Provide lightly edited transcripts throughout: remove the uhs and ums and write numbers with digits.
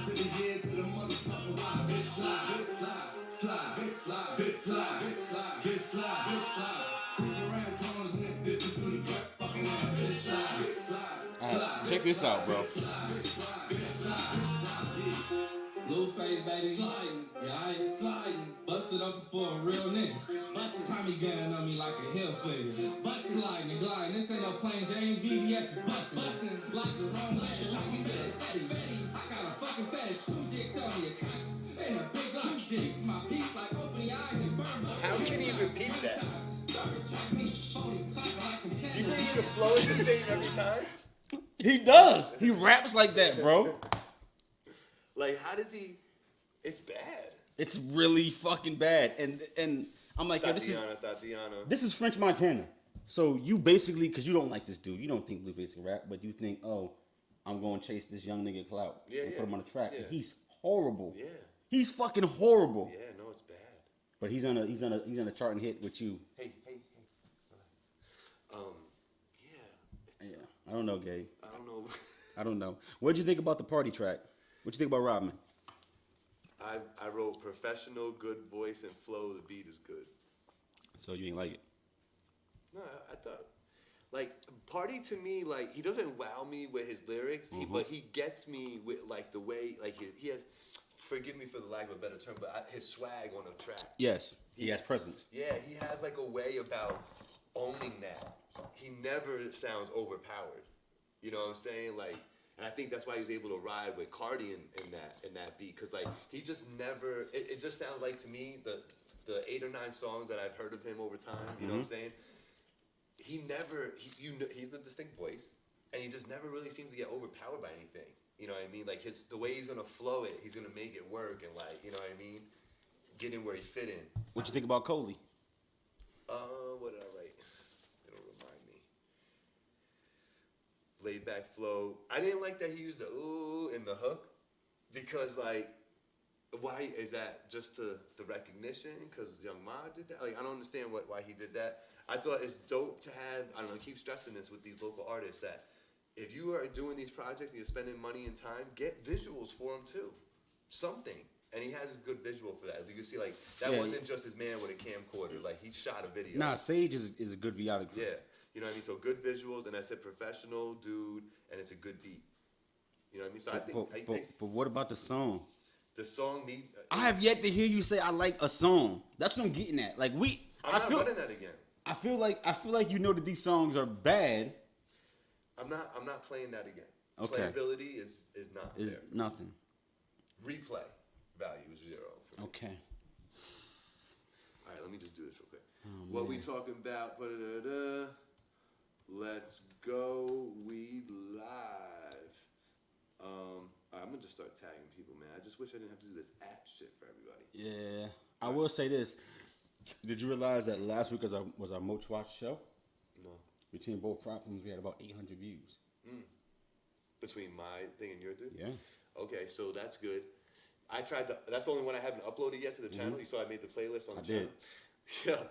to the head to the motherfucking wire. Bitch slide, bitch slide, slide, bitch slide, bitch slide, bitch slide, bitch slide, bitch slide. Creep around corners and then dip it through the crack fucking wire. Bitch slide, bitch slide, slide. Check this out, bro. Blueface, baby, sliding, yeah, I ain't sliding. Busted up for a real nigga. Busted Tommy gun on me like a hill figure. Busted sliding and gliding. This ain't no plain Jane. VVS is busting. Busting like the wrong last time. You better steady, Betty. I got a fucking fetish. 2 dicks on me, a cock. And a big line. 2 dicks. My piece like open your eyes and burn. How can he repeat that? Do Do you think the flow is the same every time? He does. He raps like that, bro. Like, how does he? It's bad. It's really fucking bad. And I'm like, yo, this is French Montana. So you basically, because you don't like this dude, you don't think Blueface can rap, but you think, oh, I'm going to chase this young nigga clout and put him on the track. Yeah. And he's horrible. Yeah. He's fucking horrible. Yeah, no, it's bad. But he's on a chart and hit with you. Hey, relax. Yeah. I don't know, Gabe. I don't know. I don't know. What'd you think about the party track? What'd you think about Rodman? I wrote professional, good voice and flow. The beat is good. So you ain't like it? No, I thought, like, Party to me, like, he doesn't wow me with his lyrics, but he gets me with, like, the way, like, he has, forgive me for the lack of a better term, but his swag on the track. Yes, he has presence. Yeah, he has, like, a way about owning that. He never sounds overpowered. You know what I'm saying? Like, and I think that's why he was able to ride with Cardi in that beat, because, like, he just never, it just sounds like to me, the 8 or 9 songs that I've heard of him over time, you know what I'm saying? He never, he's a distinct voice, and he just never really seems to get overpowered by anything. You know what I mean? Like, the way he's gonna flow it, he's gonna make it work, and, like, you know what I mean? Get in where he fit in. What you think about Coley? What did I write? It'll remind me. Laid back flow. I didn't like that he used the ooh in the hook, because, like, why is that? Just the recognition? Because Young Ma did that? Like, I don't understand why he did that. I thought it's dope to have, I don't know, keep stressing this with these local artists, that if you are doing these projects and you're spending money and time, get visuals for them too. Something. And he has a good visual for that. You can see, like, that wasn't just his man with a camcorder. Like, he shot a video. Nah, Sage is a good videographer. Yeah. You know what I mean? So good visuals, and I said professional dude, and it's a good beat. You know what I mean? So I think. But what about the song? The song need. I have yet to hear you say I like a song. That's what I'm getting at. Like I'm not running that again. I feel like you know that these songs are bad. I'm not playing that again. Okay. Playability is not Is there. nothing. Replay value is 0. For me. Okay. All right, let me just do this real quick. Oh, What we man. talking about? Let's go. We live. All right, I'm gonna just start tagging people, man. I just wish I didn't have to do this at shit for everybody. Yeah. I will say this. Did you realize that last week was our most watched show? No. Between both platforms, we had about 800 views. Between my thing and your dude? Yeah. Okay, so that's good. I tried to, that's the only one I haven't uploaded yet to the channel. You saw I made the playlist on the channel. did. Yeah.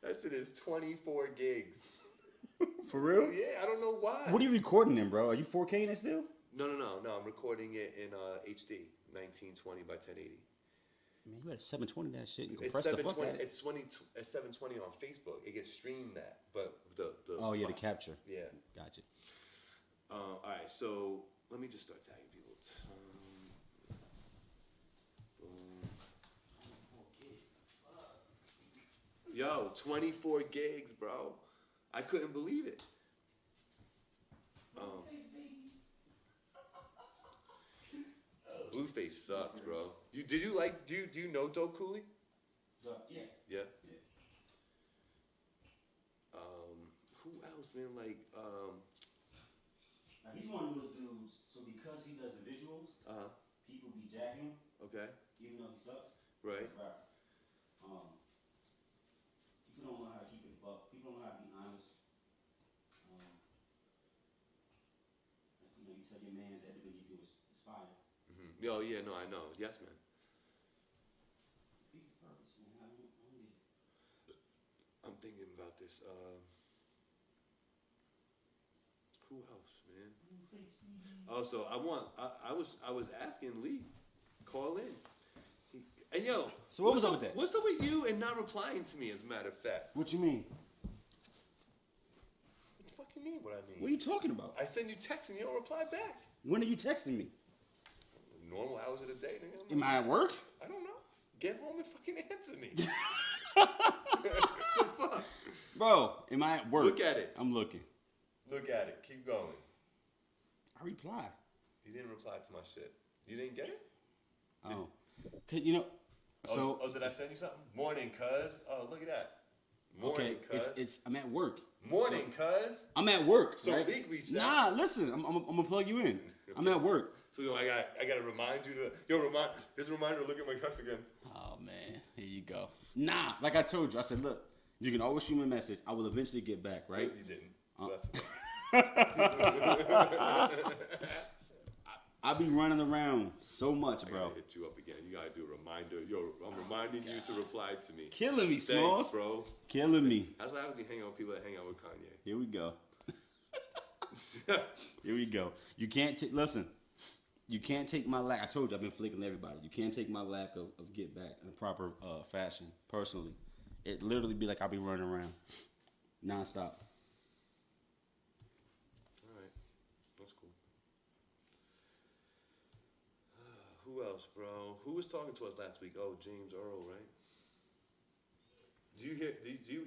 That shit is 24 gigs. For real? Yeah, I don't know why. What are you recording in, bro? Are you 4K it still? No. I'm recording it in HD, 1920 by 1080. Man, you had 720 that shit and It's compress the fuck out of it. It's 720 on Facebook. It gets streamed that, but the Oh yeah, the capture. Yeah. Gotcha. All right, so let me just start tagging people. Yo, 24 gigs, bro. I couldn't believe it. Blueface sucks, bro. Do you know Dope Cooley? Yeah. Yeah. Who else, man? Like, Now, he's one of those dudes, so because he does the visuals, people be jacking him, okay, even though he sucks. right. People don't know how to keep it buck. People don't know how to be honest. You tell your man that everything you do is fire. Oh, yeah, no, I know. Yes, man. Beat the purpose, man. I don't get it. I'm thinking about this. Who else, man? Also, I was asking Lee, call in. And yo, so what was up with that? What's up with you and not replying to me? As a matter of fact. What you mean? What the fuck you mean? What I mean? What are you talking about? I send you texts and you don't reply back. When are you texting me? Normal hours of the day, nigga. Am I at work? I don't know. Get home and fucking answer me. What the fuck? Bro, am I at work? Look at it. I'm looking. Look at it. Keep going. I reply. You didn't reply to my shit. You didn't get it? Oh. You know, so. Oh, did I send you something? Morning, cuz. Oh, look at that. Morning, Okay, cuz. I'm at work. Morning, cuz. I'm at work. So right? Leak reached out. Nah, listen, I'm gonna plug you in. I'm at work. So I gotta remind you to here's a reminder to look at my text again. Oh man, here you go. Nah, like I told you, I said, look, you can always shoot me a message. I will eventually get back, right? You didn't. I be running around so much, I bro. gotta hit you up again. You gotta do a reminder. Yo, I'm reminding you to reply to me. Killing me, Thanks, Smalls. bro. Killing me. That's why I happen to hang out with people that hang out with Kanye. Here we go. Here we go. You can't listen. You can't take my lack. I told you I've been flicking everybody. You can't take my lack of get back in a proper fashion. Personally, it literally be like I'll be running around nonstop. All right, that's cool. Who else, bro? Who was talking to us last week? Oh, James Earl, right? Do you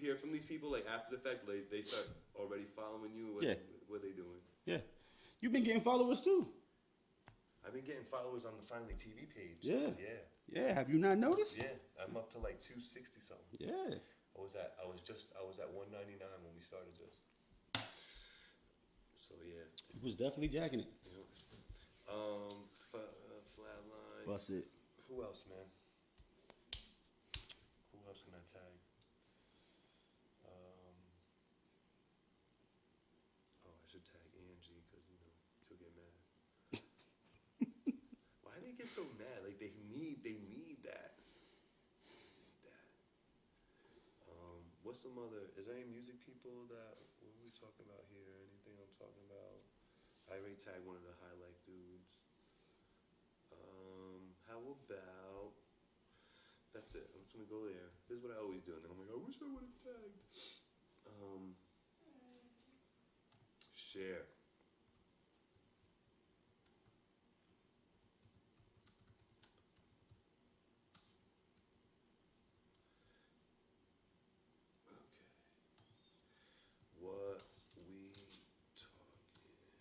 hear from these people like after the fact? Like they start already following you? What, Yeah. What are they doing? Yeah, you've been getting followers too. I've been getting followers on the FinallyTV page. Yeah. Yeah. Yeah, have you not noticed? Yeah. I'm up to like 260 something. Yeah. I was at 199 when we started this. So yeah. It was definitely jacking it. Flatline. Bust it. Who else, man? Who else can I tag? Oh, I should tag Angie because she'll get mad. Why do they get so mad? Like they need that. What's some other? Is there any music people that what are we talking about here? Anything I'm talking about? I already tagged one of the HIGHLYFE dudes. How about? That's it. I'm just gonna go there. This is what I always do, and then I'm like, I wish I would have tagged. Share. What we talking about? 4:16.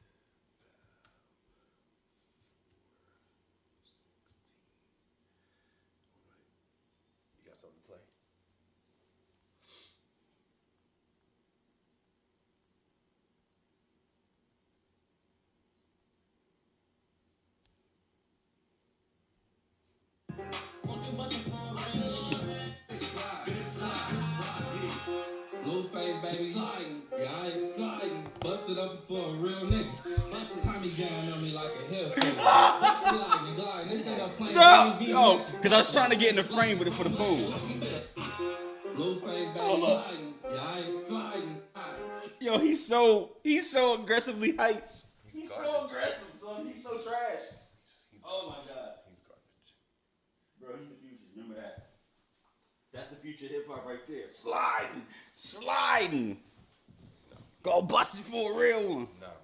All right. You got something to play? Blueface, baby, sliding, yeah, I ain't sliding. Busted up for a real nigga. Busted Tommy gun on me like a hill. Sliding, gliding, this ain't no playing. No, because I was trying to get in the frame with it for the phone. Blueface, baby, sliding, yeah, I ain't sliding. Yo, he's so aggressively hyped. He's so aggressive, son. He's so trash. Oh my god. He's garbage. Bro, he's the future. Remember that. That's the future hip hop right there. Sliding. Go bust it for a real one. Nah, man.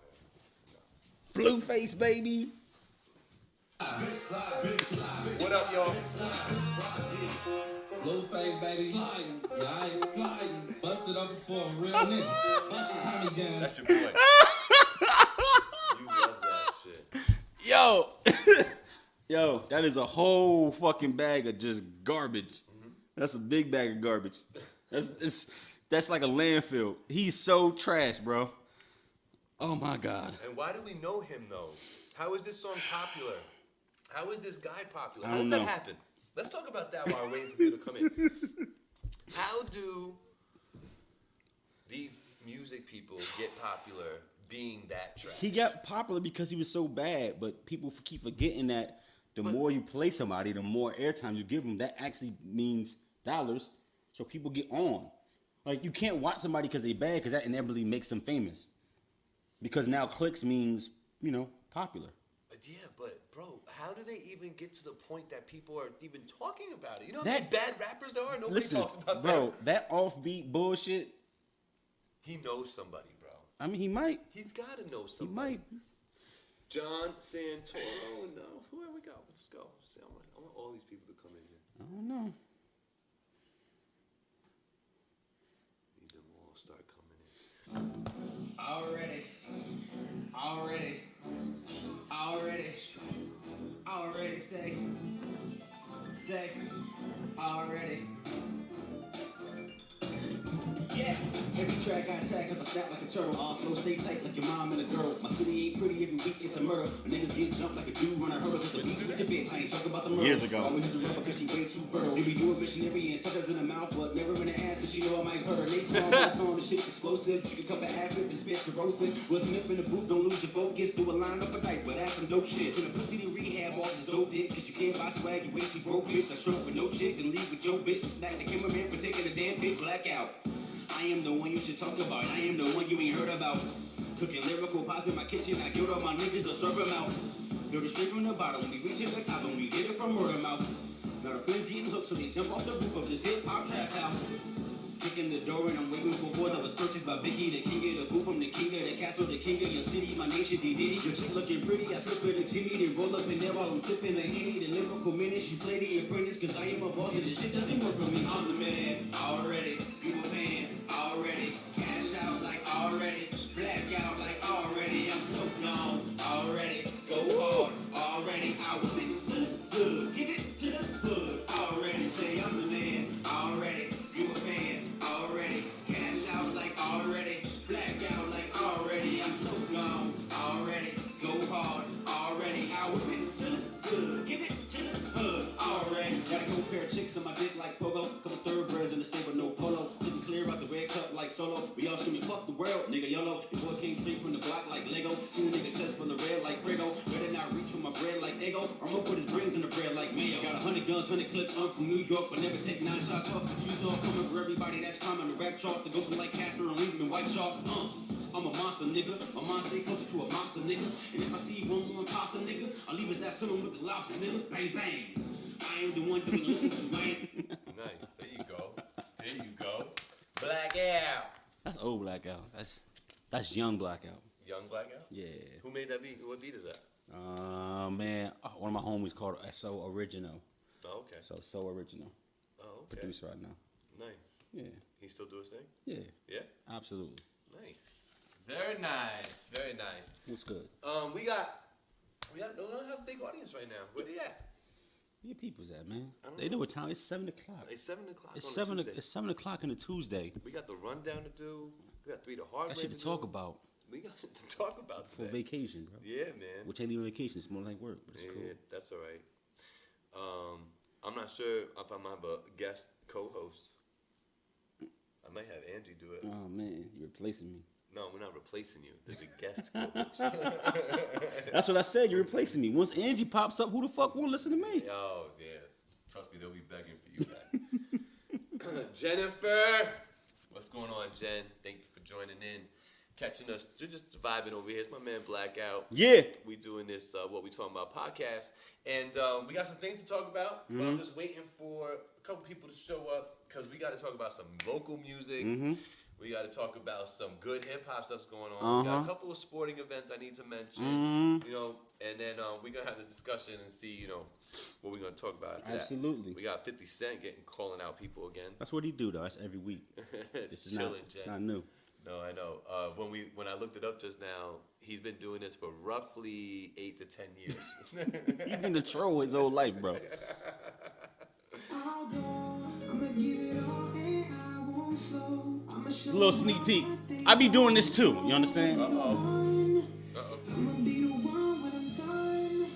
Blueface, baby. What up, y'all? Blueface, baby, sliding, yeah, I ain't sliding. Busted up for a real nigga. Busted Tommy gun. That's your boy. You love that shit. Yo, that is a whole fucking bag of just garbage. That's a big bag of garbage. That's like a landfill. He's so trash, bro. Oh my god. And why do we know him though? How is this song popular? How is this guy popular? I How don't does know. that happen? Let's talk about that while we're waiting for people to come in. How do these music people get popular being that trash? He got popular because he was so bad, but people keep forgetting that the more you play somebody, the more airtime you give them. That actually means dollars, so people get on. Like, you can't watch somebody because they bad, because that inevitably makes them famous. Because now clicks means, popular. Yeah, but bro, how do they even get to the point that people are even talking about it? You know how That- many bad rappers there are? Nobody Listen, talks about bro, that offbeat bullshit. He knows somebody, bro. I mean, he might. He's got to know He somebody. might. John Santoro, no. Where we go? Let's go. See, I want all these people to come in here. I don't know. Need them all start coming in. Already say, already. Yeah, every track I attack cause I snap like a turtle. All flow stay tight like your mom and a girl. My city ain't pretty, every week it's a murder. My niggas get jumped like a dude running hurdles at the beach with your bitch. I ain't talking about the murder. Years ago. Always use the rubber cause she way too fertile. They be doing missionary and suckers in the mouth, but never in the ass cause she know I might hurt her. They fall this on the shit explosive. You can cover acid and spit corrosive. Will Smith in the booth, don't lose your focus. Do a line up a night, but that's some dope shit. Send a pussy to rehab, all this dope dick. Cause you can't buy swag, you way too broke, bitch. I show up with no chick and leave with your bitch. And smack the cameraman for taking a damn big blackout. I am the one you should talk about. I am the one you ain't heard about. Cooking lyrical pots in my kitchen. I killed all my niggas to serve them out. Build it straight from the bottom. We reach to the top and we get it from word of mouth. Now the friends getting hooked so they jump off the roof of this hip hop trap house. Kicking the door and I'm waiting for boys that was purchased by Vicky, the king of the booth, from the king of the castle, the king of your city, my nation, D Diddy. Your chick looking pretty, I slip with a Jimmy, then roll up in there while I'm sipping the Henny, the lyrical menace. You play the apprentice, cause I am a boss and this shit doesn't work for me. I'm the man, already, you a fan, already, cash out like already, black out like already, I'm so gone, already, go hard, already, I whip it to the hood, give it to the hood, already, say I'm the man, already, you a fan, already, cash out like already, black out like already, I'm so gone, already, go hard, already, I whip it to the hood, give it to the hood, already, got a cool pair of chicks on my dick like Pogo, couple thoroughbreds in the stable, no polo, sitting clear out the red cup like Solo, we all screaming fuck the world, nigga YOLO, the boy came straight from the block like Lego, seen a nigga chest full of red like Prego, better not reach for my bread like Ego, or I'm gonna put his brains in the bread like Mayo, got 100 guns, 100 clips, I'm from New York, but never take 9 shots off, shoes all coming for everybody that's climbing the rap charts, the ghost like Casper and leave him in white chalk, I'm a monster nigga, my mind stay closer to a monster nigga, and if I see one more imposter nigga, I'll leave his ass swimming with the lobster nigga, bang bang, I am the one you can listen to, man. Nice. There you go. There you go. Blackout. That's old Blackout. That's young Blackout. Young Blackout? Yeah. Who made that beat? What beat is that? Man, one of my homies called it So Original. Oh, okay. So Original. Oh, okay. Producer right now. Nice. Yeah. He still do his thing? Yeah. Yeah? Absolutely. Nice. Very nice. Very nice. What's good? We don't have a big audience right now. Where they at? Where your people's at, man? I don't They know. know what time. It's 7 o'clock. It's 7 o'clock It's on a 7. Tuesday. It's 7 o'clock on a Tuesday. We got the rundown to do. We got 3 to hard Got way shit to talk do. about We got shit to talk about for today. vacation, bro. Yeah, man. Which ain't even vacation. It's more like work, but it's Yeah, cool. that's all right. I'm not sure if I'm gonna have a guest co-host. I might have Angie do it. Oh man, you're replacing me. No, we're not replacing you. There's a guest co-host. That's what I said. You're replacing me. Once Angie pops up, who the fuck won't listen to me? Oh, yeah. Trust me, they'll be begging for you back. Jennifer! What's going on, Jen? Thank you for joining in. Catching us. Just vibing over here. It's my man Blackout. Yeah. We doing this, what we talking about, podcast. And we got some things to talk about. But I'm just waiting for a couple people to show up because we got to talk about some local music. We got to talk about some good hip-hop stuff's going on. We got a couple of sporting events I need to mention, you know, and then we're going to have this discussion and see, you know, what we're going to talk about after Absolutely. that. We got 50 Cent calling out people again. That's what he do, though. That's every week. This is Chilling, not, Jen. it's not new. No, I know. When I looked it up just now, he's been doing this for roughly 8 to 10 years. He's been the troll his whole life, bro. I'll go, I'ma give it all and I won't slow. I'ma show A little sneak peek. I be doing this too. You understand? I'ma be the one when I'm done.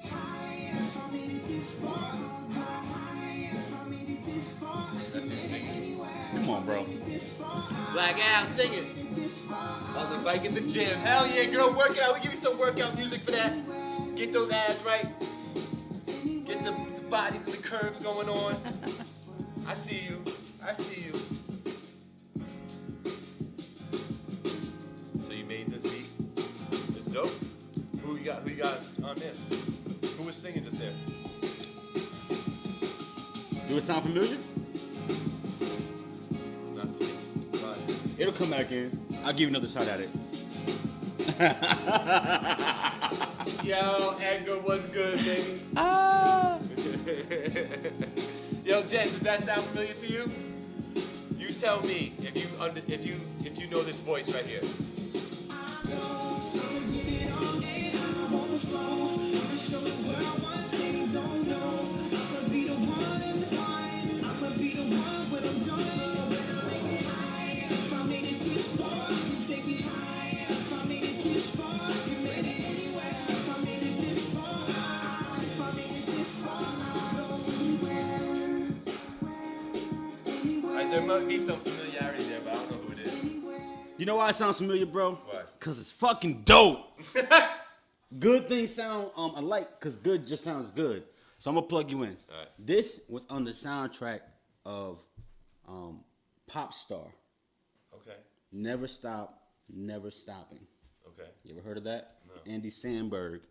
High, if I made it this far, I'll go high. If I made it this far, I can make it anywhere. Come on, bro. This far, Blackout, sing it. this far, On the bike at the gym. Hell yeah, girl, workout. We give you some workout music for that. Get those abs right. Get the bodies and the curves going on. I see you. I see you. So you made this beat? It's dope. Do it sound familiar? Not to me. Right. It'll come back in. I'll give you another shot at it. Yo, Edgar, what's good, baby? Yo, Jen, does that sound familiar to you? You tell me if you know this voice right here. There might be some familiarity there, but I don't know who it is. You know why it sounds familiar, bro? Why? Cause it's fucking dope. Good things sound alike, cause good just sounds good. So I'm gonna plug you in. All right. This was on the soundtrack of Pop Star. Okay. Never Stop, Never Stopping. Okay. You ever heard of that? No. Andy Samberg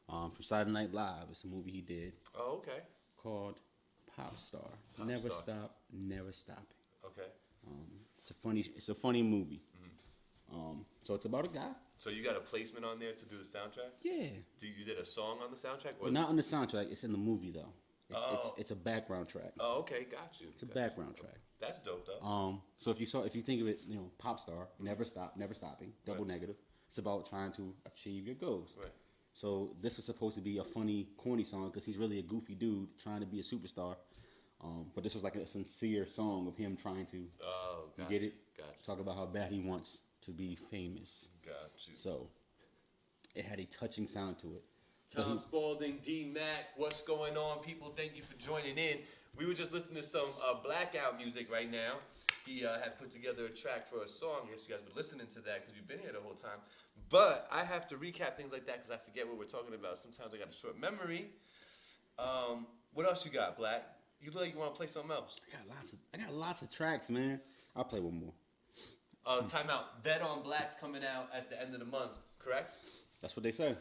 from Saturday Night Live. It's a movie he did Oh, okay. called Pop Star. Pop Never Star. Stop, Never Stopping. Okay. It's a funny movie. So it's about a guy. So you got a placement on there to do the soundtrack? Yeah. You did a song on the soundtrack? Or But not on the soundtrack. It's in the movie though. Oh. It's a background track. Oh, okay, got you. It's a background track. That's dope, though. So if you think of it, Pop Star, Never Stop, Never Stopping, double negative. It's about trying to achieve your goals. Right. So this was supposed to be a funny, corny song because he's really a goofy dude trying to be a superstar. But this was like a sincere song of him trying to. Oh, You got get it? Gotcha. Talk about how bad he wants to be famous. Got you. So it had a touching sound to it. But Tom Spalding, D Mac, what's going on? People, thank you for joining in. We were just listening to some Blackout music right now. He had put together a track for a song. I guess you guys been listening to that because you've been here the whole time. But I have to recap things like that because I forget what we're talking about. Sometimes I got a short memory. What else you got, Black? You look like you want to play something else. I got lots of tracks, man. I'll play one more. Time out. Bet on Black's coming out at the end of the month, correct? That's what they say.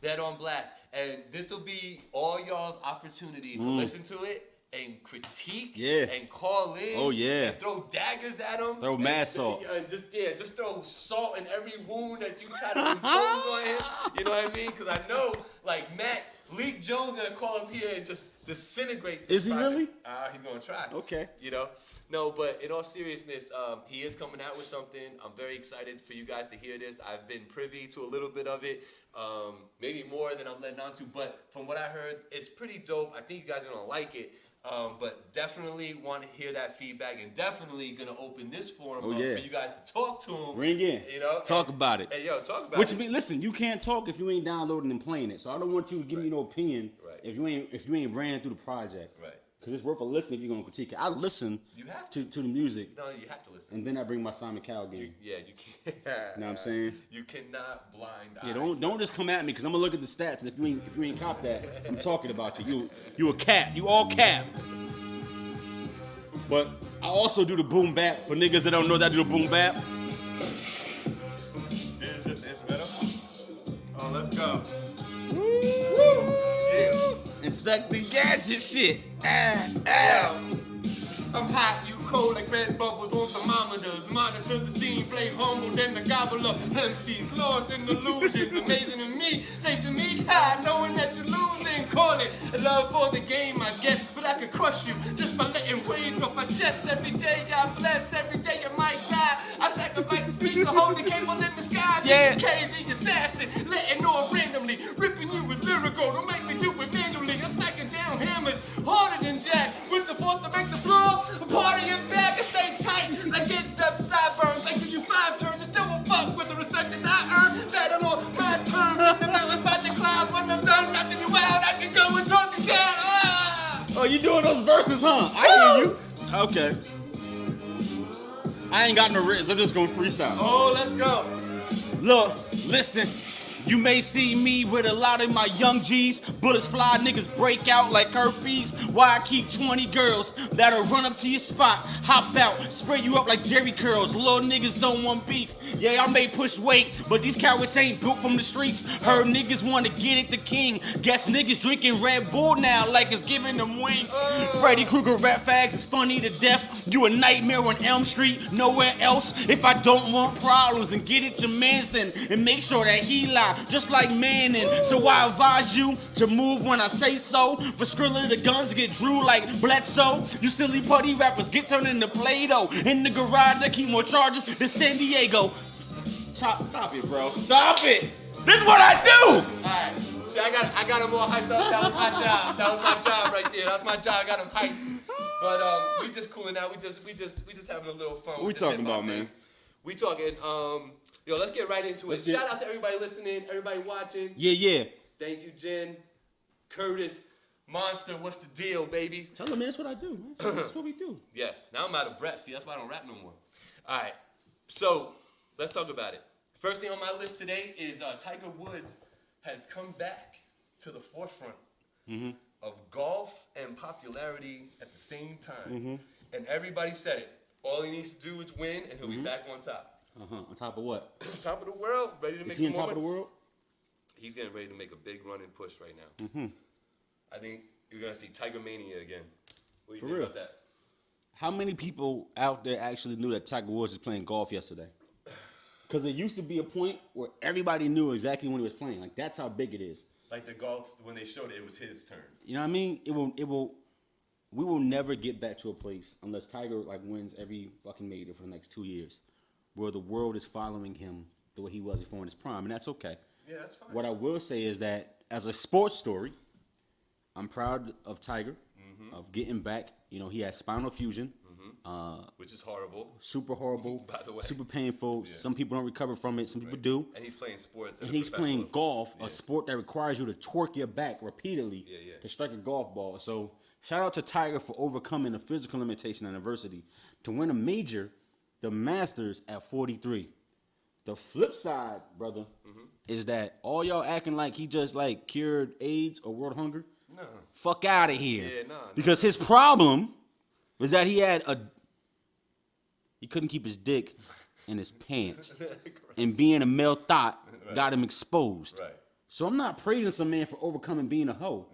Bet on Black. And this will be all y'all's opportunity to listen to it and critique and call in. Oh, yeah. And throw daggers at them. Throw mad salt. And just throw salt in every wound that you try to impose on him. You know what I mean? Because I know, like, Matt, Leak Jones going to call up here and just disintegrate this Is he project. really? He's going to try. Okay. You know? No, but in all seriousness, he is coming out with something. I'm very excited for you guys to hear this. I've been privy to a little bit of it, maybe more than I'm letting on to, but from what I heard, it's pretty dope. I think you guys are going to like it, but definitely want to hear that feedback and definitely going to open this forum up for you guys to talk to him. Ring in. You know? Talk about it. Hey, yo, talk about Which it. listen, you can't talk if you ain't downloading and playing it. So I don't want you to give me no opinion if you ain't ran through the project. Right. Because it's worth a listen if you're gonna critique it. I listen to the music. No, you have to listen. And then I bring my Simon Cowell game. You can't. You know what I'm saying? You cannot blind Yeah, eyes. don't just come at me because I'm gonna look at the stats and if you ain't cop that, I'm talking about you. You a cap. You all cap. But I also do the boom bap for niggas that don't know that I do the boom bap. This is just instrumental. Oh, let's go. Woo! Yeah. Inspector Gadget shit. I'm hot, you cold like red bubbles on thermometers. Monitor the scene, play humble, then the gobble up. MCs lost in illusions, amazing to me. Facing me high, knowing that you're losing. Call it love for the game, I guess. But I could crush you just by letting rage off my chest every day. God bless, every day you might die. I sacrifice the speaker, hold the cable in the sky. Yeah. K the assassin, letting on randomly. Ripping you with lyrical, don't make me do it manually. I'm smacking down hammers, harder than Jack. With the force to make the floor. Partying back and stay tight like it's up sideburns. I give you 5 turns and still won't fuck with the respect that I earn. Battle on my terms. In the mountains by the clouds. When I'm done knocking you out, I can go and talk you down. Oh, you doing those verses, huh? I hear you. Okay. I ain't got no written, I'm just gonna freestyle. Oh, let's go. Look, listen. You may see me with a lot of my young G's. Bullets fly, niggas break out like herpes. Why I keep 20 girls that'll run up to your spot, hop out, spray you up like Jerry curls. Little niggas don't want beef. Yeah, I may push weight, but these cowards ain't built from the streets. Heard niggas wanna get it the king. Guess niggas drinking Red Bull now like it's giving them wings. Freddy Krueger rap fags is funny to death. You a nightmare on Elm Street, nowhere else. If I don't want problems, then get it your man's then. And make sure that he lie, just like Manning. So I advise you to move when I say so. For Skrilla, the guns get drew like Bledsoe. You silly putty rappers get turned into Play-Doh. In the garage, they keep more charges than San Diego. Stop it, bro. Stop it. This is what I do. All right. See, I got him all hyped up. That was my job. That was my job right there. That was my job. I got him hyped. But we just cooling out. We just having a little fun. What we talking about, man? We talking. Yo, let's get right into it. Shout out to everybody listening, everybody watching. Yeah. Thank you, Jen, Curtis, Monster. What's the deal, babies? Tell them, man. That's what I do. That's what we do. Yes. Now I'm out of breath. See, that's why I don't rap no more. All right. So let's talk about it. First thing on my list today is Tiger Woods has come back to the forefront of golf and popularity at the same time. And everybody said it. All he needs to do is win, and he'll be back on top. On top of what? Top of the world, ready to make Is he on some top more of the money. world? He's getting ready to make a big run and push right now. I think you're gonna see Tiger Mania again. What do you For think real? about that? How many people out there actually knew that Tiger Woods was playing golf yesterday? Because it used to be a point where everybody knew exactly when he was playing. Like, that's how big it is. Like the golf, when they showed it, it was his turn. You know what I mean? We will never get back to a place unless Tiger like wins every fucking major for the next 2 years, where the world is following him the way he was before in his prime, and that's okay. Yeah, that's fine. What I will say is that as a sports story, I'm proud of Tiger of getting back. You know, he had spinal fusion. Which is horrible. Super horrible, By the way. super painful. Yeah. Some people don't recover from it. Some people do. And he's playing sports. And he's playing golf, Yeah. a sport that requires you to torque your back repeatedly to strike a golf ball. So shout out to Tiger for overcoming a physical limitation and adversity to win a major, the Masters, at 43. The flip side, brother, is that all y'all acting like he just like cured AIDS or world hunger. No. Fuck out of here. Yeah, no. Because his problem was that he couldn't keep his dick in his pants. And being a male thought got him exposed. Right. So I'm not praising some man for overcoming being a hoe.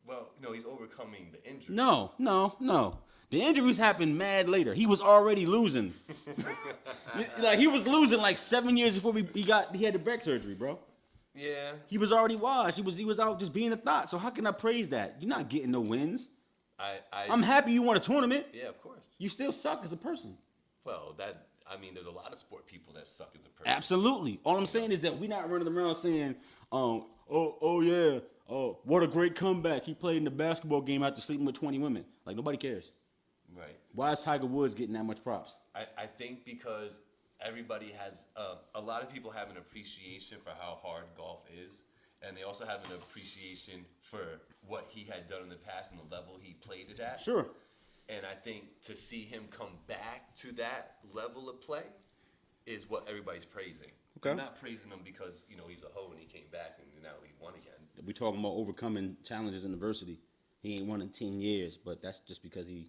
Well, no, he's overcoming the injury. No. The injuries happened mad later. He was already losing. Like, he was losing like 7 years before he had the back surgery, bro. Yeah. He was already washed. He was out just being a thought. So how can I praise that? You're not getting no wins. I'm happy you won a tournament. Yeah, of course. You still suck as a person. Well, there's a lot of sport people that suck as a person. Absolutely. All I'm saying is that we're not running around saying, what a great comeback. He played in the basketball game after sleeping with 20 women. Like, nobody cares. Right. Why is Tiger Woods getting that much props? I think because everybody has, a lot of people have an appreciation for how hard golf is, and they also have an appreciation for what he had done in the past and the level he played it at. Sure. And I think to see him come back to that level of play is what everybody's praising. Okay. They're not praising him because, he's a hoe and he came back and now he won again. We're talking about overcoming challenges in adversity. He ain't won in 10 years, but that's just because he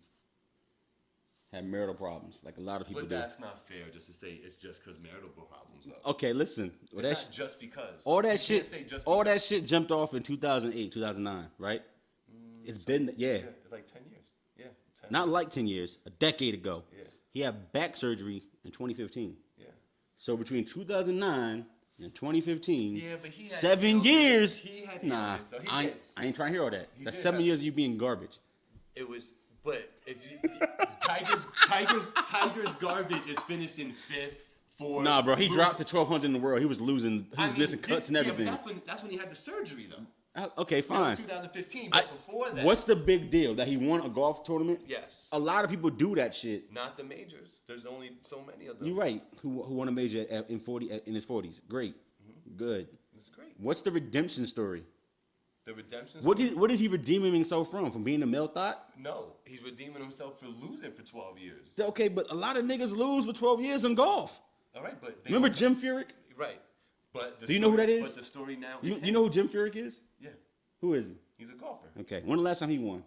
had marital problems, like a lot of people do. But that's not fair just to say it's just because marital problems, though. Okay, listen. It's not just because. All You that can't shit. say just All because. that shit jumped off in 2008, 2009, right? It's been It's like 10 years. Yeah. 10 not like 10 years, a decade ago. Yeah. He had back surgery in 2015. Yeah. So between 2009 and 2015, Yeah, but he had 7 illness. years. He had Nah, illness, so he I did. ain't trying to hear all that. That's did 7 have- years of you being garbage. It was, but if you, Tiger's garbage is finished in 5th, 4th. Nah, bro, he dropped to 1,200 in the world. He was losing. He was missing cuts and everything. Yeah, but that's when he had the surgery, though. Okay, That fine. was 2015, but before that. What's the big deal? That he won a golf tournament? Yes. A lot of people do that shit. Not the majors. There's only so many of them. You're right. Who won a major in his 40s? Great, good. It's great. What's the redemption story? The redemption. What is he redeeming himself from? From being a male thought? No, he's redeeming himself for losing for 12 years. Okay, but a lot of niggas lose for 12 years in golf. All right, but they Remember don't- Jim Furyk? Right, but the Do you know who that is? But the story now. You know who Jim Furyk is? Yeah, Who is he? he's a golfer. Okay, when the last time he won?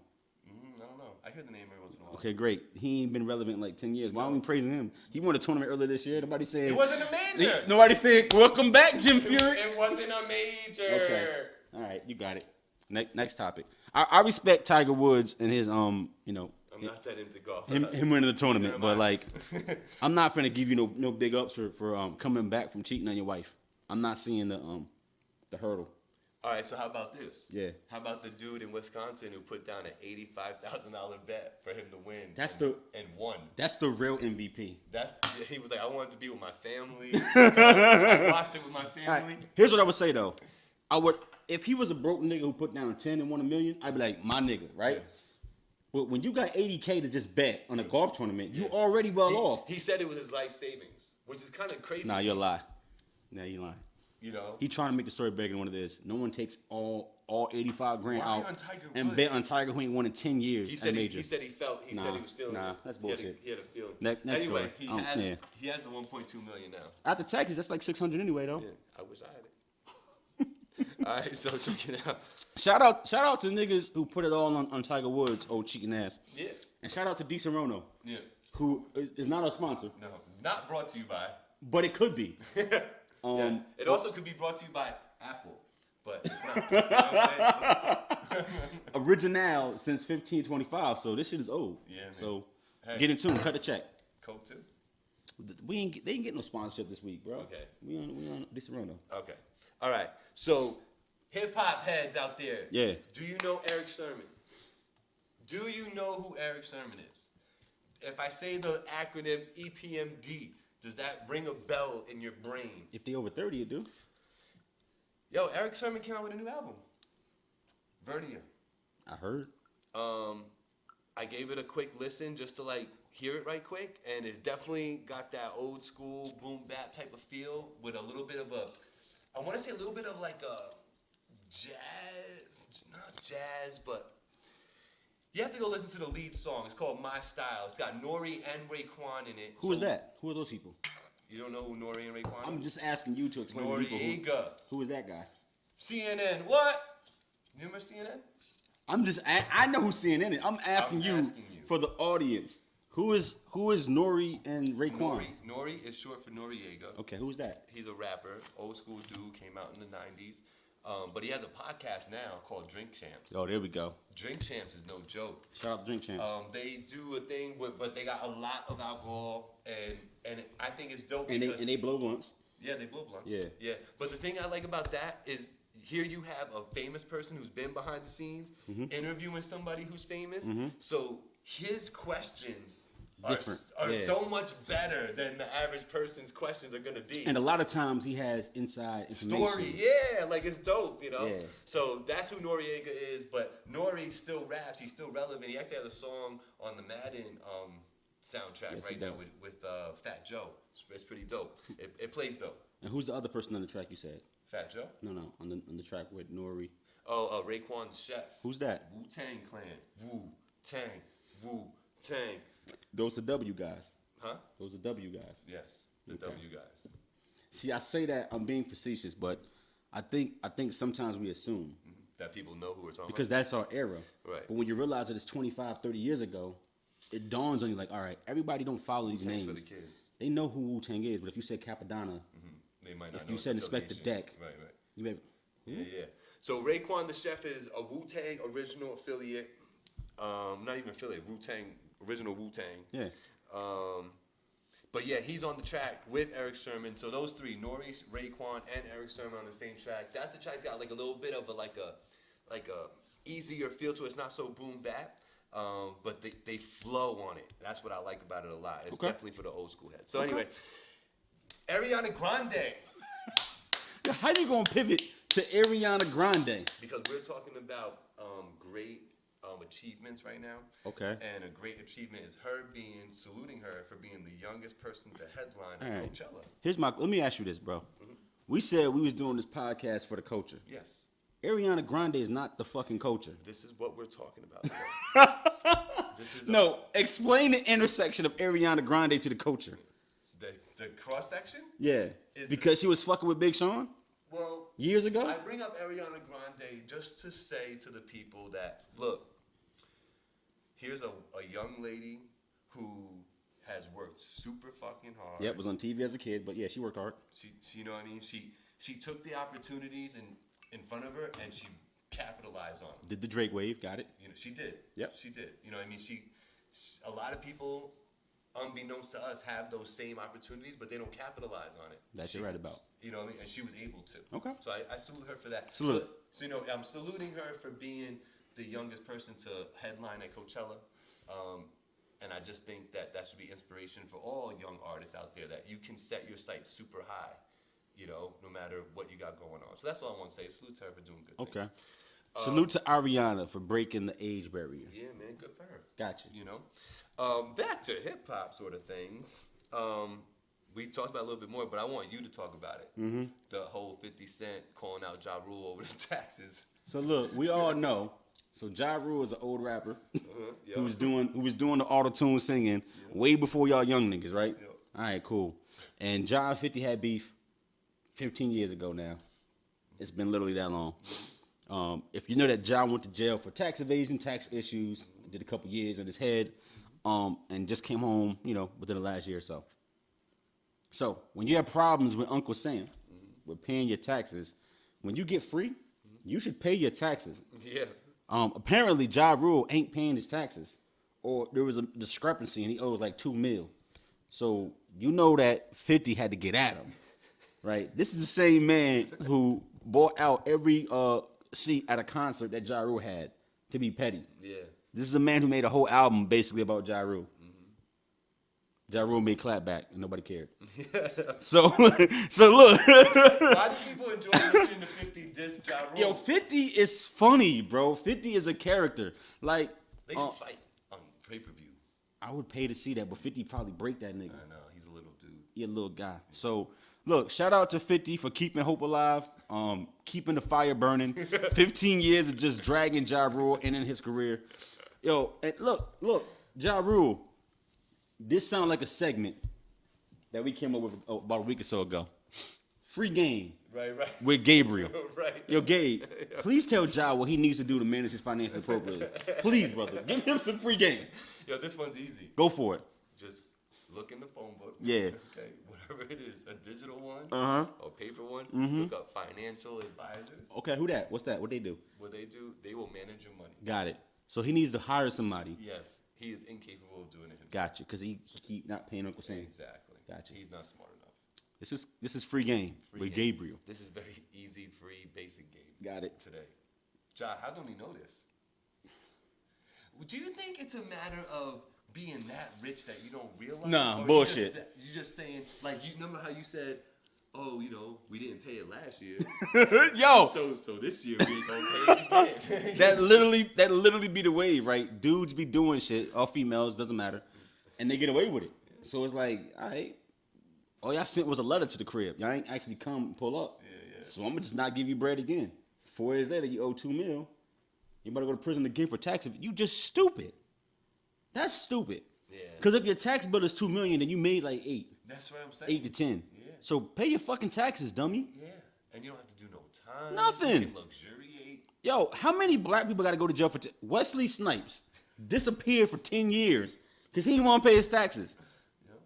I don't know. I hear the name every once in a while. Okay, great. He ain't been relevant in like 10 years. Why are we praising him? He won a tournament earlier this year. Nobody said... It wasn't a major. Nobody said, welcome back, Jim Fury. It wasn't a major. Okay. All right, you got it. Next topic. I respect Tiger Woods and his, you know... I'm not that into golf. Him winning the tournament, but like, I'm not finna give you no big ups for coming back from cheating on your wife. I'm not seeing the hurdle. All right, so how about this? Yeah. How about the dude in Wisconsin who put down an $85,000 bet for him to win? And won. That's the real MVP. He was like, I wanted to be with my family. I watched it with my family. Right. Here's what I would say though. If he was a broke nigga who put down 10 and won $1 million, I'd be like, my nigga, right? Yeah. But when you got $80K to just bet on a golf tournament, you already well off. He said it was his life savings, which is kind of crazy. Nah, you're lying. Nah, you lying. You know, he trying to make the story bigger than what it is. No one takes all 85 grand out and bet on Tiger who ain't won in 10 years. He said he said he was feeling. Nah, that's bullshit. He had a feeling. Next anyway, story. he has the 1.2 million now. After taxes, that's like 600 anyway, though. Yeah, I wish I had it. All right, so check it out. Shout out to niggas who put it all on Tiger Woods, old cheating ass. Yeah. And shout out to Decent Rono. Yeah. Who is not our sponsor. No, not brought to you by. But it could be. Yeah. It also could be brought to you by Apple, but it's not. You know what I'm saying? Original since 1525, so this shit is old. Yeah, man. So get in tune, cut the check. Coke too. They ain't getting no sponsorship this week, bro. Okay. We on Decent Rono. Okay. All right. So hip hop heads out there. Yeah. Do you know Erick Sermon? Do you know who Erick Sermon is? If I say the acronym EPMD, does that ring a bell in your brain? If they over 30, it do. Yo, Erick Sermon came out with a new album. Vernia. I heard. I gave it a quick listen just to like hear it right quick, and it's definitely got that old school boom bap type of feel with a little bit of I want to say a little bit of like a jazz, not jazz, but you have to go listen to the lead song. It's called My Style. It's got Nori and Raekwon in it. Who is that? Who are those people? You don't know who Nori and Raekwon are? I'm just asking you to explain to people who is that guy? CNN. What? You remember CNN? I know who CNN is. I'm asking you for the audience. Who is Nori and Raekwon? Nori is short for Noriega. Okay, who's that? He's a rapper, old school dude, came out in the 90s. But he has a podcast now called Drink Champs. Oh, there we go. Drink Champs is no joke. Shout out Drink Champs. They do a thing, but they got a lot of alcohol, and I think it's dope. And they blow blunts. Yeah, they blow blunts. Yeah. Yeah. But the thing I like about that is here you have a famous person who's been behind the scenes interviewing somebody who's famous. So his questions are so much better than the average person's questions are gonna be. And a lot of times he has inside information. Story, yeah, like it's dope, you know? Yeah. So that's who Noriega is, but Nori still raps, he's still relevant. He actually has a song on the Madden soundtrack right now with Fat Joe. It's pretty dope. It plays dope. And who's the other person on the track you said? Fat Joe? No, on the track with Nori. Oh, Raekwon the Chef. Who's that? Wu-Tang Clan. Wu-Tang. Wu-Tang. Those are W guys. Huh? Those are W guys. Yes, the W guys. See, I say that I'm being facetious, but I think sometimes we assume that people know who we're talking because that's our era. Right. But when you realize that it's 25, 30 years ago, it dawns on you like, all right, everybody don't follow these names. For the kids. They know who Wu-Tang is, but if you said Capadonna, they might not if know. you said Inspector Deck, right. You may, Yeah. So Raekwon the Chef is a Wu-Tang original affiliate. Not even affiliate, Wu-Tang, original Wu-Tang. Yeah. But yeah, he's on the track with Erick Sermon. So those three, Nori, Raekwon, and Erick Sermon on the same track. That's the track that's got like a little bit of a easier feel to it. It's not so boom bap. But they flow on it. That's what I like about it a lot. It's definitely for the old school heads. So anyway, Ariana Grande. How you gonna pivot to Ariana Grande? Because we're talking about great achievements right now. Okay. And a great achievement is saluting her for being the youngest person to headline at Coachella. Let me ask you this, bro. We said we was doing this podcast for the culture. Yes. Ariana Grande is not the fucking culture. This is what we're talking about. No, explain the intersection of Ariana Grande to the culture. The cross section? Yeah. Because she was fucking with Big Sean? Well, years ago? I bring up Ariana Grande just to say to the people that, look, here's a young lady who has worked super fucking hard. Yep, was on TV as a kid, but yeah, she worked hard. She you know what I mean? She took the opportunities in front of her and she capitalized on them. Did the Drake wave? Got it. You know, she did. Yep. She did. You know what I mean? A lot of people, unbeknownst to us, have those same opportunities, but they don't capitalize on it. That you're right about. You know what I mean? And she was able to. Okay. So I salute her for that. Salute. So you know, I'm saluting her for being the youngest person to headline at Coachella. And I just think that should be inspiration for all young artists out there, that you can set your sights super high, you know, no matter what you got going on. So that's all I want to say. Salute to her for doing good things. Okay. Salute to Ariana for breaking the age barrier. Yeah, man, good for her. Gotcha. You know, back to hip hop sort of things. We talked about it a little bit more, but I want you to talk about it. Mm-hmm. The whole 50 Cent calling out Ja Rule over the taxes. So look, we all know. So Ja Rule is an old rapper Yeah. who was doing the auto-tune singing way before y'all young niggas, right? Yeah. All right, cool. And John 50 had beef 15 years ago now. It's been literally that long. If you know that John went to jail for tax evasion, tax issues, did a couple years on his head, and just came home, you know, within the last year or so. So when you have problems with Uncle Sam, with paying your taxes, when you get free, you should pay your taxes. Yeah. Apparently, Ja Rule ain't paying his taxes, or there was a discrepancy and he owes like $2 million. So you know that 50 had to get at him, right? This is the same man who bought out every seat at a concert that Ja Rule had to be petty. Yeah. This is a man who made a whole album basically about Ja Rule. Ja Rule made clap back and nobody cared. So look. Why do people enjoy listening to 50 diss Ja Rule? Yo, 50 is funny, bro. 50 is a character. Like, They should fight on pay-per-view. I would pay to see that, but 50 probably break that nigga. I know, he's a little dude. He a little guy. So, look, shout out to 50 for keeping hope alive, keeping the fire burning. 15 years of just dragging Ja Rule in his career. Yo, and look, Ja Rule. This sounds like a segment that we came up with about a week or so ago. Free game. Right. With Gabriel. Right. Yo, Gabe, please tell Ja what he needs to do to manage his finances appropriately. Please, brother. Give him some free game. Yo, this one's easy. Go for it. Just look in the phone book. Yeah. Okay, whatever it is, a digital one or paper one, look up financial advisors. Okay, who that? What's that? What they do? What they do, they will manage your money. Got it. So he needs to hire somebody. Yes, he is incapable of doing it himself. Got you, because he keep not paying Uncle Sam. Exactly. Gotcha. He's not smart enough. This is free game Free with game. Gabriel. This is very easy, free, basic game. Got it. Today. Ja, how don't he know this? Do you think it's a matter of being that rich that you don't realize? Nah, or bullshit. You're just saying, like, you remember how you said, oh, you know, we didn't pay it last year. Yo, So this year we ain't gonna pay it again. that literally be the wave, right? Dudes be doing shit, or females, doesn't matter, and they get away with it. So it's like, all right, all y'all sent was a letter to the crib. Y'all ain't actually come and pull up. Yeah. So I'm gonna just not give you bread again. 4 years later, you owe $2 million. You better go to prison again for tax. You just stupid. That's stupid. Yeah. Because if your tax bill is $2 million, then you made like 8. That's what I'm saying. 8 to 10. Yeah. So pay your fucking taxes, dummy. Yeah. And you don't have to do no time. Nothing. You can luxuriate. Yo, how many black people got to go to jail for Wesley Snipes disappeared for 10 years because he didn't want to pay his taxes. Yep.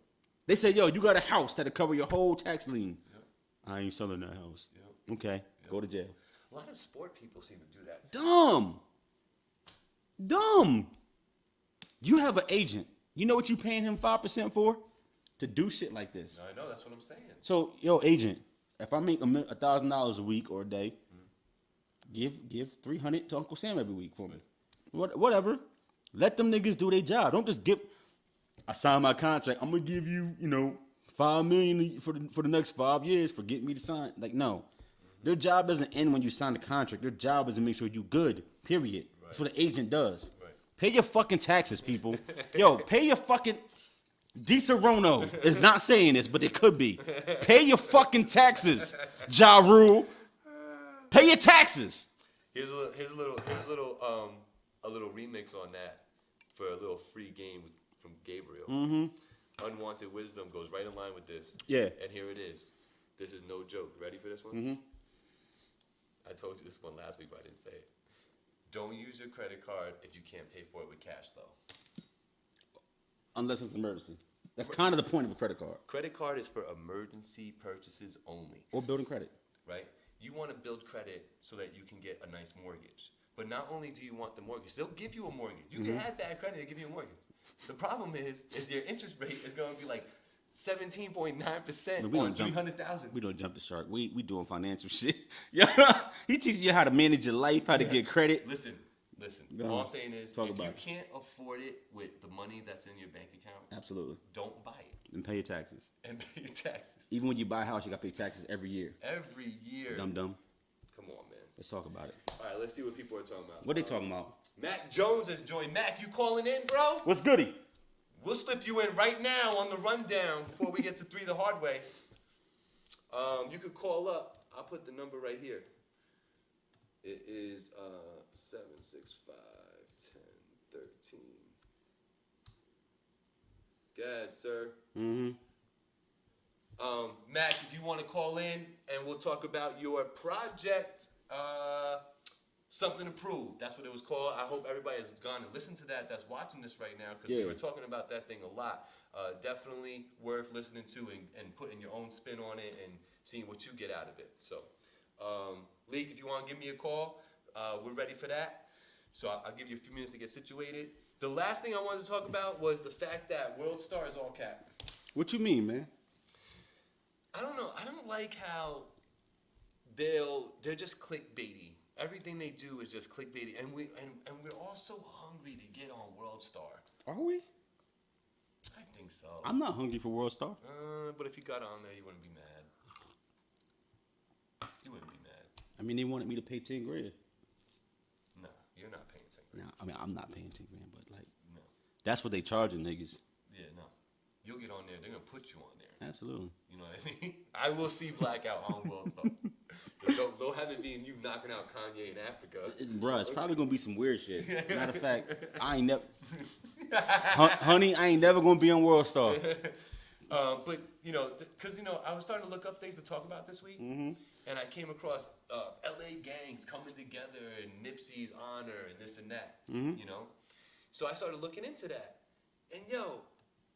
They said, yo, you got a house that'll cover your whole tax lien. Yep. I ain't selling that house. Yep. Okay, go to jail. A lot of sport people seem to do that. Too. Dumb. You have an agent. You know what you paying him 5% for? To do shit like this. I know, that's what I'm saying. So, yo, agent, if I make $1,000 a week or a day, give $300 to Uncle Sam every week for me. Whatever. Let them niggas do their job. Don't just I signed my contract. I'm gonna give you, $5 million for the next 5 years for getting me to sign. Like, no. Their job doesn't end when you sign the contract. Their job is to make sure you good. Period. Right. That's what an agent does. Right. Pay your fucking taxes, people. Yo, pay your fucking. DeSerono is not saying this, but it could be. Pay your fucking taxes, Ja Rule. Pay your taxes. Here's a little remix on that for a little free game from Gabriel. Unwanted wisdom goes right in line with this. Yeah. And here it is. This is no joke. Ready for this one? I told you this one last week, but I didn't say it. Don't use your credit card if you can't pay for it with cash, though. Unless it's an emergency. That's kind of the point of a credit card. Credit card is for emergency purchases only. Or building credit. Right? You want to build credit so that you can get a nice mortgage. But not only do you want the mortgage, they'll give you a mortgage. You can have bad credit, they'll give you a mortgage. The problem is your interest rate is going to be like 17.9% on 300,000. We don't jump the shark. We doing financial shit. Yeah, he teaches you how to manage your life, how to get credit. Listen. All I'm saying is, if you can't afford it with the money that's in your bank account, absolutely, don't buy it. And pay your taxes. Even when you buy a house, you got to pay taxes every year. Every year. Dumb. Come on, man. Let's talk about it. All right, let's see what people are talking about. What they talking about? Mac Jones has joined. Mac, you calling in, bro? What's goody? We'll slip you in right now on the rundown before we get to 3 the hard way. You could call up. I'll put the number right here. It is 765 1013. Go ahead, sir. Mac, if you want to call in and we'll talk about your project, Something to Prove. That's what it was called. I hope everybody has gone and listened to that that's watching this right now, because we were talking about that thing a lot. Definitely worth listening to and putting your own spin on it and seeing what you get out of it. So, Leak, if you want to give me a call, we're ready for that. So I'll give you a few minutes to get situated. The last thing I wanted to talk about was the fact that WorldSTAR is all cap. What you mean, man? I don't know. I don't like how they're just clickbaity. Everything they do is just clickbaity, and we're all so hungry to get on WorldSTAR. Are we? I think so. I'm not hungry for WorldSTAR. But if you got on there, you wouldn't be mad. You wouldn't be mad. I mean, they wanted me to pay 10 grand. No, you're not paying 10 grand. No, I mean, I'm not paying 10 grand, but like, no. That's what they charging niggas. Yeah, no. You'll get on there. They're gonna put you on there. Absolutely. You know what I mean? I will see Blackout on WorldSTAR. Don't have it being you knocking out Kanye in Africa. Bruh, it's probably gonna be some weird shit. Matter of fact, I ain't never, honey, I ain't never gonna be on WorldSTAR. But because I was starting to look up things to talk about this week, and I came across LA gangs coming together and Nipsey's honor and this and that. You know, so I started looking into that, and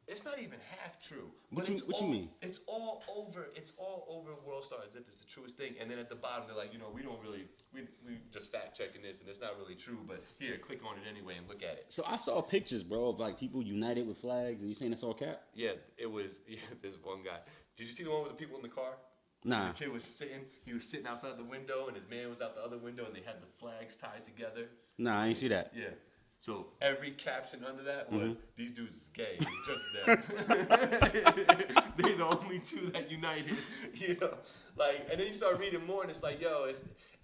it's not even half true. What you mean? It's all over. It's all over WorldSTAR as if it's the truest thing. And then at the bottom, they're like, we don't really, we just fact checking this, and it's not really true. But here, click on it anyway and look at it. So I saw pictures, bro, of like people united with flags, and you saying it's all cap? Yeah, it was. Yeah, this one guy. Did you see the one with the people in the car? Nah. The kid was sitting. He was sitting outside the window, and his man was out the other window, and they had the flags tied together. Nah, I ain't see that. Yeah. So every caption under that was, "These dudes is gay." It's just them. They're the only two that united. And then you start reading more, and it's like,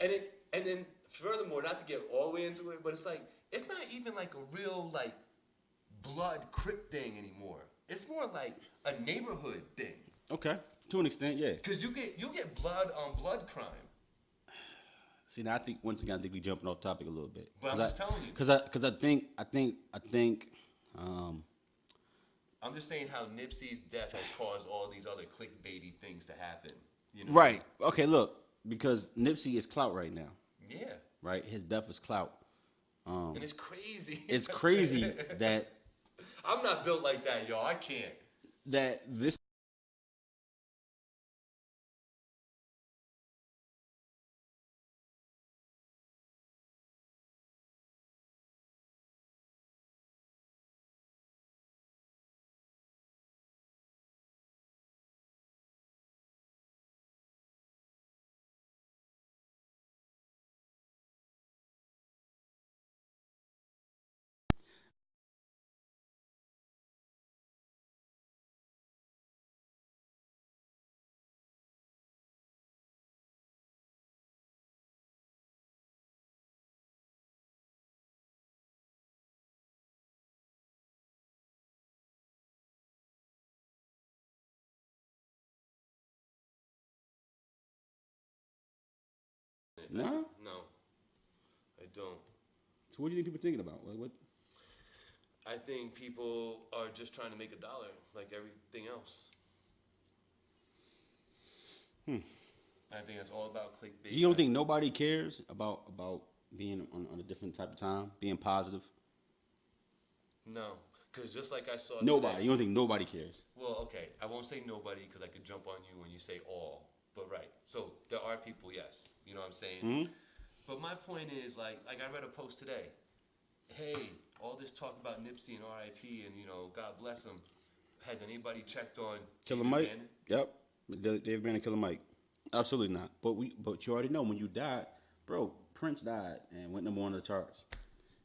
and then furthermore, not to get all the way into it, but it's like it's not even like a real like blood crip thing anymore. It's more like a neighborhood thing. Okay, to an extent, yeah. Because you get blood on blood crime. See, now I think once again, we jumping off topic a little bit. But I'm just telling you. Because I think. I'm just saying how Nipsey's death has caused all these other clickbaity things to happen. Right. Okay. Look, because Nipsey is clout right now. Yeah. Right. His death is clout. And it's crazy. It's crazy that I'm not built like that, y'all. I can't. That this. No? No, I don't. So what do you think people thinking about? Like what? I think people are just trying to make $1, like everything else. I think it's all about clickbait. You don't think nobody cares about being on a different type of time, being positive? No, because just like I saw Nobody. today, You don't think nobody cares? well, okay, I won't say nobody because I could jump on you when you say all, but right. So there are people, yes. You know what I'm saying? Mm-hmm. But my point is, like I read a post today. Hey, all this talk about Nipsey and R.I.P. and, you know, God bless him. Has anybody checked on Killer David Mike? Bannon? Yep. Dave Bannon, Killer Mike. Absolutely not. But you already know when you died, bro. Prince died and went number one on the charts.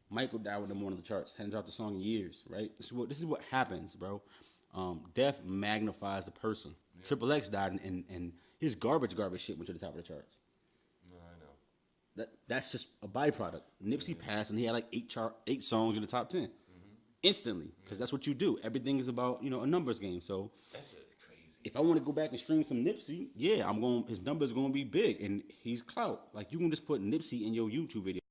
Michael died with number one on the charts. Hadn't dropped a song in years, right? This is what happens, bro. Death magnifies the person. Yeah. Triple X died and his garbage shit went to the top of the charts. No, I know. That's just a byproduct. Nipsey passed and he had like 8 songs in the top 10 instantly, because that's what you do. Everything is about, you know, a numbers game. So that's crazy. If I want to go back and stream some Nipsey, yeah, his numbers going to be big and he's clout. Like, you can just put Nipsey in your YouTube video.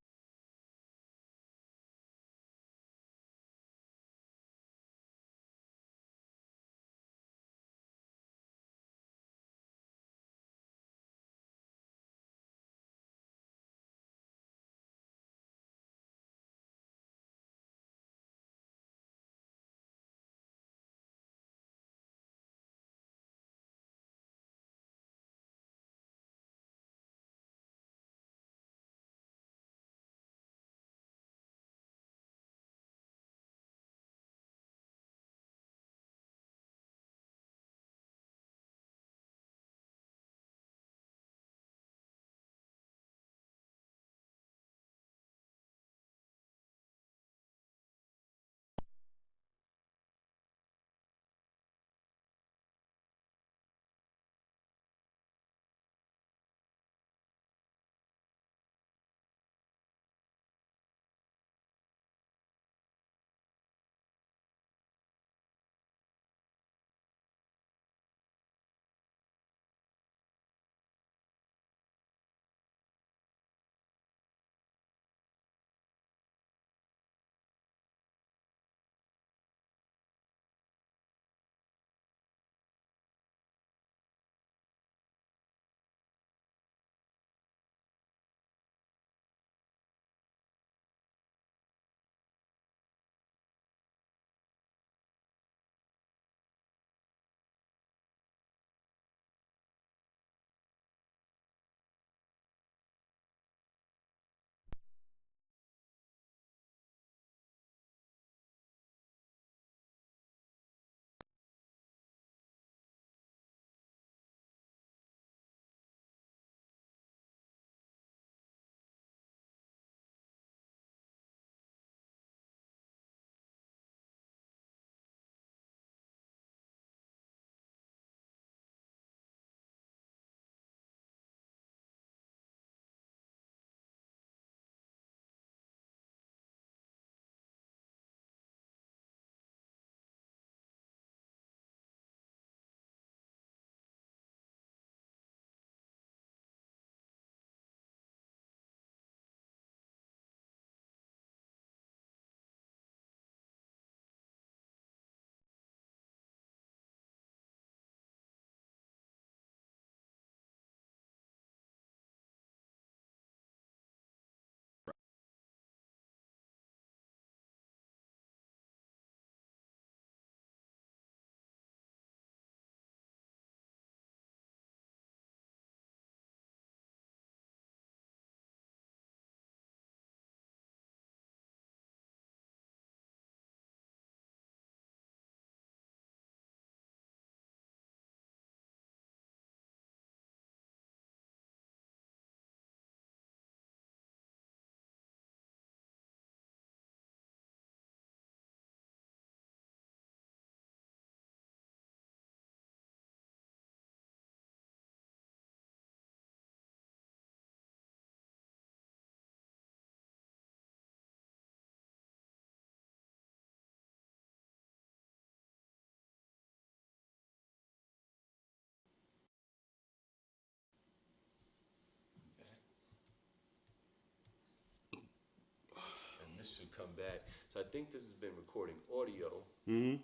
And this should come back. So I think this has been recording audio. Mm-hmm.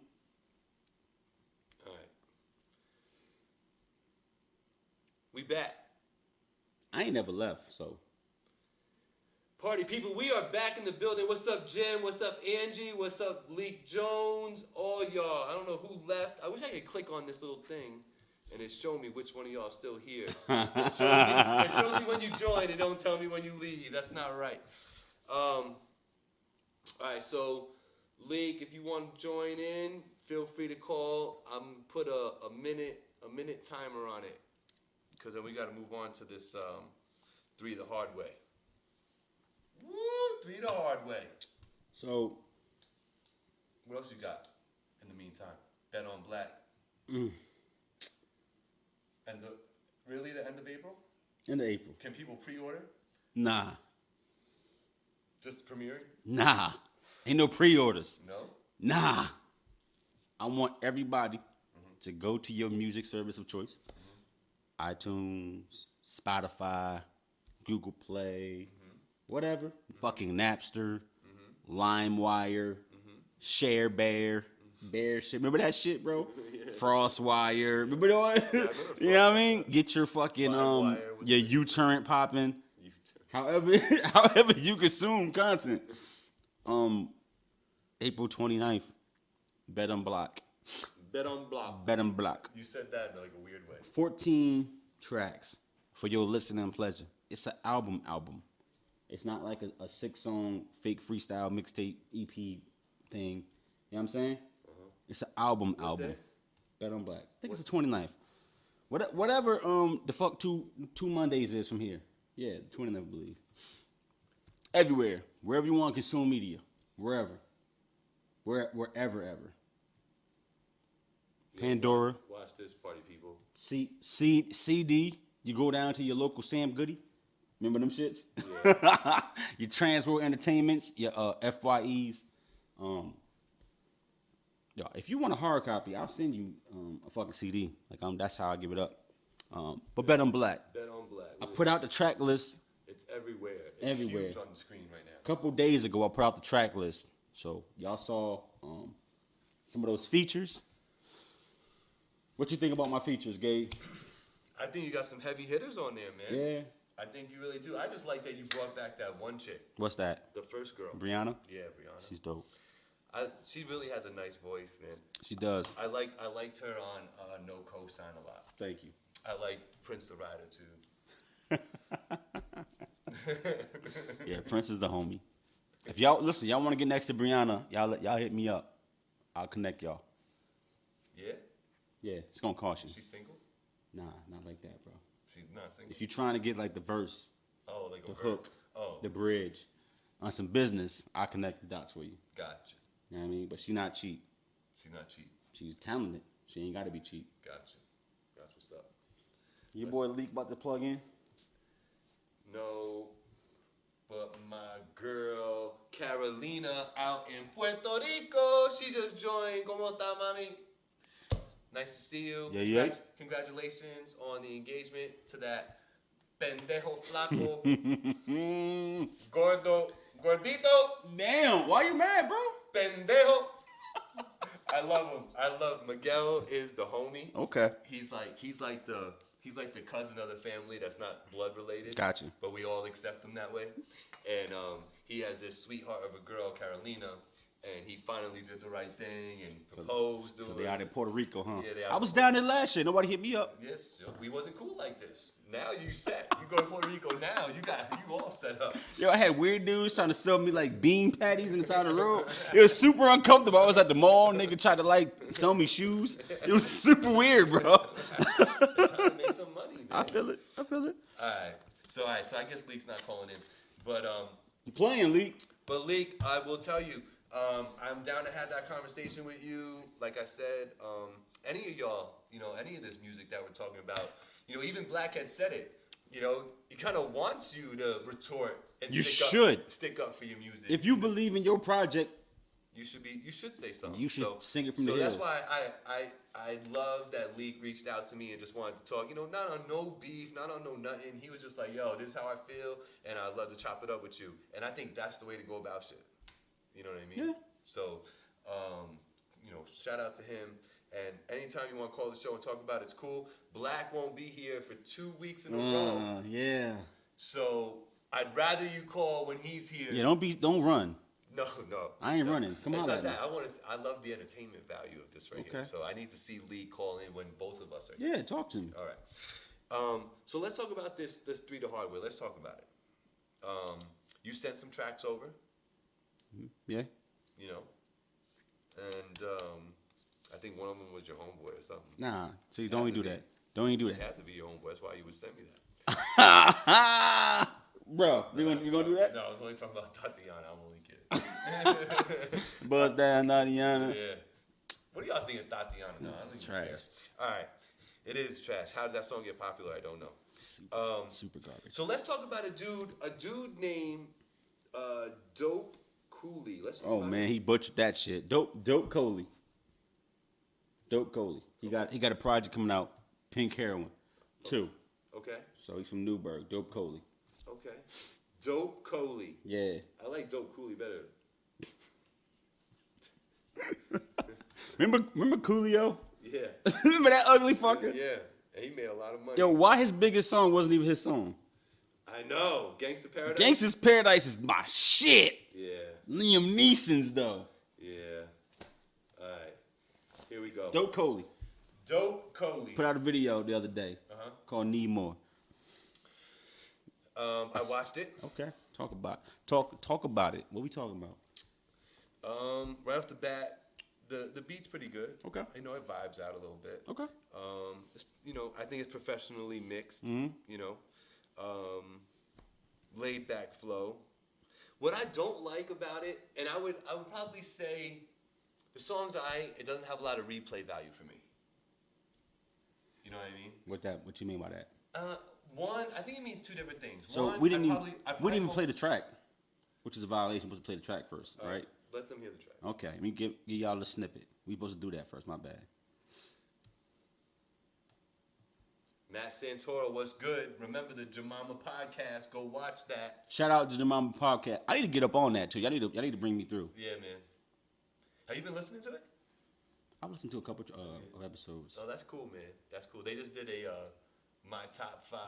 All right. We back. I ain't never left, so. Party people, we are back in the building. What's up, Jim? What's up, Angie? What's up, Leek Jones? All y'all. I don't know who left. I wish I could click on this little thing and it show me which one of y'all still here. It shows me when you join. It don't tell me when you leave. That's not right. All right, so Leek, if you want to join in, feel free to call. I'm put a minute timer on it because then we got to move on to this 3 the hard way. Woo! 3 the hard way. So, what else you got in the meantime? Bet on Black. And really the end of April? End of April. Can people pre-order? Nah. Just premiering? Nah. Ain't no pre-orders. No? Nah. I want everybody to go to your music service of choice. iTunes, Spotify, Google Play, whatever. Fucking Napster, LimeWire, Share Bear, Bear shit. Remember that shit, bro? Frostwire. Remember that? You know what I mean? Get your fucking your U-turn popping. However you consume content. April 29th. Bet on Black. Bet on Block. Bet on Black. You said that in like a weird way. 14 tracks for your listening pleasure. It's an album. It's not like a 6-song fake freestyle mixtape EP thing. You know what I'm saying? It's an album. day? Bet on Black. I think it's the 29th. Whatever the fuck two Mondays is from here. Yeah, the 29th, I believe. Everywhere. Wherever you want to consume media. Wherever. Ever. Pandora. Watch this, party people. CD. You go down to your local Sam Goody. Remember them shits? Yeah. Your Transworld Entertainments, your FYEs. Yo, if you want a hard copy, I'll send you a fucking CD. Like that's how I give it up. But Bet on Black. Bet on Black. I put out the track list. It's everywhere. It's huge on the screen right now. A couple days ago, I put out the track list. So y'all saw some of those features. What you think about my features, Gabe? I think you got some heavy hitters on there, man. Yeah. I think you really do. I just like that you brought back that one chick. What's that? The first girl. Brianna? Yeah, Brianna. She's dope. She really has a nice voice, man. She does. I liked her on No Cosign a lot. Thank you. I like Prince the Rider too. Yeah, Prince is the homie. If y'all want to get next to Brianna, y'all hit me up. I'll connect y'all. Yeah? Yeah, it's gonna cost you. She's single? Nah, not like that, bro. She's not single. If you're trying to get like the verse, like the a hook, Oh. the bridge, on some business, I'll connect the dots for you. Gotcha. You know what I mean? But she's not cheap. She's not cheap. She's talented. She ain't got to be cheap. Gotcha. That's what's up. Your boy Leak about to plug in? No, but my girl Carolina out in Puerto Rico, she just joined. ¿Cómo está, mami? Nice to see you. Yeah. Congratulations on the engagement to that pendejo flaco, gordito. Damn, why you mad, bro? Pendejo. I love him. Miguel is the homie. Okay. He's like the cousin of the family that's not blood related. Gotcha. But we all accept him that way. And he has this sweetheart of a girl, Carolina, and he finally did the right thing and proposed to her. So they out in Puerto Rico, huh? Yeah, they out I was down there last year. Nobody hit me up. Yes, so we wasn't cool like this. Now you set. You go to Puerto Rico now. You all set up. Yo, I had weird dudes trying to sell me like bean patties on the side of the road. It was super uncomfortable. I was at the mall. Nigga tried to like sell me shoes. It was super weird, bro. They're trying to make some money, man. I feel it. All right. So I guess Leek's not calling in, but You playing, Leak? But Leek, I will tell you, I'm down to have that conversation with you. Like I said, any of y'all, any of this music that we're talking about, even Black had said it. He kind of wants you to retort and stick up for your music. If you believe in your project, you should say something. You should sing it from the hills. So that's why I love that Leek reached out to me and just wanted to talk. Not on no beef, not on no nothing. He was just like, yo, this is how I feel, and I'd love to chop it up with you. And I think that's the way to go about shit. You know what I mean? Yeah. So, shout out to him. And anytime you want to call the show and talk about it's cool. Black won't be here for 2 weeks in a row. Yeah. So I'd rather you call when he's here. Yeah, don't run. No. I ain't running. Come on, not that. I love the entertainment value of this right here. So I need to see Lee call in when both of us are here. Yeah, talk to me. All right. So let's talk about this 3 to Hardware. Let's talk about it. You sent some tracks over. Yeah. You know, and I think one of them was your homeboy or something. Nah, see, don't even do that. Don't even do It that. had to be your homeboy. That's why you would send me that. Bro, you gonna do that? No, I was only talking about Tatiana. I'm only kidding. Buzz down, Tatiana. Yeah. What do y'all think of Tatiana? No, I don't even care. All right. It is trash. How did that song get popular? I don't know. Super garbage. So let's talk about a dude named Dope Cooley. Let's talk about man, he butchered that shit. Dope COLEY. Dope COLEY. He got a project coming out, Pink Heroin 2. Okay. So he's from Newburgh. Dope COLEY. Okay. Dope Cooley. Yeah. I like Dope Cooley better. Remember Coolio? Yeah. Remember that ugly fucker? Yeah. And he made a lot of money. Yo, why his biggest song wasn't even his song? I know. Gangsta Paradise. Gangsta's Paradise is my shit. Yeah. Liam Neeson's though. Yeah. All right. Here we go. Dope COLEY. Dope Cooley. Put out a video the other day called Need More. I watched it. Okay. Talk about it. What we talking about? Right off the bat, the beat's pretty good. Okay. You know, it vibes out a little bit. Okay. It's, you know, I think it's professionally mixed. Mm-hmm. You know, laid back flow. What I don't like about it, and I would probably say, the songs it doesn't have a lot of replay value for me. You know what I mean? What you mean by that? One, I think it means two different things. So One, we didn't even play the track, which is a violation. We're supposed to play the track first, right? Let them hear the track. Okay, let me give y'all the snippet. We supposed to do that first. My bad. Matt Santora, what's good? Remember the Jemima podcast? Go watch that. Shout out to the Jemima podcast. I need to get up on that too. Y'all need to bring me through. Yeah, man. Have you been listening to it? I've listened to a couple of episodes. Oh, that's cool, man. That's cool. They just did a my top 5.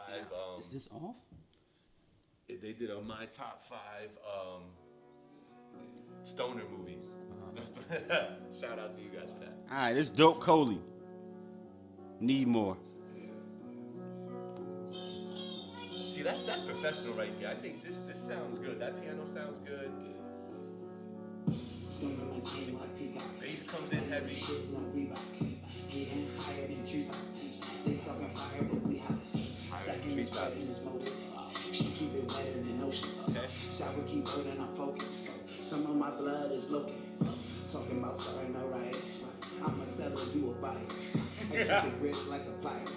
Is this off? They did a my top 5 stoner movies. Shout out to you guys for that. All right, this Dope COLEY. Need More. See, that's professional right there. I think this sounds good. That piano sounds good. Bass comes in heavy. Higher than treetops. Keep it wetter than ocean. Sour keep burning, I'm focused. Some of my blood is local. Talking about starting a riot. I'm a seller, you a buyer. I keep the grip like a plier.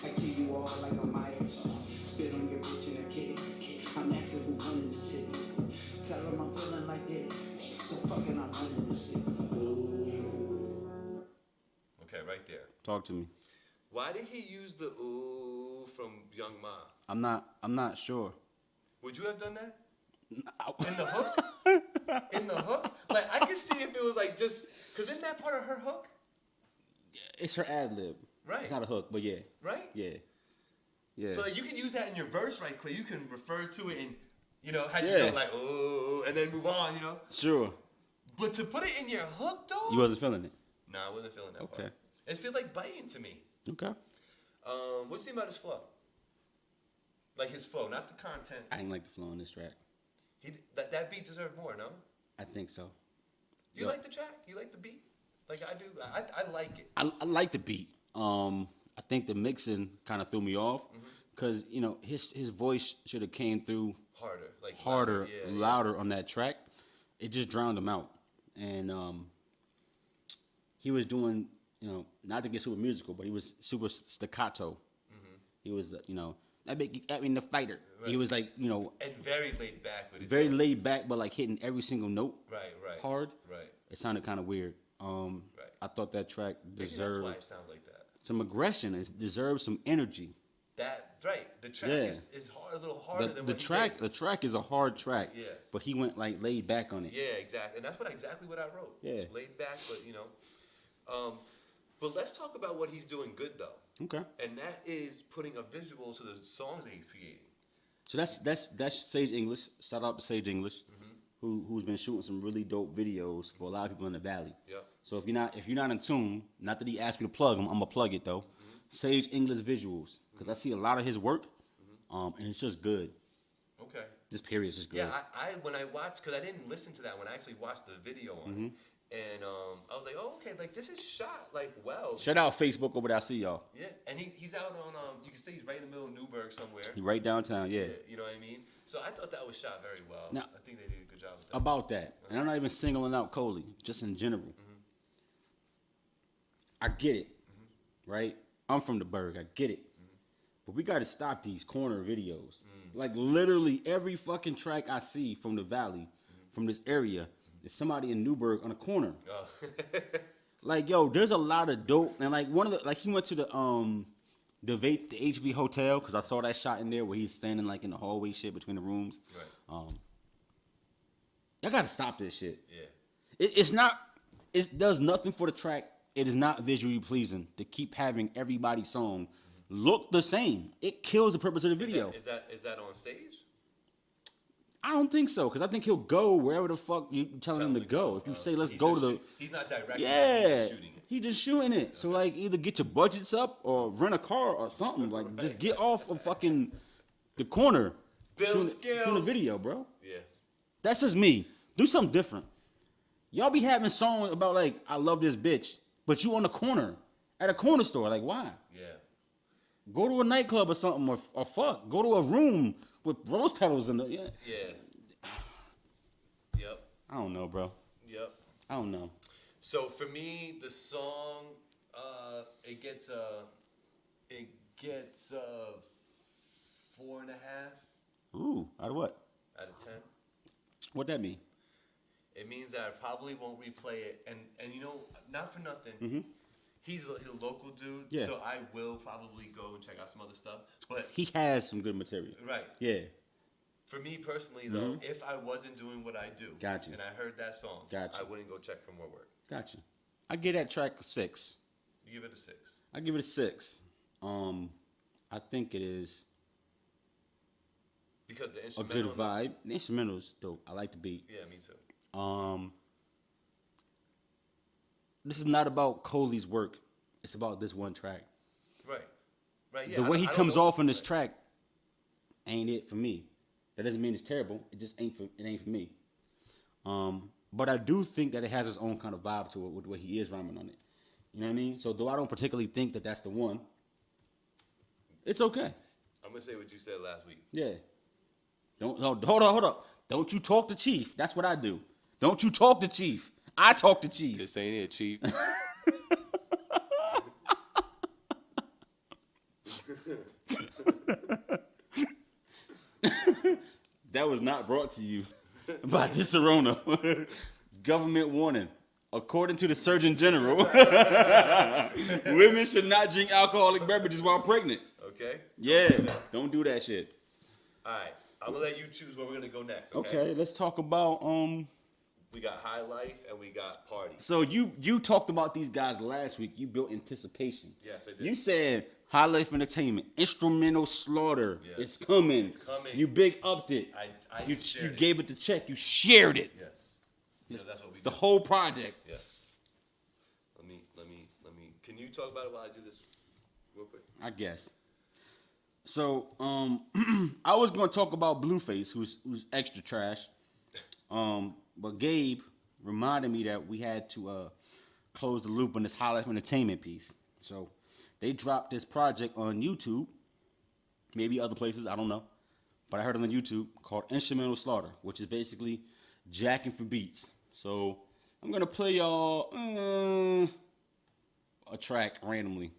I kill you all like a Myers. Spit on your bitch and her kid. I'm asking who running the city. Tell them I'm feeling like this. So fucking I'm running the city. Ooh. Okay, right there. Talk to me. Why did he use the ooh from Young Ma? I'm not sure. Would you have done that? In the hook? In the hook? Like, I could see if it was like just, because isn't that part of her hook? It's her ad lib. Right. It's not a hook, but yeah. Right? Yeah. Yeah. So like, you can use that in your verse right quick. You can refer to it and, you know, how you go like, ooh, and then move on, you know? Sure. But to put it in your hook, though? You wasn't feeling it? No, I wasn't feeling that Okay. part. It feels like biting to me. Okay. What do you think about his flow? Like his flow, not the content. I didn't like the flow on this track. That beat deserved more, no? I think so. Do you like the track? You like the beat? Like I do. I like it. I like the beat. I think the mixing kind of threw me off because you know his voice should have came through harder, louder on that track. It just drowned him out, and he was doing, you know, not to get super musical, but he was super staccato. He was, you know, I mean the fighter. Right. He was like, you know, and very laid back with it. Very laid back, but like hitting every single note. Right. Hard. Right. It sounded kind of weird. I thought that track deserved that's why it sounds like that. Some aggression. It deserved some energy. That right. The track is hard, a little harder than the track. The track is a hard track. Yeah. But he went like laid back on it. Yeah, exactly. And that's exactly what I wrote. Yeah. Laid back, but you know. But let's talk about what he's doing good though. Okay. And that is putting a visual to the songs that he's creating. So that's Sage English. Shout out to Sage English, who's been shooting some really dope videos for a lot of people in the Valley. Yep. So if you're not in tune, not that he asked me to plug him, I'm gonna plug it though. Sage English Visuals, because I see a lot of his work, and it's just good. Okay. This period is just good. Yeah, I when I watched, because I didn't listen to that when I actually watched the video on it. And I was like, oh, okay, like this is shot like well. Shout out Facebook over there. I see y'all. Yeah, and he's out on you can see he's right in the middle of Newburgh somewhere. He right downtown, yeah. You know what I mean? So I thought that was shot very well. Now, I think they did a good job with that. About that, and I'm not even singling out Coley, just in general. I get it, right? I'm from the Burg. I get it, but we got to stop these corner videos. Like literally every fucking track I see from the Valley, from this area. There's somebody in Newburgh on a corner. Oh. Like, yo, there's a lot of dope, and like one of the, like he went to the HV hotel, because I saw that shot in there where he's standing like in the hallway shit between the rooms. Right. Y'all gotta stop this shit. Yeah. It does nothing for the track. It is not visually pleasing to keep having everybody's song look the same. It kills the purpose of the video. Is that on stage? I don't think so, because I think he'll go wherever the fuck you telling him to go. If you say, let's go to the... He's not directing yeah, he's shooting it. he's just shooting it. So, like, either get your budgets up or rent a car or something. Like, just get off of fucking the corner. Build shooting a video, bro. Yeah. That's just me. Do something different. Y'all be having songs about, like, I love this bitch, but you on the corner, at a corner store. Like, why? Yeah. Go to a nightclub or something, or fuck. Go to a room with rose petals in the... Yeah. Yep. I don't know, bro. Yep. I don't know. So for me, the song, it gets 4.5. Ooh, out of what? Out of 10. What that mean? It means that I probably won't replay it, and you know, not for nothing. He's a local dude, Yeah. so I will probably go and check out some other stuff. But He has some good material. right. Yeah. For me personally, though, if I wasn't doing what I do, Gotcha. and I heard that song, Gotcha. I wouldn't go check for more work. Gotcha. I give that track a 6. You give it a 6. I give it a 6. I think it is Because the a instrumental. good vibe. The instrumental's dope. I like the beat. Yeah, me too. This is not about Coley's work. It's about this one track. Right. Right. Yeah. The way he I don't comes know. off on this track ain't it for me. That doesn't mean it's terrible. It just ain't for me. But I do think that it has its own kind of vibe to it with the way he is rhyming on it. You know what I mean? So though I don't particularly think that that's the one, it's okay. I'm gonna say what you said last week. Yeah. Hold up. Don't you talk to Chief. That's what I do. Don't you talk to Chief. I talk to Chief. This ain't it, Chief. That was not brought to you by Disaronno. Government warning. According to the Surgeon General, women should not drink alcoholic beverages while pregnant. Okay. Yeah, don't do that shit. All right. I'm gonna let you choose where we're gonna go next. Okay, let's talk about We got High Life and we got Party. So you talked about these guys last week. You built anticipation. Yes, I did. You said High Life Entertainment, Instrumental Slaughter. Yes. It's coming. It's coming. You big upped it. You shared it. gave it the check. You shared it. Yes. Yeah, that's what we The do. whole project. Yes. Let me. Can you talk about it while I do this real quick? I guess. So I was gonna talk about Blueface, who's extra trash. But Gabe reminded me that we had to close the loop on this High Life Entertainment piece. So they dropped this project on YouTube, maybe other places, I don't know. But I heard it on YouTube called Instrumental Slaughter, which is basically jacking for beats. So I'm gonna play y'all a track randomly.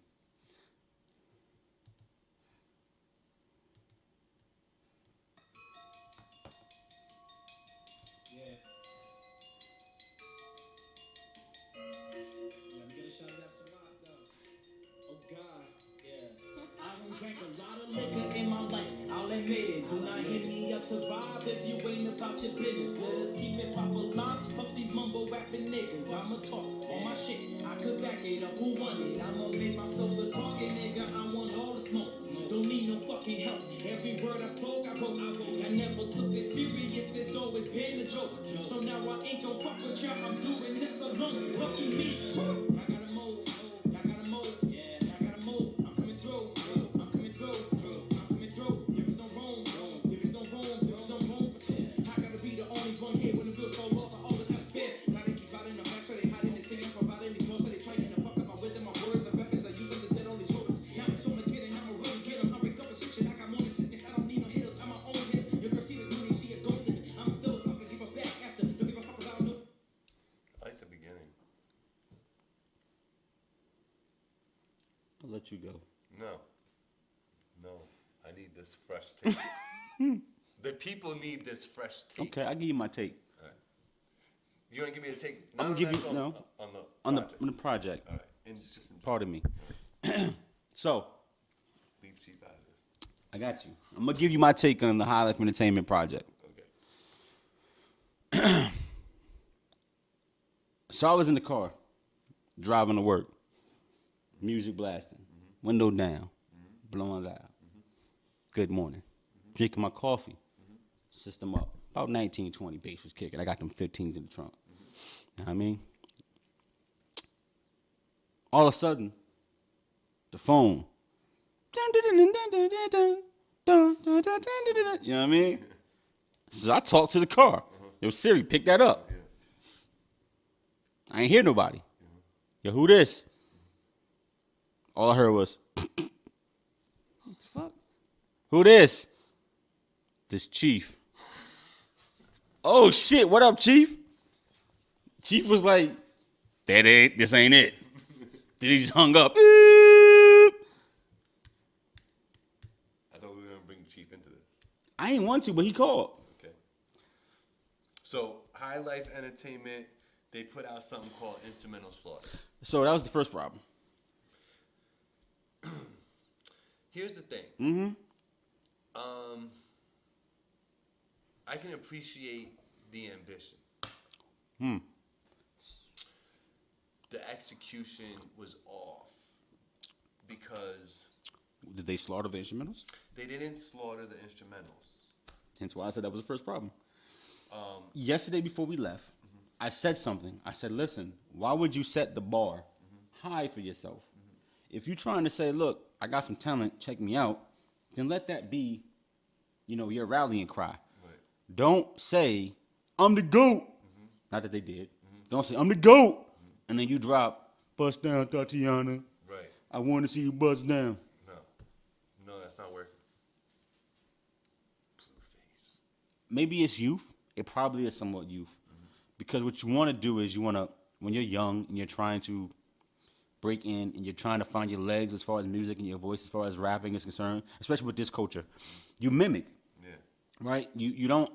Drank a lot of liquor in my life, I'll admit it. Do not hit me up to vibe if you ain't about your business. Let us keep it pop alive. Fuck these mumble rapping niggas. I'ma talk on my shit. I could back it up. Who want it? I'ma make myself a talking nigga. I want all the smoke. don't need no fucking help. Every word I spoke, I wrote. I never took this serious, it's always been a joke. So now I ain't gon' fuck with y'all, I'm doing this alone. Lucky me. Y'all gotta move, y'all gotta move, y'all gotta move. I'm coming through, I'm coming through, I'm coming through. There is no room, there is no room, there is no room for two. I gotta be the only one here when the bills fall off. I always gotta spare. Now they keep out in the back, so they hide in the city. I'm providing these notes, so they trying to fuck up my wisdom, my words, and weapons. I use them to dead on these shoulders. Now I'm so get it, I'ma really get them. I'm pick up a shit, I got more than sickness. I don't need no hitters, I'm my own hitter. Your girl see this money, she a gold digger. I'm still fucking give her back after. Don't give a fuck about no. I like the beginning. I'll let you go. No. I need this fresh take. The people need this fresh take. Okay, I'll give you my take. All right. You want to give me a take? I'm gonna give you on the project. All right. And just Pardon me. So, leave Chief out of this. I got you. I'm gonna give you my take on the High Life Entertainment project. Okay. So I was in the car, driving to work, music blasting, window down, blowing loud. Good morning. Drinking my coffee, system up. About 19, 20 bass was kicking. I got them 15s in the trunk. You know what I mean? All of a sudden, the phone. You know what I mean? So I talked to the car. Yo, Siri, pick that up. I ain't hear nobody. Yo, who this? All I heard was, what the fuck? Who this? This Chief. Oh shit, what up, Chief? Chief was like, this ain't it. Then he just hung up. I thought we were gonna bring Chief into this. I ain't want to, but he called. Okay. So High Life Entertainment, they put out something called Instrumental Slaughter. So that was the first problem. Here's the thing. I can appreciate the ambition. The execution was off because Did they slaughter the instrumentals? they didn't slaughter the instrumentals. Hence why I said that was the first problem. Yesterday before we left, I said something. I said, listen, why would you set the bar high for yourself? If you're trying to say, look, I got some talent, check me out, then let that be, your rallying cry. Right. Don't say, I'm the GOAT. Not that they did. Don't say, I'm the GOAT. And then you drop, bust down, Tatiana. Right. I want to see you bust down. No, that's not working. Blueface. Maybe it's youth. It probably is somewhat youth. Because what you want to do is when you're young and you're trying to break in and you're trying to find your legs as far as music and your voice as far as rapping is concerned, especially with this culture, you mimic. Yeah. Right? You don't,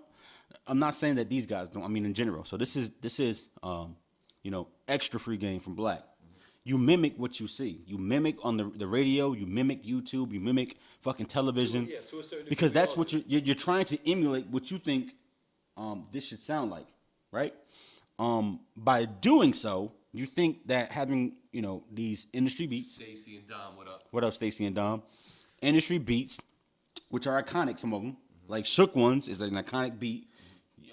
I'm not saying that these guys don't, I mean in general. So this is extra free game from Black. You mimic what you see. You mimic on the radio, you mimic YouTube, you mimic fucking television. To a certain degree, because that's what you're trying to emulate what you think this should sound like, right? By doing so, you think that having, these industry beats. Stacy and Dom, what up? What up, Stacy and Dom? Industry beats, which are iconic, some of them. Like Shook Ones is an iconic beat.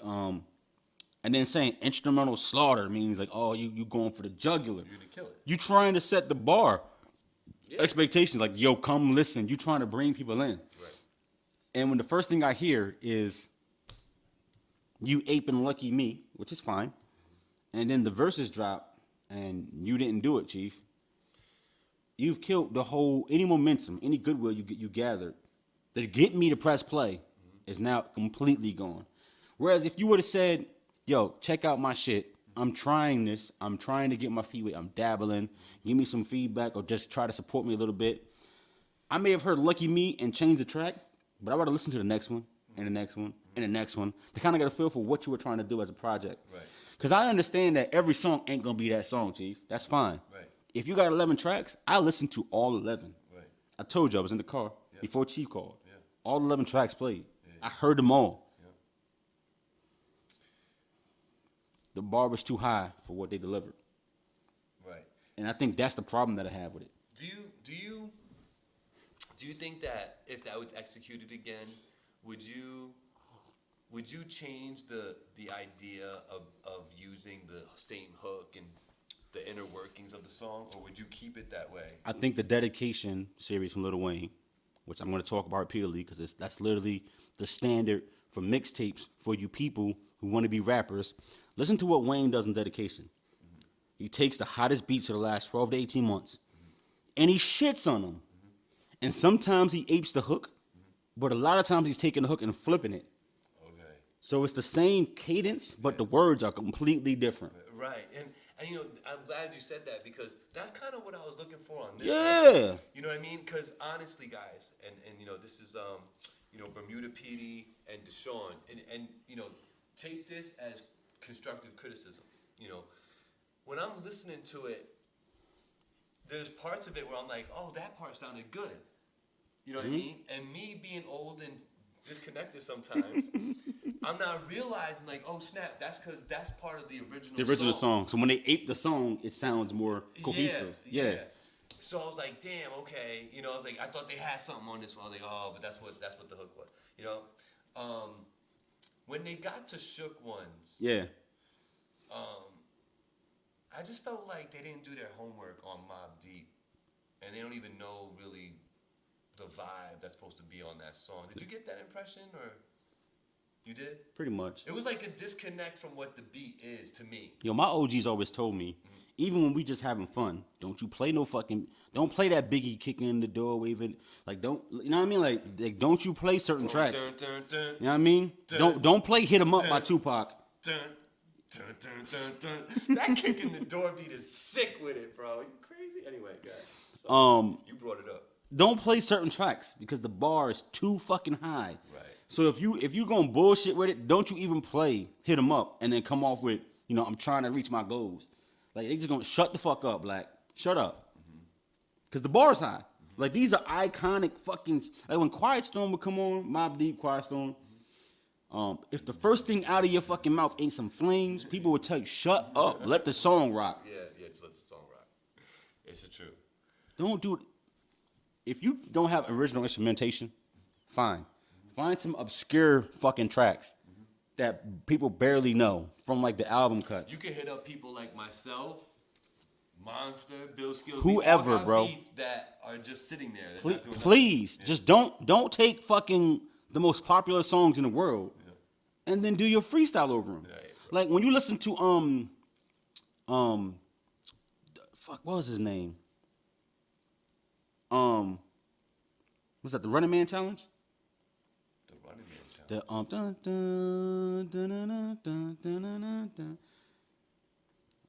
And then saying instrumental slaughter means like, oh, you going for the jugular. You're gonna kill it. You trying to set the bar. Yeah. Expectations, like, yo, come listen. You trying to bring people in. Right. And when the first thing I hear is you aping Lucky Me, which is fine, and then the verses drop, and you didn't do it, Chief. You've killed any momentum, any goodwill you gathered to get me to press play is now completely gone. Whereas if you would have said, yo, check out my shit. I'm trying this. I'm trying to get my feet wet. I'm dabbling. Give me some feedback or just try to support me a little bit. I may have heard Lucky Me and changed the track, but I'd rather listen to the next one and the next one and the next one to kind of get a feel for what you were trying to do as a project. Right. Because I understand that every song ain't going to be that song, Chief. That's fine. Right. If you got 11 tracks, I listen to all 11. Right. I told you I was in the car before Chief called. Yeah. All 11 tracks played. Yeah. I heard them all. Yeah. The bar was too high for what they delivered. Right. And I think that's the problem that I have with it. Do you Do you think that if that was executed again, would you change the idea of using the same hook and the inner workings of the song, or would you keep it that way? I think the Dedication series from Lil Wayne, which I'm going to talk about repeatedly because that's literally the standard for mixtapes for you people who want to be rappers. Listen to what Wayne does in Dedication. Mm-hmm. He takes the hottest beats of the last 12 to 18 months, and he shits on them. Mm-hmm. And sometimes he apes the hook, but a lot of times he's taking the hook and flipping it. Okay. So it's the same cadence, but the words are completely different. Right. And you know, I'm glad you said that because that's kind of what I was looking for on this. Yeah. One. You know what I mean? Because honestly, guys, and you know, this is you know, Bermuda PD and Deshaun, and you know, take this as constructive criticism. You know, when I'm listening to it, there's parts of it where I'm like, oh, that part sounded good. You know what I mean? And me being old and disconnected sometimes, I'm not realizing like, oh snap, that's because that's part of the original song. So when they ape the song, it sounds more cohesive. Yeah. So I was like, damn, okay. You know, I was like, I thought they had something on this one. I was like, oh, but that's what the hook was. You know, when they got to Shook Ones, I just felt like they didn't do their homework on Mobb Deep, and they don't even know really the vibe that's supposed to be on that song. Did you get that impression, or you did? Pretty much. It was like a disconnect from what the beat is to me. Yo, my OGs always told me, even when we just having fun, don't play that Biggie kicking in the door waving, like you know what I mean? Like don't you play certain tracks. You know what I mean? Don't play Hit 'Em Up by Tupac. That kick in the door beat is sick with it, bro. You crazy? Anyway, guys. You brought it up. Don't play certain tracks because the bar is too fucking high. Right. So if you gonna bullshit with it, don't you even play Hit 'Em Up and then come off with, you know, I'm trying to reach my goals. Like they just gonna shut the fuck up, Black. Shut up. Cause the bar is high. Like these are iconic fucking, like when Quiet Storm would come on, Mobb Deep, Quiet Storm. If the first thing out of your fucking mouth ain't some flames, people would tell you, shut up, let the song rock. Yeah, just let the song rock. It's the truth. Don't do it. If you don't have original instrumentation, fine. Find some obscure fucking tracks that people barely know from like the album cuts. You can hit up people like myself, Monster, Bill Skills, whoever, bro. Beats that are just sitting there. Please, just don't take fucking the most popular songs in the world and then do your freestyle over them. Right, like when you listen to fuck, what was his name? Was that the Running Man challenge? The Running Man challenge. Dun, dun, dun, dun, dun, dun, dun, dun.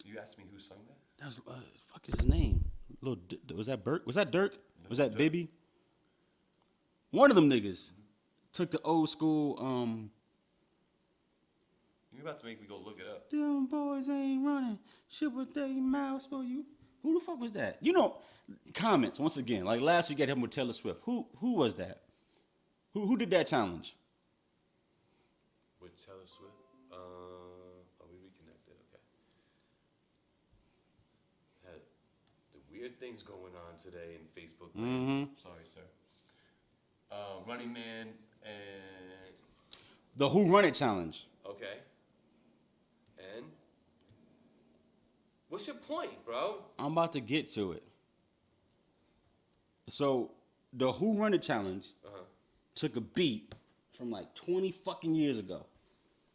You asked me who sung that? That was fuck is his name? Was that Burke? Was that Dirk? Was that Bibby? One of them niggas took the old school. You about to make me go look it up. Them boys ain't running. Shit with their mouths for you. Who the fuck was that? You know, comments once again. Like last week, I had him with Taylor Swift. Who was that? Who did that challenge? With Taylor Swift? We reconnected. Okay. Had the weird things going on today in Facebook. Sorry, sir. Running Man and the Who Run It challenge. Okay. And what's your point, bro? I'm about to get to it. So the Who Run It challenge took a beat from like 20 fucking years ago.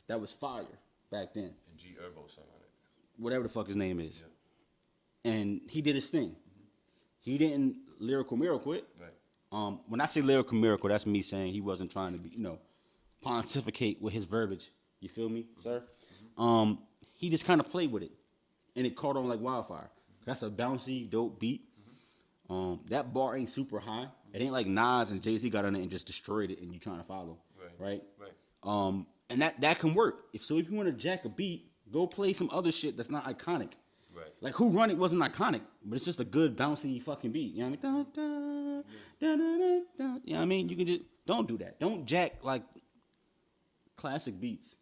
That was fire back then. And G Herbo sung on it. Whatever the fuck his name is. Yeah. And he did his thing. He didn't lyrical miracle it. Right. When I say lyrical miracle, that's me saying he wasn't trying to be, pontificate with his verbiage. You feel me, sir? He just kind of played with it, and it caught on like wildfire. That's a bouncy, dope beat. That bar ain't super high. It ain't like Nas and Jay-Z got on it and just destroyed it, and you trying to follow, right? And that can work. If you want to jack a beat, go play some other shit that's not iconic. Right. Like Who Run It wasn't iconic, but it's just a good bouncy fucking beat. You know what I mean? Dun, dun, dun, dun, dun, dun. You know what I mean? You can just don't do that. Don't jack like classic beats.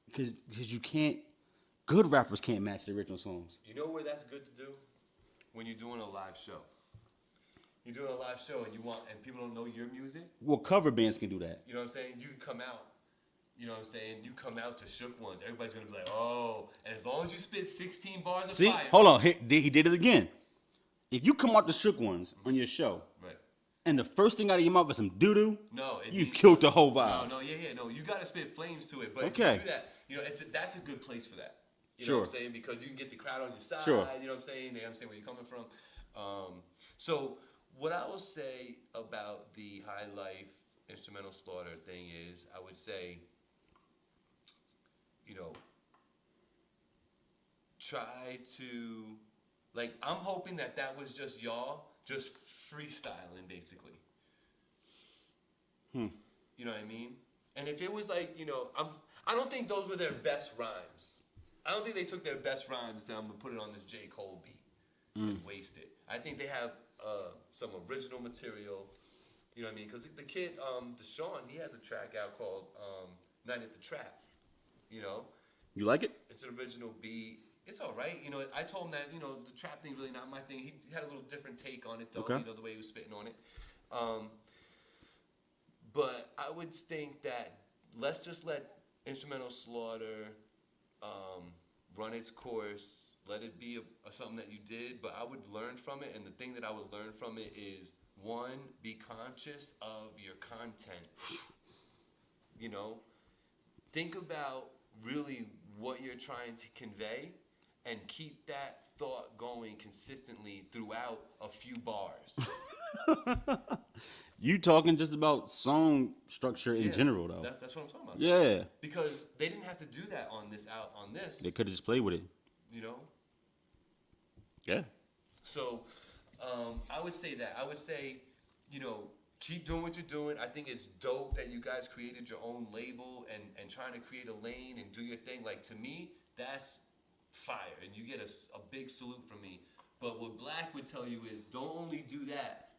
Because you can't. Good rappers can't match the original songs. You know where that's good to do? When you're doing a live show. you're doing a live show and people don't know your music. Well, cover bands can do that. You know what I'm saying? You come out. You know what I'm saying? You come out to Shook Ones. Everybody's gonna be like, oh. And as long as you spit 16 bars of fire. Hold on. He did it again. If you come out to Shook Ones on your show, right, and the first thing out of your mouth is some doo doo, no, you've killed the whole vibe. No, no. You gotta spit flames to it. But okay. if you do that, you know, that's a good place for that. You sure. know what I'm saying? Because you can get the crowd on your side. Sure. You know what I'm saying? They understand where you're coming from. So what I will say about the High Life instrumental slaughter thing is, I would say, you know, try to, like, I'm hoping that was just y'all just freestyling, basically. You know what I mean? And if it was like, you know, I don't think those were their best rhymes. I don't think they took their best rhymes and said, I'm going to put it on this J. Cole beat and waste it. I think they have some original material, you know what I mean? Because the kid, Deshaun, he has a track out called Night at the Trap. You know, you like it? It's an original beat. It's all right. You know, I told him that, you know, the trap thing really not my thing. He had a little different take on it, though. Okay. You know, the way he was spitting on it. But I would think that let's just let Instrumental Slaughter run its course. Let it be something that you did. But I would learn from it. And the thing that I would learn from it is, one, be conscious of your content. You know, think about really what you're trying to convey and keep that thought going consistently throughout a few bars. You talking just about song structure in general, though. That's what I'm talking about. Yeah. Because they didn't have to do that on this. They could have just played with it. You know? Yeah. So I would say that. I would say, you know, keep doing what you're doing. I think it's dope that you guys created your own label and trying to create a lane and do your thing. Like, to me, that's fire. And you get a big salute from me. But what Black would tell you is, don't only do that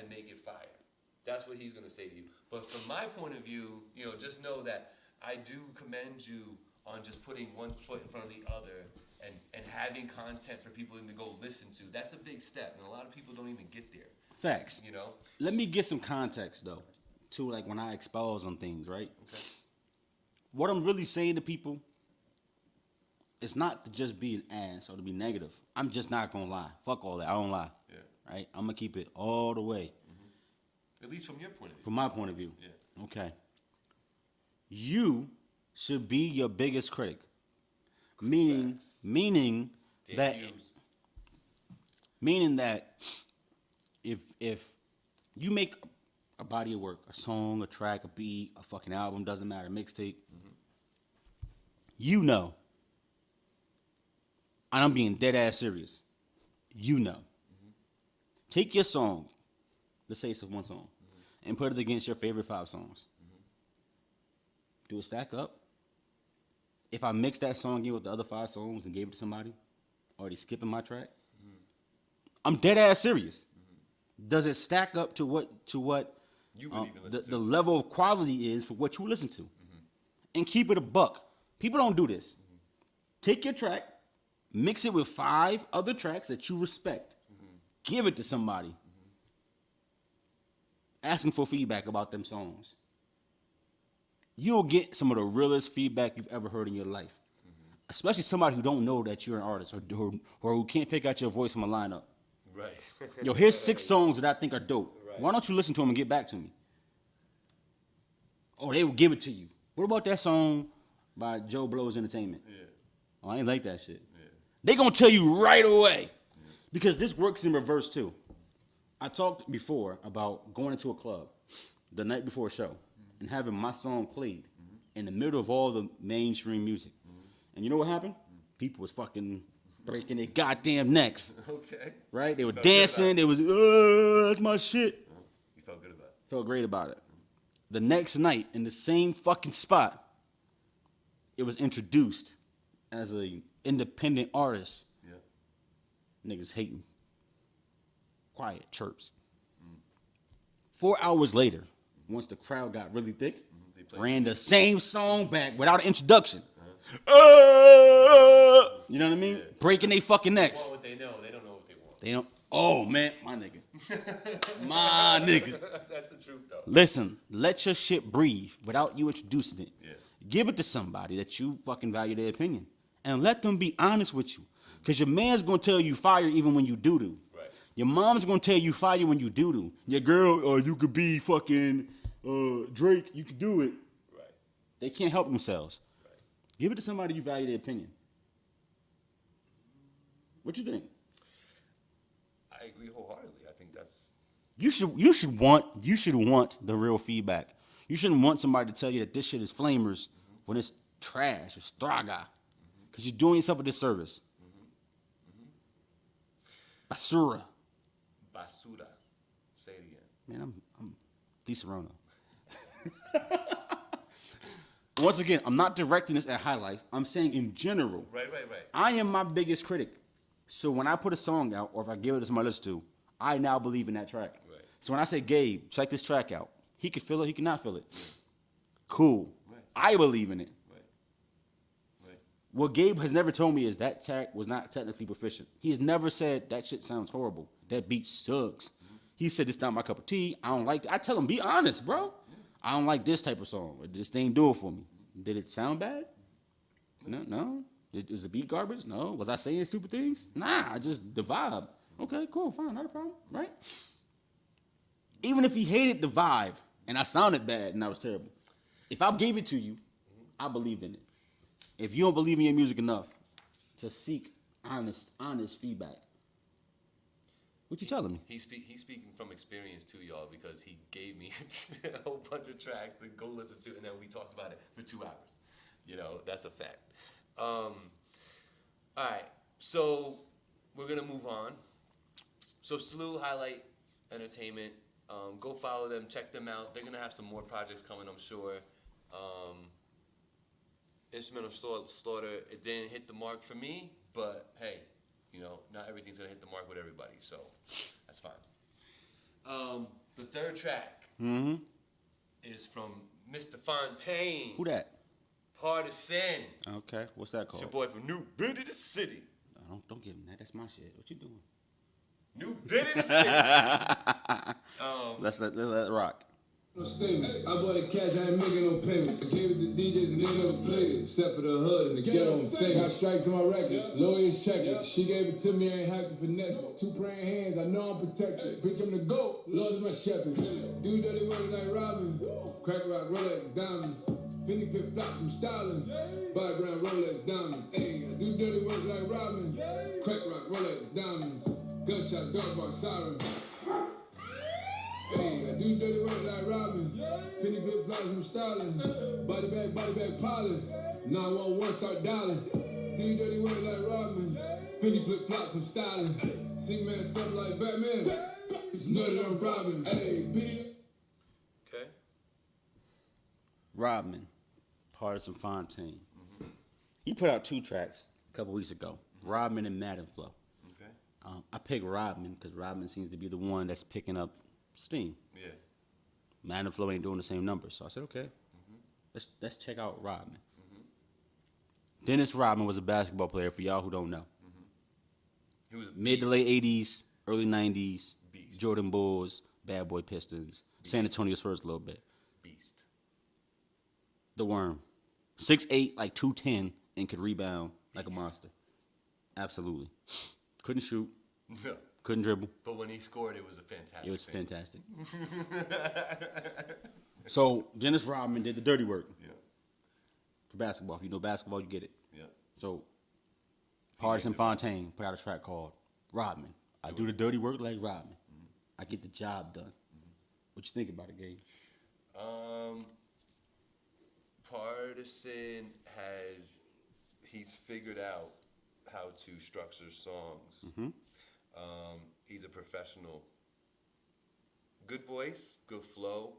and make it fire. That's what he's going to say to you. But from my point of view, you know, just know that I do commend you on just putting one foot in front of the other and having content for people to go listen to. That's a big step. And a lot of people don't even get there. Facts. You know? Let me get some context, though, to, like, when I expose on things, right? Okay. What I'm really saying to people is not to just be an ass or to be negative. I'm just not going to lie. Fuck all that. I don't lie. Yeah. Right? I'm going to keep it all the way. At least from your point of view. From my point of view. Yeah. Okay. You should be your biggest critic. Meaning that if you make a body of work, a song, a track, a beat, a fucking album, doesn't matter, mixtape, you know, and I'm being dead ass serious, you know, take your song, let's say it's one song, and put it against your favorite 5 songs. Do a stack up. If I mix that song in with the other 5 songs and gave it to somebody, already skipping my track, I'm dead ass serious. Does it stack up to what you would even listen to? The level of quality is for what you listen to? And keep it a buck. People don't do this. Take your track, mix it with 5 other tracks that you respect. Give it to somebody. Asking for feedback about them songs. You'll get some of the realest feedback you've ever heard in your life. Especially somebody who don't know that you're an artist or who can't pick out your voice from a lineup. Right. Yo, here's 6 songs that I think are dope. Right. Why don't you listen to them and get back to me? Oh, they will give it to you. What about that song by Joe Blow's Entertainment? Yeah. Oh, I ain't like that shit. Yeah. They gonna tell you right away. Because this works in reverse too. I talked before about going into a club the night before a show and having my song played in the middle of all the mainstream music. And you know what happened? People was fucking breaking their goddamn necks. Okay. Right? They were dancing. They was, that's my shit. You felt good about it. Felt great about it. The next night, in the same fucking spot, it was introduced as an independent artist. Yeah. Niggas hating. Quiet chirps. 4 hours later, once the crowd got really thick, ran the same song back without an introduction. You know what I mean? Yeah. Breaking their fucking necks. They want what they know. They don't know what they want. They don't. Oh man, my nigga. My nigga. That's the truth though. Listen, let your shit breathe without you introducing it. Yeah. Give it to somebody that you fucking value their opinion. And let them be honest with you. Because your man's gonna tell you fire even when you do. Right. Your mom's gonna tell you fire when you do. Your girl, you could be fucking Drake, you could do it. Right. They can't help themselves. Right. Give it to somebody you value their opinion. What you think? I agree wholeheartedly. I think that's You should want the real feedback. You shouldn't want somebody to tell you that this shit is flamers when it's trash, it's straga. Because you're doing yourself a disservice. Basura. basura. Say it again. Man, I'm DeSerrano. Once again, I'm not directing this at HIGHLYFE. I'm saying in general. Right. I am my biggest critic. So when I put a song out, or if I give it to somebody to listen to, I now believe in that track. Right. So when I say, Gabe, check this track out. He can feel it, he cannot feel it. Cool. Right. I believe in it. Right. What Gabe has never told me is that track was not technically proficient. He's never said that shit sounds horrible. That beat sucks. He said it's not my cup of tea. I don't like it. I tell him, be honest, bro. I don't like this type of song. This thing do it for me. Did it sound bad? No. Was the beat garbage? No. Was I saying stupid things? Nah, just the vibe. Okay, cool, fine, not a problem, right? Even if he hated the vibe and I sounded bad and I was terrible, if I gave it to you, I believed in it. If you don't believe in your music enough to seek honest feedback, what you telling me? He's speaking from experience too, y'all, because he gave me a whole bunch of tracks to go listen to, and then we talked about it for 2 hours. You know, that's a fact. All right, so we're gonna move on. So Salute, Highlight Entertainment, go follow them, check them out. They're gonna have some more projects coming, I'm sure. Instrumental Slaughter, it didn't hit the mark for me, but hey, you know, not everything's gonna hit the mark with everybody, so that's fine. The third track is from Mr. Fontaine. Who that? Partisan. Okay, what's that It's called? your boy from New Bid of the City. Don't give him that. That's my shit. What you doing? New Bid of the City. Let's let it rock. No statements. I bought a cash, I ain't making no payments. I gave it to DJs and they never played it. Except for the hood and the ghetto and fake. Got strikes on my record. Lawyers check it. She gave it to me, I ain't have to finesse it. 2 praying hands, I know I'm protected. Bitch, I'm the GOAT. Lord is my shepherd. Do dirty work like Robin. Crack rock, Rolex, diamonds. Finny flip flops, I'm styling. Buy brand Rolex, diamonds. Ayy, I do dirty work like Robin. Crack rock, Rolex, diamonds. Gunshot, dog bar, siren. Hey, I do dirty work like Robin. Finny flip flops, I'm styling. Body bag, piling. 911, start dialing. Do dirty work like Robin. Finny flip flops, I'm styling. See man stuff like Batman. It's nutty, I'm robbing. Hey, beat. Okay. Rodman, Partisan Fontaine. He put out 2 tracks a couple weeks ago. Rodman and Madden Flow. Okay. I picked Rodman because Rodman seems to be the one that's picking up steam. Yeah. Madden Flow ain't doing the same numbers. So I said, okay, let's check out Rodman. Dennis Rodman was a basketball player, for y'all who don't know. He was a Mid to beast. late 80s, early 90s, Beast. Jordan Bulls, Bad Boy Pistons, San Antonio Spurs a little bit. Beast. The Worm. 6'8", like 210, and could rebound like a monster. Absolutely. Couldn't shoot, No. couldn't dribble. But when he scored, it was a fantastic It was thing. fantastic. So Dennis Rodman did the dirty work Yeah. for basketball. If you know basketball, you get it. Yeah. So Partisan Fontaine put out a track called Rodman. I do the dirty work like Rodman. I get the job done. What you think about it, Gabe? Partisan he's figured out how to structure songs. He's a professional. Good voice, good flow,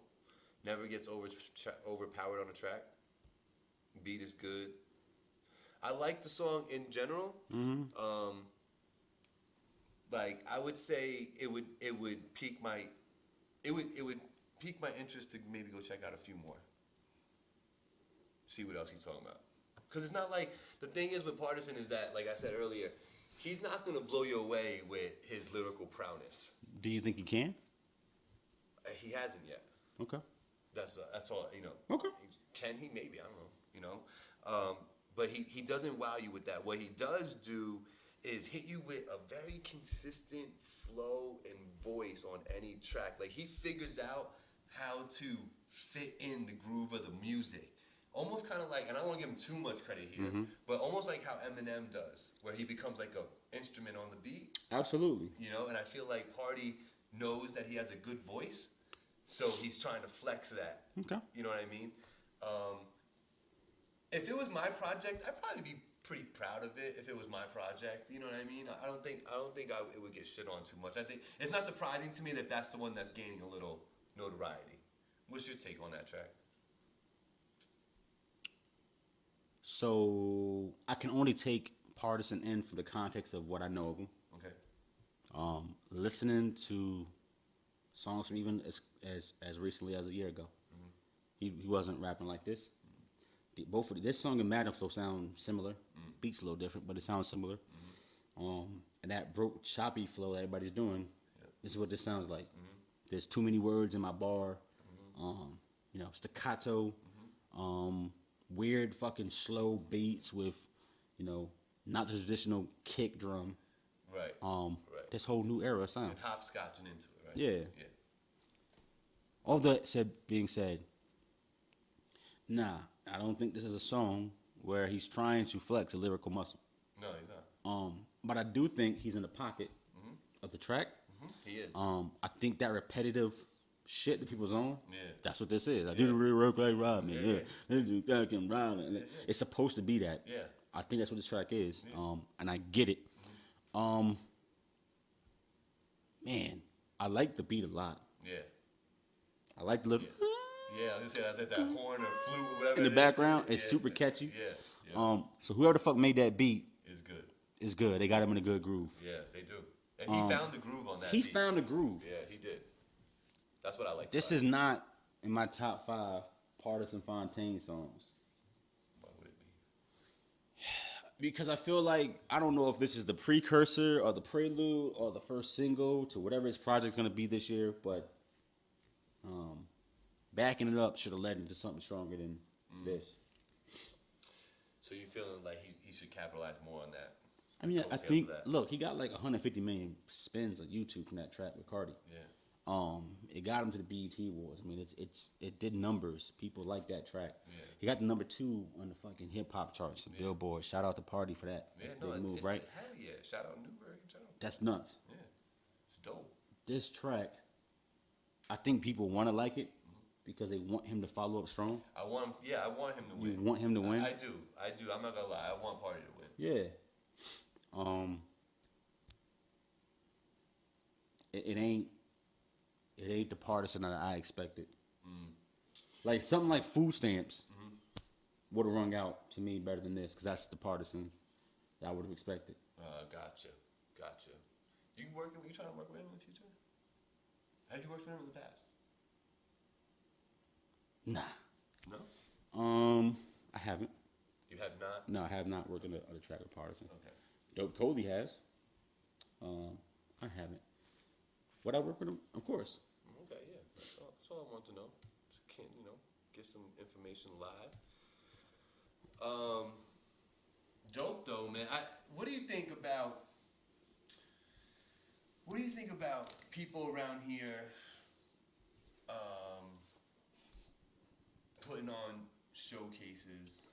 never gets overpowered on a track. Beat is good. I like the song in general. Like I would say it would pique my interest to maybe go check out a few more. See what else he's talking about. Because it's not like, the thing is with Partisan is that, like I said earlier, he's not gonna blow you away with his lyrical prowess. Do you think he can? He hasn't yet. Okay. That's all, you know. Okay. Can he? Maybe, I don't know, you know. But he doesn't wow you with that. What he does do is hit you with a very consistent flow and voice on any track. Like, he figures out how to fit in the groove of the music. Almost kind of like, and I don't want to give him too much credit here, but almost like how Eminem does, where he becomes like a instrument on the beat. Absolutely. You know, and I feel like Party knows that he has a good voice, so he's trying to flex that. Okay. You know what I mean? If it was my project, I'd probably be pretty proud of it. If it was my project, you know what I mean? I don't think it would get shit on too much. I think it's not surprising to me that that's the one that's gaining a little notoriety. What's your take on that track? So I can only take Partisan in from the context of what I know of him. Okay. Listening to songs from even as recently as a year ago, he wasn't rapping like this. Both of this song and Madden Flow sound similar. Beats a little different, but it sounds similar. And that broke, choppy flow that everybody's doing, this is what this sounds like. There's too many words in my bar. You know, staccato, weird fucking slow beats with, you know, not the traditional kick drum. Right. This whole new era sound. And hopscotching into it, right? Yeah. All that being said, nah, I don't think this is a song where he's trying to flex a lyrical muscle. No, he's not. But I do think he's in the pocket of the track. He is. I think that repetitive shit that people's on, that's what this is. I Yeah. didn't really work like Rodman. It's supposed to be that. Yeah. I think that's what this track is. And I get it. Man, I like the beat a lot. Yeah. I like the little Yeah, I was gonna say that horn or flute or whatever in the it is. background. It's super catchy. Yeah. So whoever the fuck made that beat Is good. is good. They got him in a good groove. Yeah, they do. And he found the groove on that He beat. found a groove. Yeah, he did. That's what I like. This is not in my top 5 Partisan Fontaine songs. Why would it be? Because I feel like, I don't know if this is the precursor or the prelude or the first single to whatever his project's going to be this year, but backing it up should have led into something stronger than this. So you feeling like he should capitalize more on that? I mean, I think, look, he got like 150 million spins on YouTube from that track with Cardi. Yeah. It got him to the BET Awards. I mean, it did numbers. People like that track. Yeah. He got the number 2 on the fucking hip hop charts, Billboard. Shout out to Party for that. Yeah, That's no, a big move, it's right? Hell yeah! Shout out Newberg in general. That's nuts. Yeah, it's dope. This track, I think people want to like it because they want him to follow up strong. I want him to win. You want him to win? I do. I'm not gonna lie. I want Party to win. Yeah. It ain't the Partisan that I expected. Like something like Food Stamps would have rung out to me better than this because that's the Partisan that I would have expected. Gotcha. You trying to work with him in the future? Have you worked with him in the past? Nah. No. I haven't. You have not? No, I have not worked on a track with Partisan. Okay. Dope COLEY has. I haven't. Would I work with him? Of course. Okay, yeah. That's all I want to know. Can get some information live. Dope though, man. What do you think about people around here putting on showcases?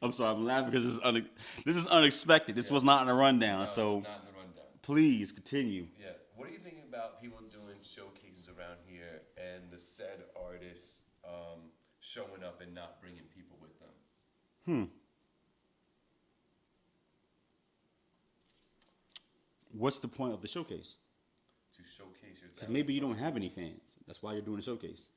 I'm sorry, I'm laughing because this is unexpected. This was not in the rundown, No, so it's not in the rundown. please continue. Yeah. What do you think about people doing showcases around here and the said artists showing up and not bringing people with them? What's the point of the showcase? To showcase your Because talent. maybe you don't have any fans. That's why you're doing a showcase.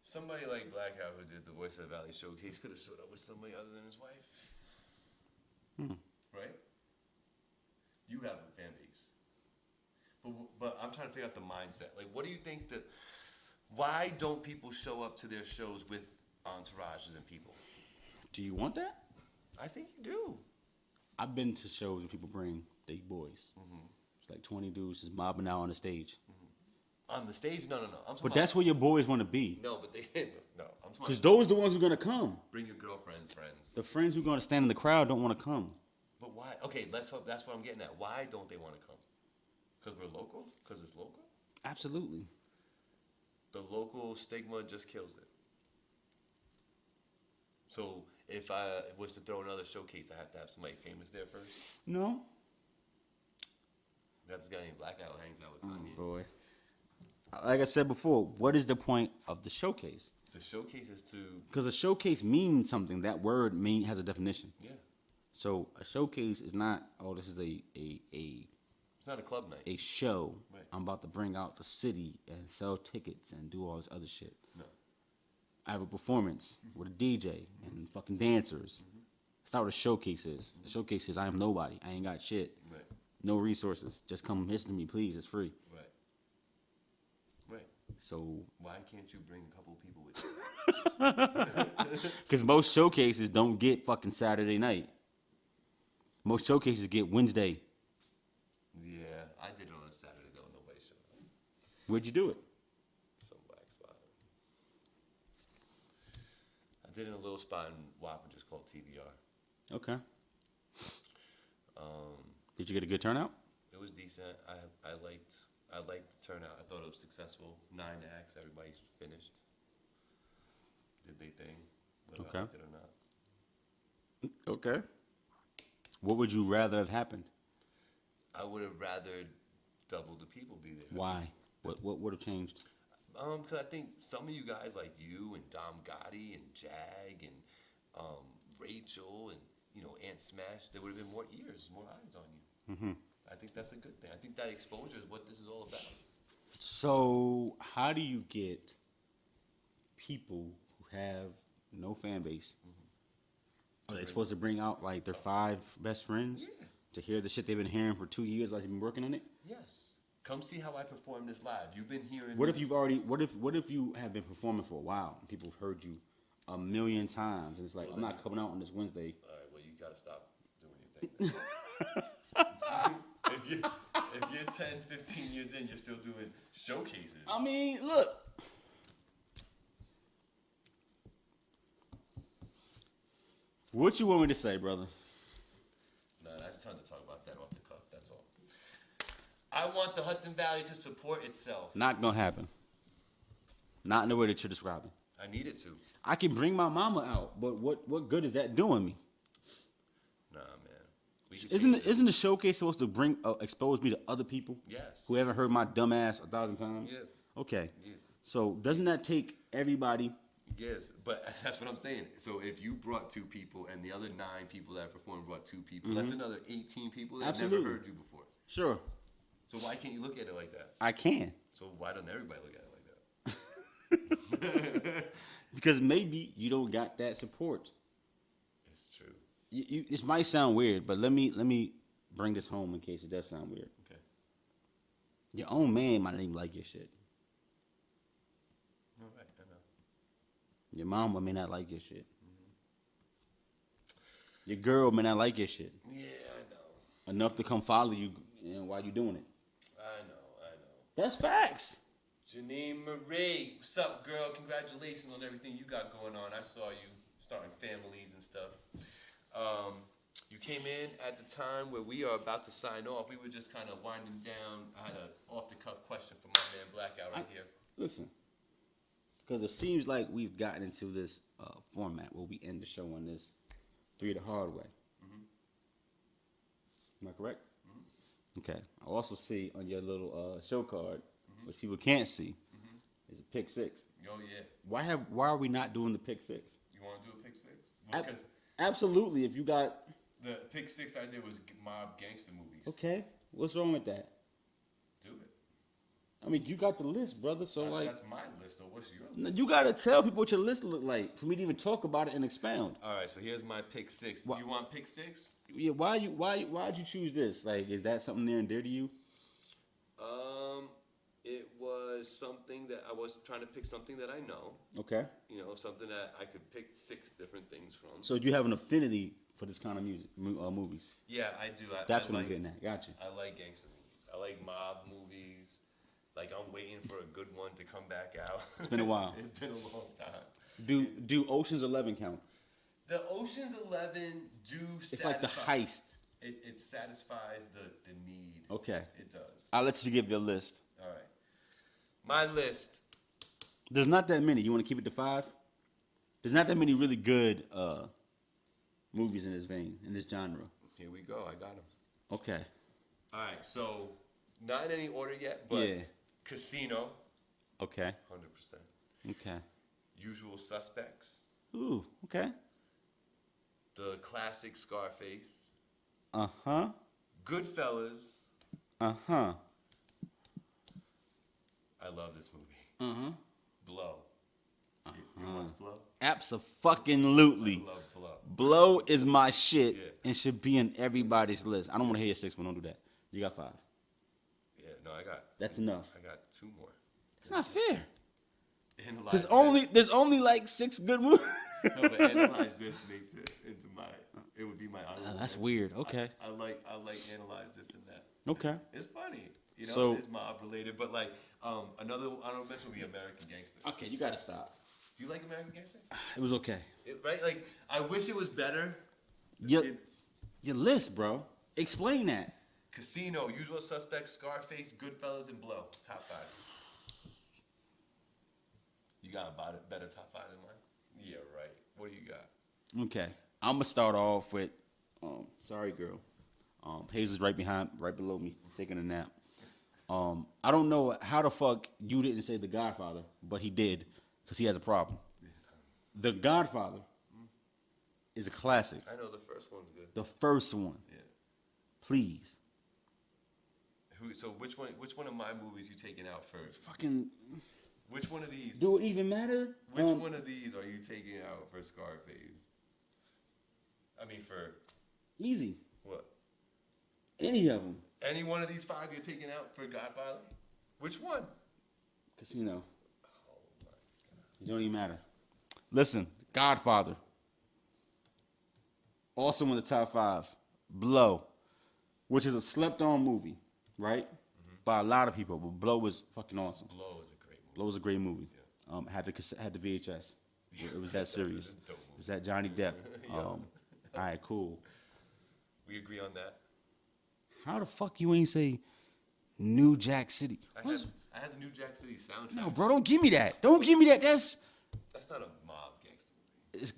Somebody like BLAKOUT, who did the Voice of the Valley showcase, could have showed up with somebody other than his wife. Right? You have a fan base. But I'm trying to figure out the mindset. Like, what do you think why don't people show up to their shows with entourages and people? Do you want that? I think you do. I've been to shows where people bring their boys. It's like 20 dudes just mobbing out on the stage. On the stage? No. But that's where your boys want to be. No, but they no. I'm talking Because those are the ones who are gonna come. Bring your girlfriend's friends. The friends who are gonna stand in the crowd don't want to come. But why? Okay, let's hope that's what I'm getting at. Why don't they want to come? Because we're local? Because it's local? Absolutely. The local stigma just kills it. So if I was to throw another showcase, I have to have somebody famous there first. No. Got this guy named BLAKOUT who hangs out with Kanye. Boy. Like I said before, what is the point of the showcase? The showcase is to... Because a showcase means something. That word has a definition. Yeah. So a showcase is not, oh, this is a It's not a club night. a show. Right. I'm about to bring out the city and sell tickets and do all this other shit. No. I have a performance with a DJ and fucking dancers. That's not what a showcase is. A showcase is I am nobody. I ain't got shit. Right. No resources. Just come listen to me, please. It's free. Right. Right. So, Why can't you bring a couple people with you? because most showcases don't get fucking Saturday night. Most showcases get Wednesday. Yeah, I did it on a Saturday though. Nobody showed up. Where'd you do it? Some black spot. I did it in a little spot in Wapping just called TBR. Okay. Did you get a good turnout? It was decent. I liked the turnout. I thought it was successful. 9 acts. Everybody finished. Did they thing. Whether I liked it or not. Okay. What would you rather have happened? I would have rather double the people be there. Why? What would have changed? Because I think some of you guys like you and Dom Gotti and Jag and Rachel and Aunt Smash, there would have been more ears, more eyes on you. I think that's a good thing. I think that exposure is what this is all about. So, how do you get people who have no fan base? Are they supposed to bring out like their 5 best friends to hear the shit they've been hearing for 2 years while they've been working on it? Yes. Come see how I perform this live. You've been hearing. What if you've already? What if you have been performing for a while and people have heard you a million times and it's like, I'm not coming out on this Wednesday. All right. Well, you gotta stop doing your thing. if you're 10, 15 years in, you're still doing showcases. I mean, look. What you want me to say, brother? No, I just wanted to talk about that off the cuff. That's all. I want the Hudson Valley to support itself. Not gonna happen. Not in the way that you're describing. I need it to. I can bring my mama out, but what good is that doing me? Nah, man. Isn't the showcase supposed to bring expose me to other people? Yes. Who haven't heard my dumb ass 1,000 times? Yes. Okay. Yes. So doesn't that take everybody? Yes, but that's what I'm saying. So if you brought 2 people and the other 9 people that performed brought 2 people, that's another 18 people that never heard you before. Sure. So why can't you look at it like that? I can. So why don't everybody look at it like that? Because maybe you don't got that support. It's true. This might sound weird, but let me bring this home in case it does sound weird. Okay. Your own man might not even like your shit. All right, I know. Your mama may not like your shit. Your girl may not like your shit. Yeah, I know. Enough to come follow you while you're doing it. I know. That's facts. Janine Marie, what's up, girl? Congratulations on everything you got going on. I saw you starting families and stuff. You came in at the time where we are about to sign off. We were just kind of winding down. I had an off-the-cuff question for my man BLAKOUT right here. Listen, because it seems like we've gotten into this format where we end the show on this 3 the hard way. Am I correct? Okay. I also see on your little show card, which people can't see, is a pick 6. Oh, yeah. Why are we not doing the pick 6? You want to do a pick 6? Because Absolutely. If you got... the pick 6 I did was mob gangster movies. Okay. What's wrong with that? Do it. I mean, you got the list, brother. So like, that's my list. Though. What's your list? you gotta tell people what your list look like for me to even talk about it and expound. All right. So here's my pick 6. What? You want pick 6? Yeah. Why'd you choose this? Like, is that something near and dear to you? It was was something that I was trying to pick something that I know. Okay. You know, something that I could pick 6 different things from. So you have an affinity for this kind of music, movies? Yeah, I do. That's what I'm getting at. Gotcha. I like gangster movies. I like mob movies. Like, I'm waiting for a good one to come back out. It's been a while. It's been a long time. Do Ocean's 11 count? The Ocean's 11 do It's like the heist. It satisfies the need. Okay. It does. I'll let you give your list. All right. My list. There's not that many. You want to keep it to 5? There's not that many really good movies in this vein, in this genre. Here we go. I got them. Okay. All right. So, not in any order yet, but Yeah. Casino. Okay. 100%. Okay. Usual Suspects. Ooh, okay. The classic Scarface. Uh-huh. Goodfellas. Uh-huh. I love this movie. Uh-huh. Blow. You watch Blow? Abso-fucking-lutely. I love Blow. Blow is my shit Yeah. and should be in everybody's list. I don't want to hear your 6th one. Don't do that. You got 5. Yeah, no, I got. That's enough. I got 2 more. It's not fair. Analyze There's only like 6 good movies. No, but Analyze This makes it into my. It would be my. That's weird. Okay. I like Analyze This and that. Okay. It's funny. You know, So- it's mob related, but like another honorable mention would be American Gangster. Okay, you gotta stop. Do you like American Gangster? It was okay. Right? Like, I wish it was better. Your list, bro. Explain that. Casino, Usual Suspects, Scarface, Goodfellas, and Blow. Top 5. You got a better top 5 than mine? Yeah, right. What do you got? Okay. I'm gonna start off with sorry girl. Hazel's right below me, taking a nap. I don't know how the fuck you didn't say The Godfather, but he did, because he has a problem. The Godfather is a classic. I know the first one's good. The first one. Yeah. Please. So which one of my movies you taking out first? Fucking. Which one of these? Do it even matter? Which one of these are you taking out for Scarface? I mean, for Easy. what? Any of them. Any one of these 5 you're taking out for Godfather? Which one? Casino. It don't even matter. Listen, Godfather. Also in the top 5. Blow, which is a slept-on movie, right? By a lot of people, but Blow was fucking awesome. Blow is a great movie. Blow was a great movie. Yeah. Had the VHS. It was that serious. Dope movie. It was that Johnny Depp. All right, cool. We agree on that. How the fuck you ain't say New Jack City? I had the New Jack City soundtrack. No, bro, don't give me that. Don't give me that. That's not a mob gangster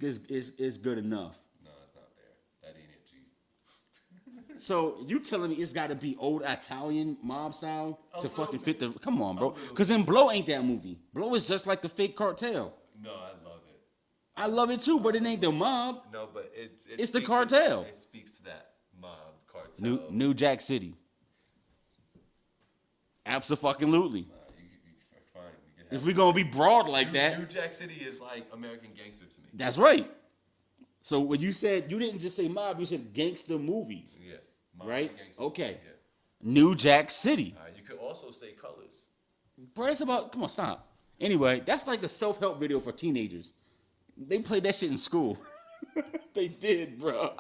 movie. It's good enough. No, it's not there. That ain't it, G. So you telling me it's got to be old Italian mob style A to little fucking bit. fit the? Come on, bro. little Because then Blow ain't that movie. Blow is just like the fake cartel. No, I love it. I love it too, but it ain't the mob. No, but it It's the speaks cartel. it speaks to that mob cartel. New Jack City. Absolutely. Fine. We can If have we gonna be broad like New that, Jack City is like American Gangster to me. that's right. So when you said you didn't just say mob, you said gangster movies, Yeah. Mob right? and gangster. Okay. Yeah. New Jack City. All right, you could also say Colors. Bro, that's about. Come on, stop. Anyway, that's like a self-help video for teenagers. They played that shit in school. They did, bro.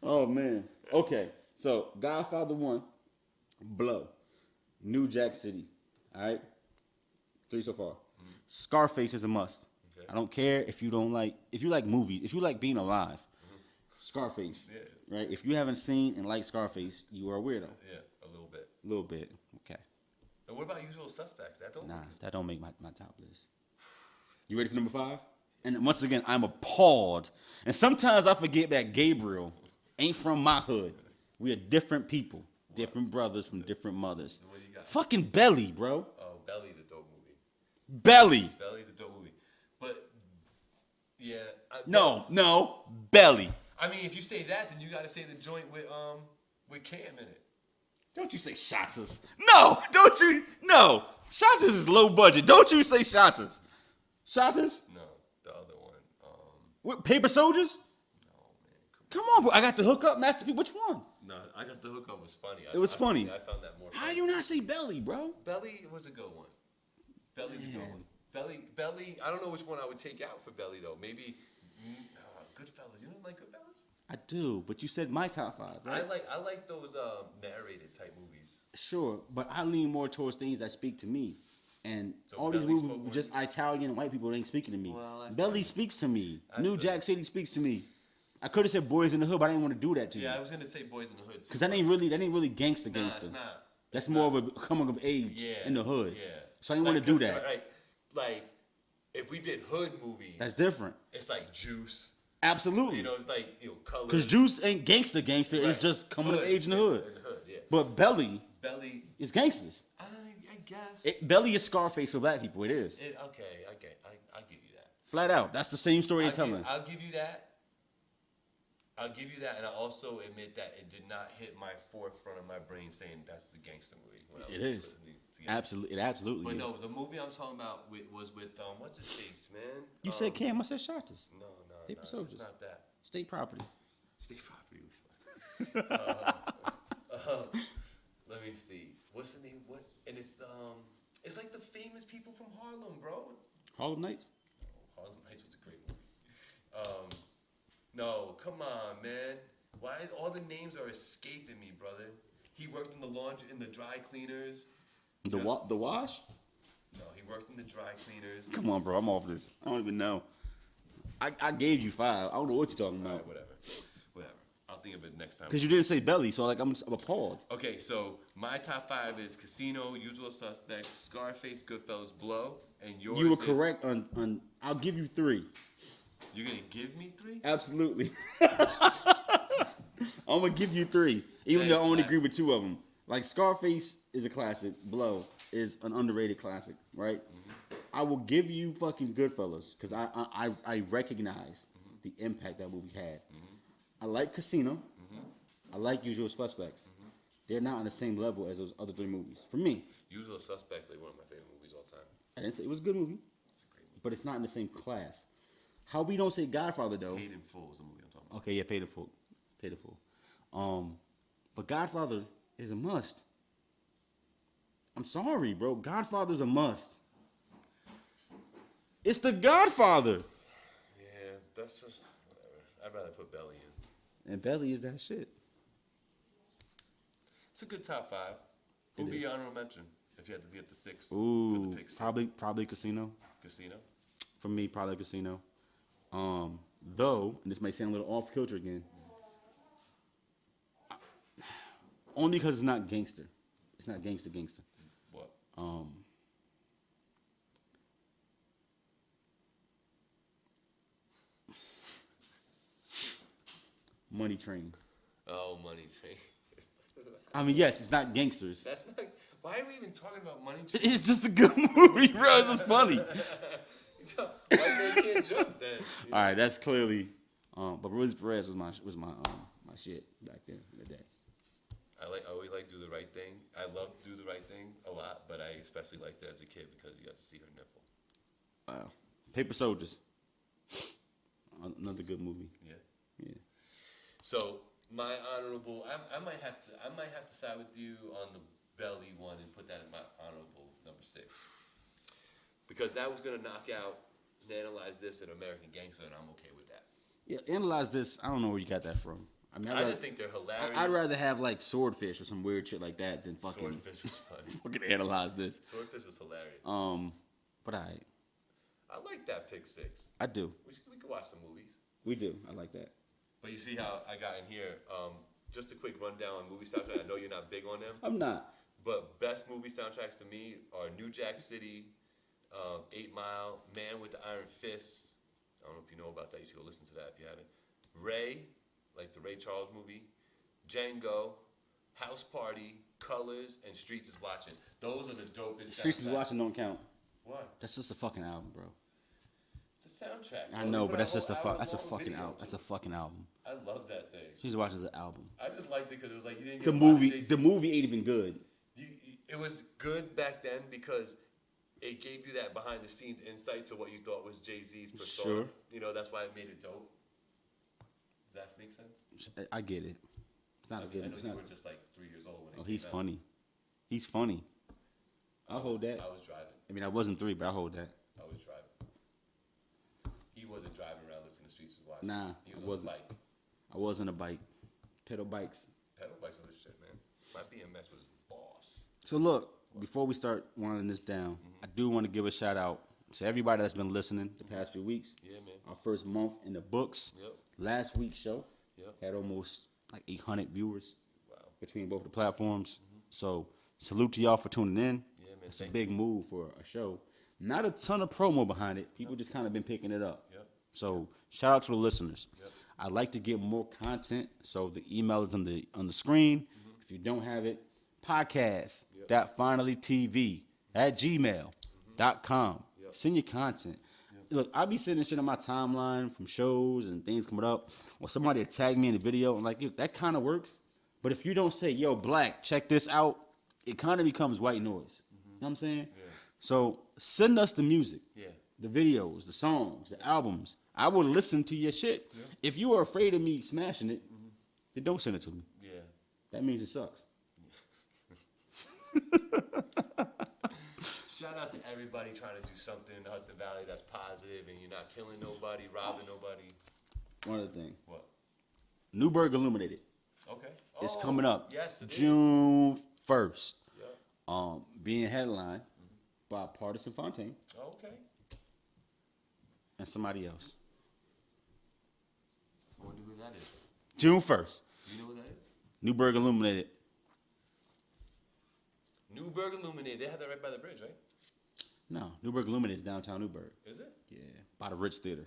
Oh man. Okay. So Godfather 1, Blow, New Jack City. All right. 3 so far. Scarface is a must. Okay. I don't care if you don't like. If you like movies, if you like being alive, Scarface. Yeah. Right. If you haven't seen and like Scarface, you are a weirdo. Yeah, a little bit. A little bit. Okay. And what about Usual Suspects? That don't. Nah, that don't make my top list. You ready for number 5? And once again, I'm appalled. And sometimes I forget that Gabriel ain't from my hood. We are different people, different brothers from different mothers. What do you got? Fucking Belly, bro. Oh, Belly's a dope movie. Belly. Belly's a dope movie. But yeah. Belly. I mean, if you say that, then you got to say the joint with Cam in it. Don't you say Shotters. No, don't you. No. Shotters is low budget. Don't you say Shotters. Shotters? No, the other one. What, Paper Soldiers? No, man. Come on, bro. I got the hookup, Master P. Which one? No, I got the hookup was funny. It was funny. I found that more funny. How you not say Belly, bro? Belly was a good one. Belly's a good one. Belly, I don't know which one I would take out for Belly, though. Maybe Goodfellas. You don't like Goodfellas? I do, but you said my top 5, right? I like those narrated type movies. Sure, but I lean more towards things that speak to me. And So all these Belly movies spoke with just Italian and white people ain't speaking to me. Well, Belly speaks to me. I New feel Jack City speaks to me. I could have said Boys in the Hood, but I didn't want to do that to you. Yeah, I was gonna say Boys in the Hood. Because that ain't really gangster. Nah, it's not. That's more of a coming of age in the hood. Yeah. So I didn't want to do that. Right. Like, if we did hood movies, That's different. it's like Juice. Absolutely. You know, it's like, Colors. Because Juice ain't gangster. It's Right. just coming of age in the It's hood. in the hood, yeah. But Belly is gangsters. I guess. Belly is Scarface for black people. It is. Okay, I'll give you that. Flat out. That's the same story you're telling. I'll give you that. I'll give you that, and I also admit that it did not hit my forefront of my brain saying that's a gangster movie. It is. Absolutely. It absolutely But is. no, the movie I'm talking about was with, what's his face, man? You said Cam. I said Shotters. No, Paper it's Soldiers. not that. State property. State property was fun. Let me see. What's the name? What? And it's like the famous people from Harlem, bro. Harlem Nights? Harlem Nights was a great movie. No, come on, man. Why all the names are escaping me, brother? He worked in the laundry, in the dry cleaners. The wash? No, he worked in the dry cleaners. Come on, bro. I'm off this. I don't even know. I gave you 5. I don't know what you're talking All about. right, whatever. I'll think of it next time. Because you didn't say Belly, so I'm appalled. Okay, so my top 5 is Casino, Usual Suspects, Scarface, Goodfellas, Blow, and yours. You were correct on. I'll give you 3. You're gonna give me 3? Absolutely. I'm gonna give you 3, even though I only agree with 2 of them. Like Scarface is a classic. Blow is an underrated classic, right? Mm-hmm. I will give you fucking Goodfellas because I recognize the impact that movie had. Mm-hmm. I like Casino. Mm-hmm. I like Usual Suspects. Mm-hmm. They're not on the same level as those other 3 movies for me. Usual Suspects, like one of my favorite movies all time. I didn't say it was a good movie, but it's not in the same class. How we don't say Godfather though? Paid in Full is the movie I'm talking about. Okay, yeah, Paid in Full. Paid in Full. But Godfather is a must. I'm sorry, bro. Godfather's a must. It's the Godfather. Yeah, that's just whatever. I'd rather put Belly in. And Belly is that shit. It's a good top 5. Who'd be your honorable mention if you had to get the 6? Ooh, the picks? probably Casino. Casino. For me, probably Casino. Though, and this may sound a little off kilter again, only because it's not gangster. It's not gangster. What? Money Train. Oh, Money Train. I mean, yes, it's not gangsters. That's not. Why are we even talking about Money Train? It's just a good movie, bro. It's just funny. White man can't jump then. All right, that's clearly. But Ruiz Perez was my shit back then in the day. I always like Do the Right Thing. I love Do the Right Thing a lot, but I especially liked it as a kid because you got to see her nipple. Wow. Paper Soldiers. Another good movie. Yeah. So my honorable, I might have to side with you on the Belly one and put that in my honorable number 6 because that was gonna knock out and Analyze This and American Gangster, and I'm okay with that. Yeah, Analyze This. I don't know where you got that from. I mean, I just think they're hilarious. I'd rather have like Swordfish or some weird shit like that than fucking Swordfish was funny. fucking Analyze This. Swordfish was hilarious. But I like that pick 6. I do. We could watch some movies. We do. I like that. But you see how I got in here. Just a quick rundown on movie soundtracks. I know you're not big on them. I'm not. But best movie soundtracks to me are New Jack City, 8 Mile, Man with the Iron Fist. I don't know if you know about that. You should go listen to that if you haven't. Ray, like the Ray Charles movie. Django, House Party, Colors, and Streets is Watching. Those are the dopest Streets is soundtracks. Watching don't count. Why? That's just a fucking album, bro. It's a soundtrack. I bro. know, They but put that's a just whole that's a hour-long fucking video album. to That's a it. fucking album. I love that thing. Streets is Watching is an album. I just liked it because it was like you didn't get The a lot of movie, Jay-Z. the movie ain't even good. It was good back then because it gave you that behind the scenes insight to what you thought was Jay-Z's persona. Sure. You know, that's why it made it dope. Does that make sense? I get it. It's not a good. I know It's you not. were just like 3 years old when it Oh, came he's out. funny. He's funny. I'll hold that. I was driving. I mean, I wasn't 3, but I'll hold that. I was driving. He wasn't driving around listening to Streets is Watching. Nah, He I was wasn't. on a bike. I wasn't a bike. Pedal bikes. Pedal bikes was the shit, man. My BMX was boss. So look, before we start winding this down, I do want to give a shout out to everybody that's been listening the past few weeks. Yeah, man. Our first month in the books. Yep. Last week's show Yep. had almost like 800 viewers Wow. between both the platforms. So salute to y'all for tuning in. Yeah, man. It's a big move for a show. Not a ton of promo behind it. People just kind of been picking it up. Yep. So shout out to the listeners. Yep. I'd like to get more content, so the email is on the screen. If you don't have it, podcast.finallytv@gmail.com. Send your content. Look, I be sending shit on my timeline from shows and things coming up, or somebody will tag me in the video. I'm like, yo, that kind of works. But if you don't say, yo, Black, check this out, it kind of becomes white noise. You know what I'm saying? Yeah. So send us the music, Yeah. the videos, the songs, the albums. I will listen to your shit. Yeah. If you are afraid of me smashing it, then don't send it to me. Yeah. That means it sucks. Shout out to everybody trying to do something in the Hudson Valley that's positive and you're not killing nobody, robbing nobody. One other thing. What? Newburgh Illuminated. Okay. It's Oh, coming up Yes, it is. June 1st. Yep. Being headlined by Partisan Fontaine Okay. and somebody else. I wonder who that is. June 1st. Do you know who that is? Newburgh Illuminated. Newburgh Illuminated. They have that right by the bridge, right? No, Newburgh Illuminated is downtown Newburgh. Is it? Yeah, by the Rich Theater.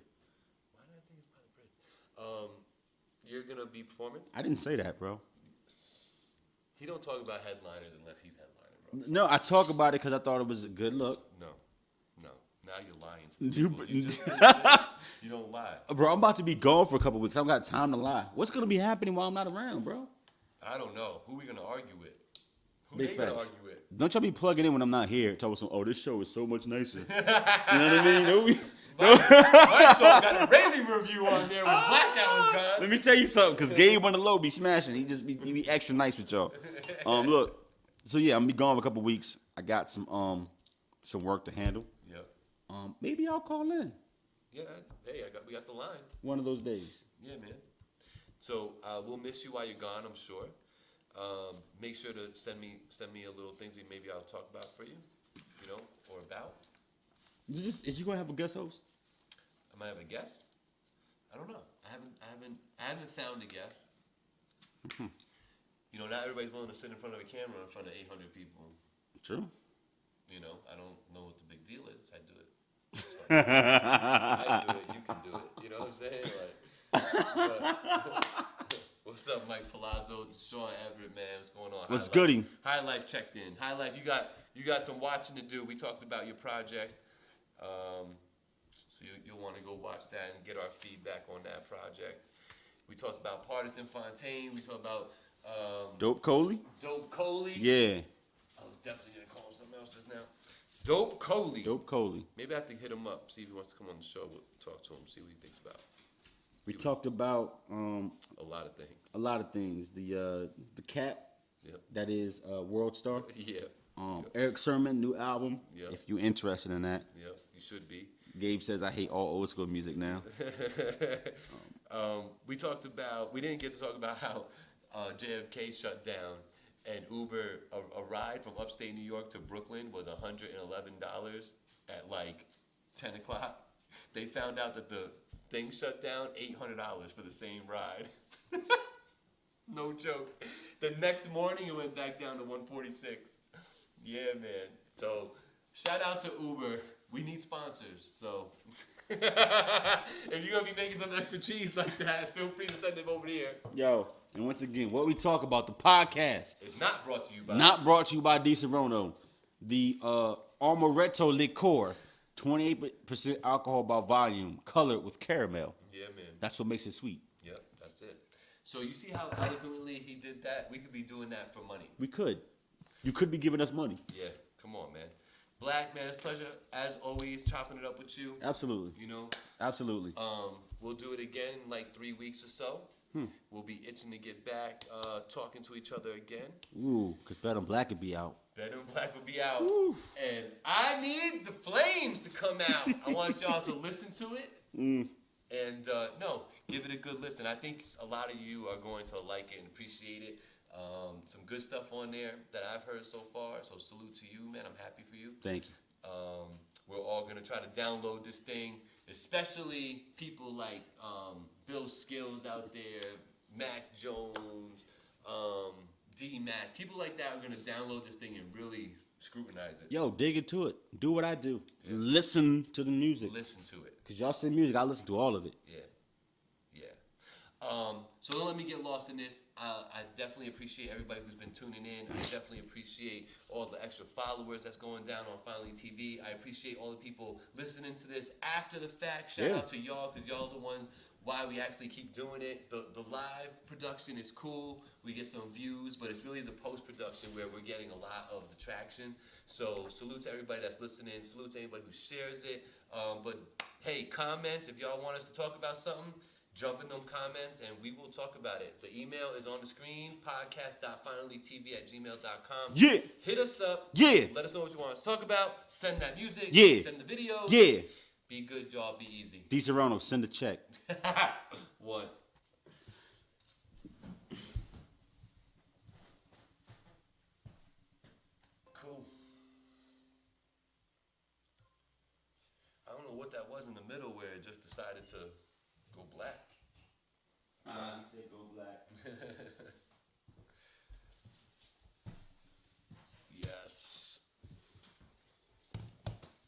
Why did I think it's by the bridge? You're gonna be performing? I didn't say that, bro. He don't talk about headliners unless he's headlining, bro. No, I talk about it because I thought it was a good look. No. Now you're lying to You- people. You don't lie. Bro, I'm about to be gone for a couple weeks. I don't got time to lie. What's going to be happening while I'm not around, bro? I don't know. Who we gonna argue with? Who Big they gonna facts. argue with? Don't y'all be plugging in when I'm not here. Talking some, oh, this show is so much nicer. You know what I mean? My song got a raving review on there when Blackout was gone. Let me tell you something, because Gabe on the low be smashing. He be extra nice with y'all. Look, so yeah, I'm gonna be gone for a couple weeks. I got some work to handle. Yep. Maybe I'll call in Yeah. Hey, we got the line. one of those days. Yeah, man. So we'll miss you while you're gone, I'm sure. Make sure to send me a little things that maybe I'll talk about for you, or about. Is you gonna have a guest host? I might have a guest. I don't know. I haven't found a guest. Not everybody's willing to sit in front of a camera in front of 800 people. True. I don't know what the big deal is. I do it. I do it. You can do it. You know what I'm saying? What's up, Mike Palazzo, Sean Everett, man? What's going on? What's goody? HIGHLYFE checked in. HIGHLYFE, you got some watching to do. We talked about your project, so you'll want to go watch that and get our feedback on that project. We talked about Partisan Fontaine. We talked about Dope Coley? Dope Coley. Yeah. I was definitely gonna call him something else just now. Dope Coley. Dope Coley. Maybe I have to hit him up, see if he wants to come on the show. We'll talk to him, see what he thinks about. We talked about A lot of things. a lot of things. The cat Yep. that is WorldSTAR. Yeah. Eric Sermon, new album. Yep. If you're interested in that. Yep. You should be. Gabe says I hate all old school music now. We didn't get to talk about how JFK shut down and Uber, a ride from upstate New York to Brooklyn was $111 at like 10 o'clock. They found out that the thing shut down, $800 for the same ride. No joke. The next morning it went back down to $146. Yeah, man. So shout out to Uber. We need sponsors, so if you're gonna be making some extra cheese like that, feel free to send them over here. Yo, and once again, what we talk about, the podcast, It's not brought to you by not brought to you by Di Serono. The Amaretto liqueur, 28% alcohol by volume, colored with caramel. Yeah, man. That's what makes it sweet. Yep, that's it. So you see how eloquently he did that? We could be doing that for money. We could. You could be giving us money. Yeah, come on, man. Black, man, it's a pleasure, as always, chopping it up with you. Absolutely. You know, Absolutely. we'll do it again in like 3 weeks or so. We'll be itching to get back talking to each other again. Ooh, because Bet on Black could be out. Bet on Black will be out. Woo. And I need the flames to come out. I want y'all to listen to it. And no, give it a good listen. I think a lot of you are going to like it and appreciate it. Some good stuff on there that I've heard so far. So salute to you, man. I'm happy for you. Thank you. We're all going to try to download this thing, especially people like Bill Skills out there, Mac Jones, D-Mac. People like that are going to download this thing and really scrutinize it. Yo, dig into it. Do what I do. Yeah. Listen to the music. Listen to it. Because y'all send music, I listen to all of it. Yeah. So don't let me get lost in this. I definitely appreciate everybody who's been tuning in. I definitely appreciate all the extra followers that's going down on FinallyTV. I appreciate all the people listening to this after the fact. Shout out to y'all, because y'all are the ones why we actually keep doing it. The live production is cool. We get some views, but it's really the post-production where we're getting a lot of the traction. So salute to everybody that's listening. Salute to anybody who shares it. But hey, comments, if y'all want us to talk about something, jump in them comments and we will talk about it. The email is on the screen, podcast.finallytv@gmail.com. Yeah. Hit us up. Yeah. Let us know what you want us to talk about. Send that music. Yeah. Send the videos. Yeah. Be good, y'all. Be easy. D. Serrano, send a check. One. Cool. I don't know what that was in the middle where it just decided to go black. You said go black. Yes.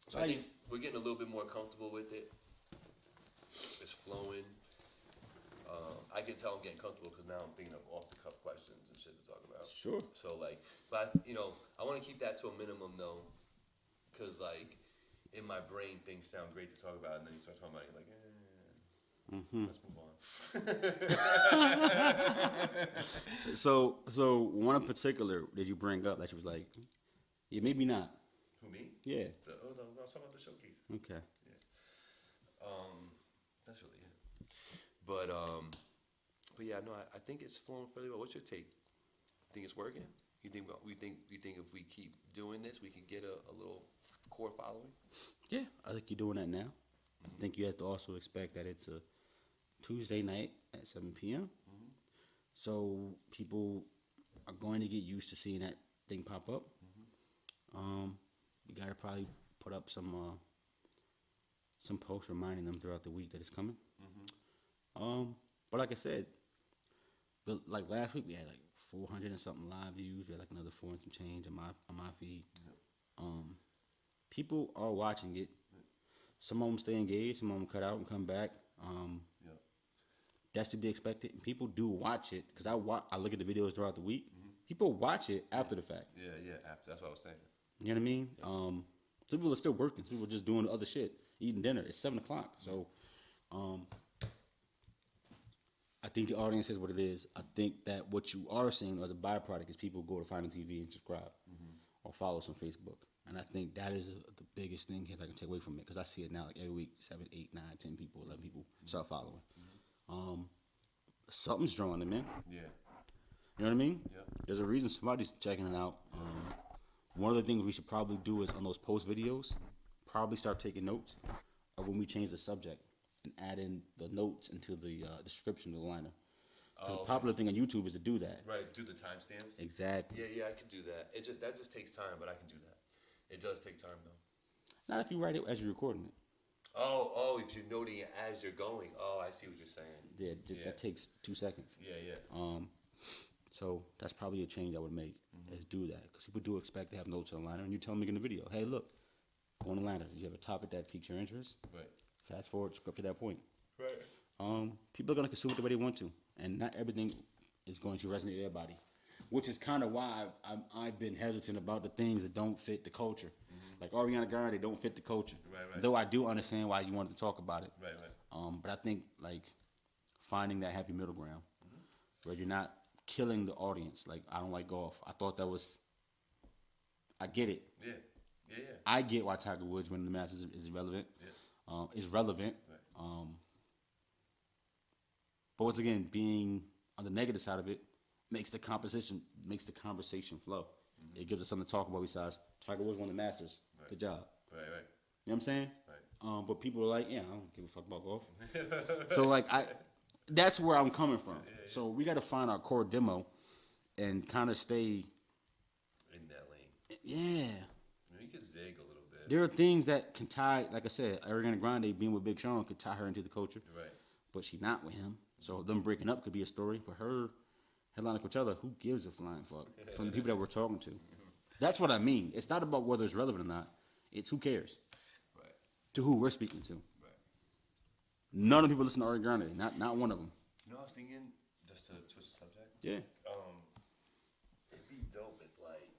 So I think we're getting a little bit more comfortable with it. It's flowing. I can tell I'm getting comfortable because now I'm thinking of off-the-cuff questions and shit to talk about. Sure. So but I want to keep that to a minimum though, because in my brain things sound great to talk about, and then you start talking about it, let's move on. So one in particular that you bring up that she was like, yeah, maybe not. Who, me? Yeah. I was talking about the showcase. Okay. Yeah. That's really it. But yeah, no, I think it's flowing fairly well. What's your take? Think it's working? You think if we keep doing this, we can get a little core following? Yeah, I think you're doing that now. I think you have to also expect that it's a Tuesday night at 7 p.m. So people are going to get used to seeing that thing pop up. You gotta probably put up some posts reminding them throughout the week that it's coming. But like I said, last week we had 400 and something live views. We had another 4 and some change on my feed. People are watching it. Some of them stay engaged. Some of them cut out and come back. That's to be expected. And people do watch it because I look at the videos throughout the week. People watch it after the fact. Yeah, after. That's what I was saying. You know what I mean? Some people are still working. Some people are just doing other shit, eating dinner. It's 7 o'clock. So I think the audience is what it is. I think that what you are seeing as a byproduct is people go to FinallyTV and subscribe or follow us on Facebook. And I think that is the biggest thing I can take away from it, because I see it now every week, 7, 8, 9, 10 people, 11 people start following. Something's drawing them in. Yeah. You know what I mean? Yeah. There's a reason somebody's checking it out. One of the things we should probably do is on those post videos, probably start taking notes of when we change the subject and add in the notes into the description of the liner. Because the popular thing on YouTube is to do that. Right, do the timestamps. Exactly. Yeah, I can do that. That just takes time, but I can do that. It does take time though. Not if you write it as you're recording it. Oh, if you're noting it as you're going. Oh, I see what you're saying. Yeah, that takes 2 seconds. Yeah. So that's probably a change I would make, is do that. Because people do expect to have notes on the liner, and you tell them in the video, hey, look, go on the liner. You have a topic that piques your interest. Right. Fast forward, script to that point. Right. People are going to consume it the way they want to, and not everything is going to resonate with everybody, which is kind of why I've been hesitant about the things that don't fit the culture. Like Ariana Grande, they don't fit the culture. Right. Though I do understand why you wanted to talk about it. Right. But I think finding that happy middle ground where you're not killing the audience. I don't like golf. I thought that was. I get it. Yeah. I get why Tiger Woods winning the Masters is relevant. Yeah. Is relevant. Right. But once again, being on the negative side of it makes the conversation flow. It gives us something to talk about besides Tiger Woods won the Masters. Right. Good job. Right. You know what I'm saying? Right. But people are like, yeah, I don't give a fuck about golf. So like that's where I'm coming from. Yeah. So we got to find our core demo and kind of stay In that lane. Yeah. You could zig a little bit. There are things that can tie, like I said, Ariana Grande being with Big Sean could tie her into the culture. Right. But she's not with him. So them breaking up could be a story. But her headline at Coachella, who gives a flying fuck from the people that we're talking to? That's what I mean. It's not about whether it's relevant or not. It's who cares. Right. To who we're speaking to. Right. None of the people listen to Ariana Grande. Not one of them. You know, I was thinking, just to switch the subject. Yeah. It'd be dope if like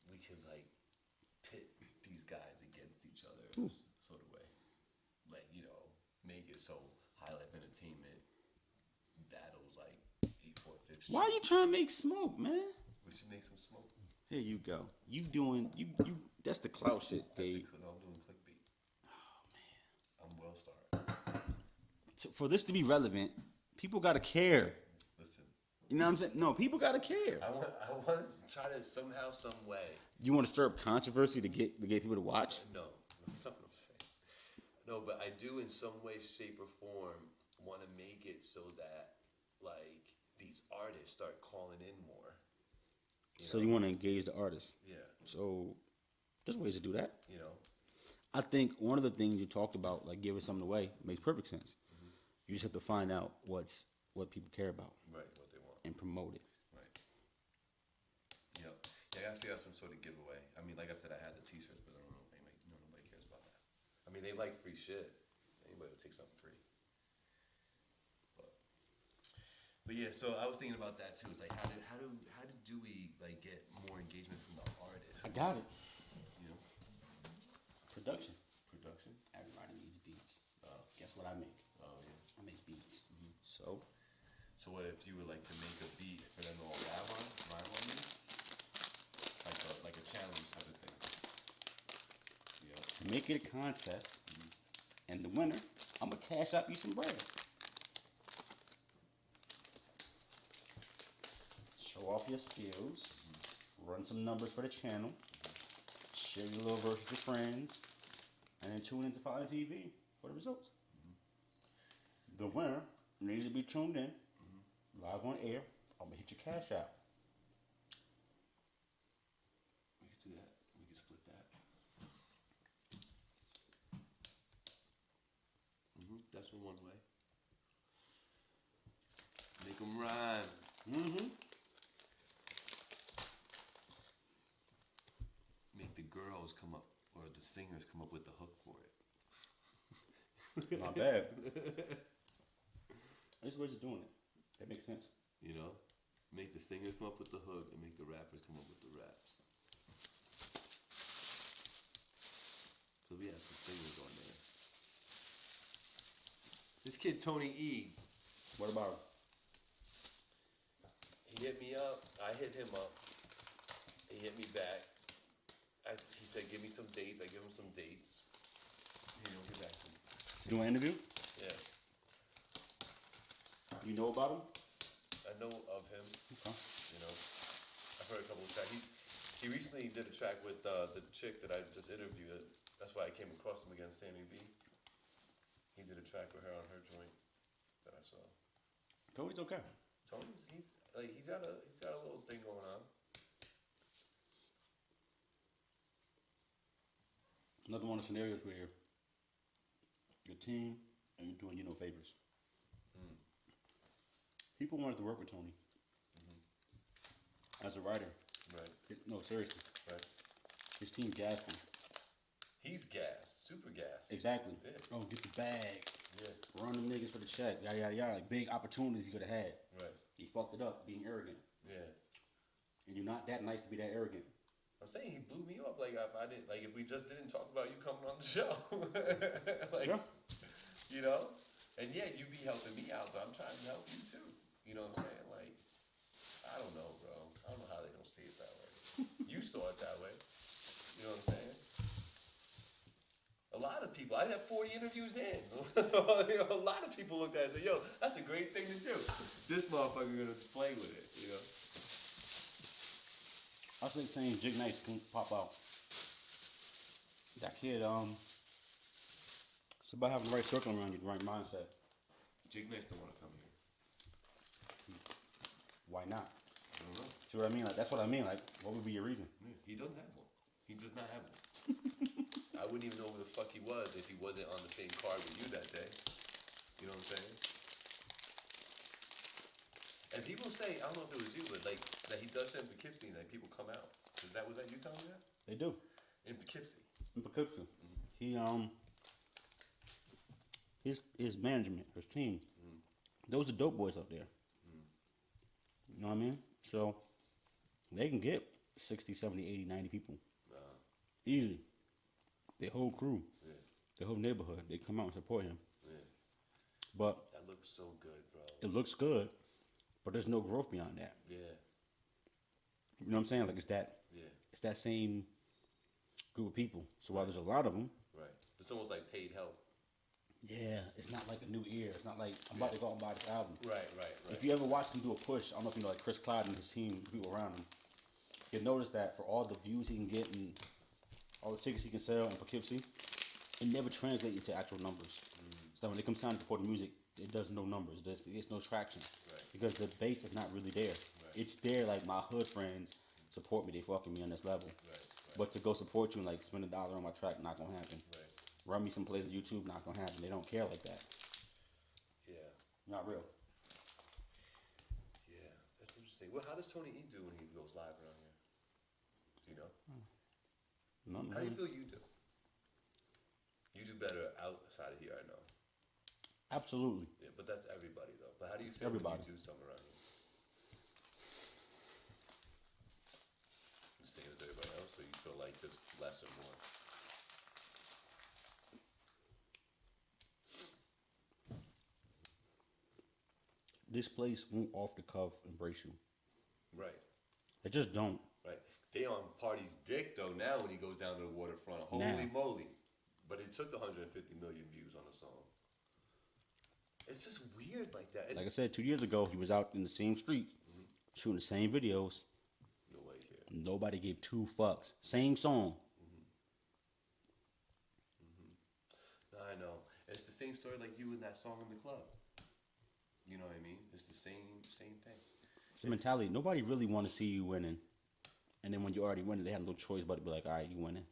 we could like pit these guys against each other in this sort of way. Like, you know, make it so HIGHLYFE Entertainment battles like 8-4 5th. Why are you trying to make smoke, man? We should make some smoke. Here you go. You doing you that's the clout shit, Gabe. No, I'm doing clickbait. Oh man. I'm WORLDSTAR. So for this to be relevant, people gotta care. Listen. You know what I'm saying? No, people gotta care. I want to try to somehow, some way. You want to stir up controversy to get people to watch? No, that's not what I'm saying. No, but I do in some way, shape, or form want to make it so that like these artists start calling in more. So you want to engage the artist. Yeah. So there's ways to do that. You know. I think one of the things you talked about, like giving something away, makes perfect sense. You just have to find out what people care about. Right. What they want. And promote it. Right. Yep. Yeah, I gotta figure out some sort of giveaway. I mean, like I said, I had the T-shirts, but I don't know. Nobody cares about that. I mean, they like free shit. Anybody will take something free. But yeah, so I was thinking about that too. It's like, how do we like get more engagement from the artists? I got it. You know, Production. production. Everybody needs beats. Guess what I make? Oh yeah. I make beats. So what if you would like to make a beat for them to all rhyme on you? Like a challenge type of thing. Yeah. Make it a contest, and the winner, I'm gonna cash out you some bread. Show off your skills, run some numbers for the channel, share your little verse with your friends, and then tune into FinallyTV for the results. The winner needs to be tuned in, live on air. I'm gonna hit your cash out. We could do that. We could split that. That's one way. Make them rhyme. Make the girls come up, or the singers come up with the hook for it. Not bad. There's ways of doing it. That makes sense. You know? Make the singers come up with the hook and make the rappers come up with the raps. So we have some singers on there. This kid, Tony E. What about him? He hit me up. I hit him up. He hit me back. He said, give me some dates. I give him some dates. He don't get back to me. You doing an interview? Yeah. You know about him? I know of him. Okay. You know, I've heard a couple of tracks. He recently did a track with the chick that I just interviewed. That's why I came across him against Sammy B. He did a track with her on her joint that I saw. Cody's okay. Tony's he's got a little thing going on. Another one of the scenarios where your team and you're doing you no favors. People wanted to work with Tony as a writer. Right. No, seriously. Right. His team gassed him. He's gassed. Super gassed. Exactly. Yeah. Oh, get the bag. Yeah. Run them niggas for the check. Yada, yada, yada. Like big opportunities he could have had. Right. He fucked it up being arrogant. Yeah. And you're not that nice to be that arrogant. I'm saying he blew me up. Like I didn't. Like if we just didn't talk about you coming on the show. Like, yeah. You know. And yeah, you be helping me out, but I'm trying to help you too. You know what I'm saying? Like, I don't know, bro. I don't know how they don't see it that way. You saw it that way. You know what I'm saying? A lot of people. I had 40 interviews in. So, you know, a lot of people looked at it and said, yo, that's a great thing to do. This motherfucker gonna play with it, you know? I was like saying Jig Nice can pop out. That kid, it's about having the right circle around you, the right mindset. Jig Nice don't want to come here. Why not? I don't know. See what I mean? Like, that's what I mean. Like, what would be your reason? Yeah, he doesn't have one. He does not have one. I wouldn't even know who the fuck he was if he wasn't on the same card with you that day. You know what I'm saying? And people say, I don't know if it was you, but like that he does that in Poughkeepsie and like people come out. Was that you telling me that? They do. In Poughkeepsie. In Poughkeepsie. He his management, his team, those are dope boys up there. You know what I mean? So they can get 60, 70, 80, 90 people. Easy. Their whole crew, their whole neighborhood, they come out and support him. Yeah. But that looks so good, bro. It looks good, but there's no growth beyond that. Yeah. You know what I'm saying? Like it's that same group of people. So while there's a lot of them, right, it's almost like paid help. Yeah, it's not like a new ear. It's not like I'm about to go out and buy this album. Right. If you ever watch him do a push, I don't know if you know like Chris Clyde and his team, people around him, you'll notice that for all the views he can get and all the tickets he can sell in Poughkeepsie, it never translates into actual numbers. So when it comes time to support the music, it does no numbers. There's no traction. Right. Because the base is not really there. Right. It's there like my hood friends support me, they fucking me on this level. Right. But to go support you and like spend $1 on my track, not gonna happen. Right. Run me someplace on YouTube, not gonna happen. They don't care like that. Yeah. Not real. Yeah, that's interesting. Well, how does Tony E do when he goes live around here? Do you know? Nothing. How do you feel you do? You do better outside of here, I know. Absolutely. Yeah, but that's everybody though. But how do you feel when you do something around here? The same as everybody else, or you feel like just less or more? This place won't off the cuff embrace you. Right. They just don't. Right. They on Party's dick though now when he goes down to the waterfront. Holy moly. But it took 150 million views on a song. It's just weird like that. Like I said, 2 years ago, he was out in the same streets, shooting the same videos. Nobody cared. Nobody gave 2 fucks. Same song. No, I know. It's the same story like you in that song in the club. You know what I mean? It's the same thing. It's the mentality. Nobody really want to see you winning. And then when you already winning, they have no choice but to be like, all right, you winning.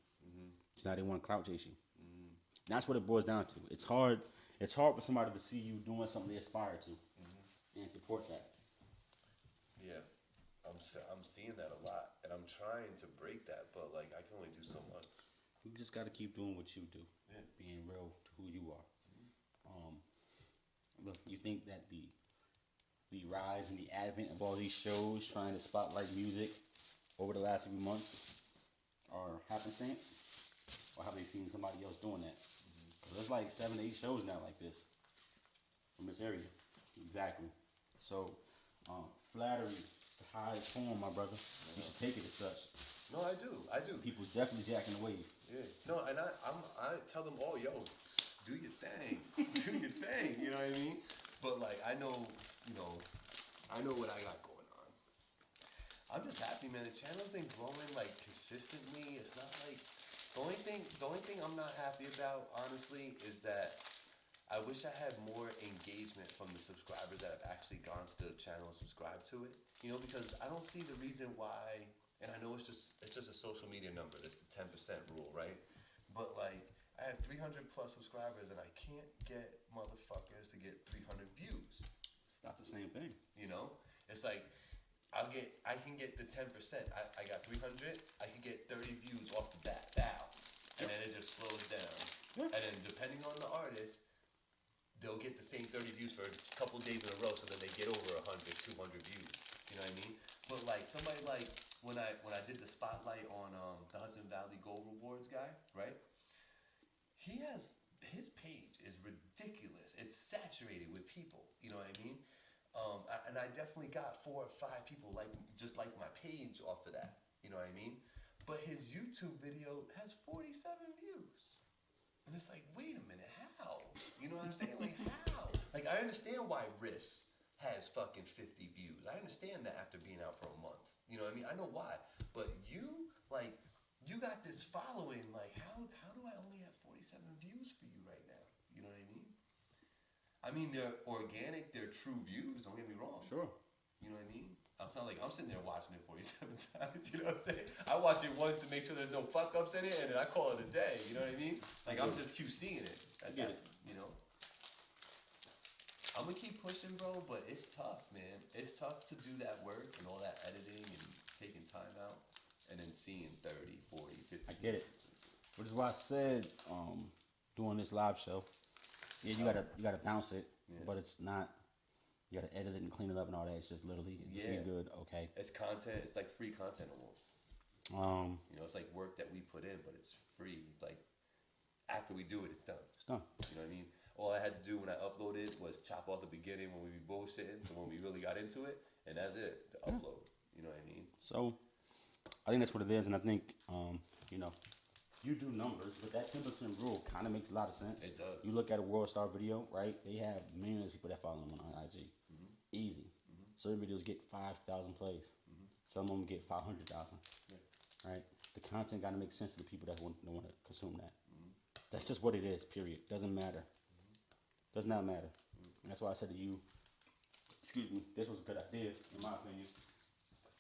So now they want to clout chase you. That's what it boils down to. It's hard for somebody to see you doing something they aspire to and support that. Yeah. I'm seeing that a lot. And I'm trying to break that, but like I can only do so much. You just got to keep doing what you do. Yeah. Being real to who you are. Look, you think that the rise and the advent of all these shows trying to spotlight music over the last few months are happenstance? Or have they seen somebody else doing that? There's like 7, 8 shows now like this from this area. Exactly. So, flattery is the highest form, my brother. You should take it as such. No, I do. People's definitely jacking the wave. Yeah. No, and I tell them all, yo, do your thing. Do your thing. You know what I mean? But like I know what I got going on. I'm just happy, man. The channel's been growing like consistently. It's not like the only thing I'm not happy about, honestly, is that I wish I had more engagement from the subscribers that have actually gone to the channel and subscribed to it. You know, because I don't see the reason why. And I know it's just a social media number. It's the 10% rule, right? But like, I have 300 plus subscribers, and I can't get motherfuckers to get 300 views. It's not the same thing. You know, it's like I can get the 10%. I got 300. I can get 30 views off the bat, and then it just slows down. And then depending on the artist, they'll get the same 30 views for a couple days in a row, so then they get over 100, 200 views. You know what I mean? But like somebody like when I did the spotlight on the Hudson Valley Gold Rewards guy, right? His page is ridiculous. It's saturated with people. You know what I mean? And I definitely got 4 or 5 people like my page off of that. You know what I mean? But his YouTube video has 47 views. And it's like, wait a minute, how? You know what I'm saying? Like, how? Like, I understand why Riss has fucking 50 views. I understand that after being out for a month. You know what I mean? I know why. But you, like, you got this following. Like, how do I only have 47 views for you right now? You know what I mean? I mean, they're organic, they're true views. Don't get me wrong. Sure. You know what I mean? I'm not like I'm sitting there watching it 47 times. You know what I'm saying? I watch it once to make sure there's no fuck ups in it, and then I call it a day. You know what I mean? Like I'm just QCing it. You know. I'm gonna keep pushing, bro, but it's tough, man. It's tough to do that work and all that editing and taking time out, and then seeing 30, 40, 50. I get it. Which is why I said doing this live show. Yeah, you gotta bounce it, but it's not. You gotta edit it and clean it up and all that. It's just literally pretty good. Okay. It's content. It's like free content almost. You know, it's like work that we put in, but it's free. Like after we do it, it's done. It's done. You know what I mean? All I had to do when I uploaded was chop off the beginning when we be bullshitting, so when we really got into it, and that's it. The upload. You know what I mean? So I think that's what it is, and I think you know. You do numbers, but that 10% rule kind of makes a lot of sense. It does. You look at a WorldSTAR video, right? They have millions of people that follow them on IG. Easy. Certain videos get 5,000 plays. Some of them get 500,000. Right? The content got to make sense to the people that want to consume that. That's just what it is, period. Doesn't matter. Does not matter. And that's why I said to you, excuse me, this was a good idea, in my opinion.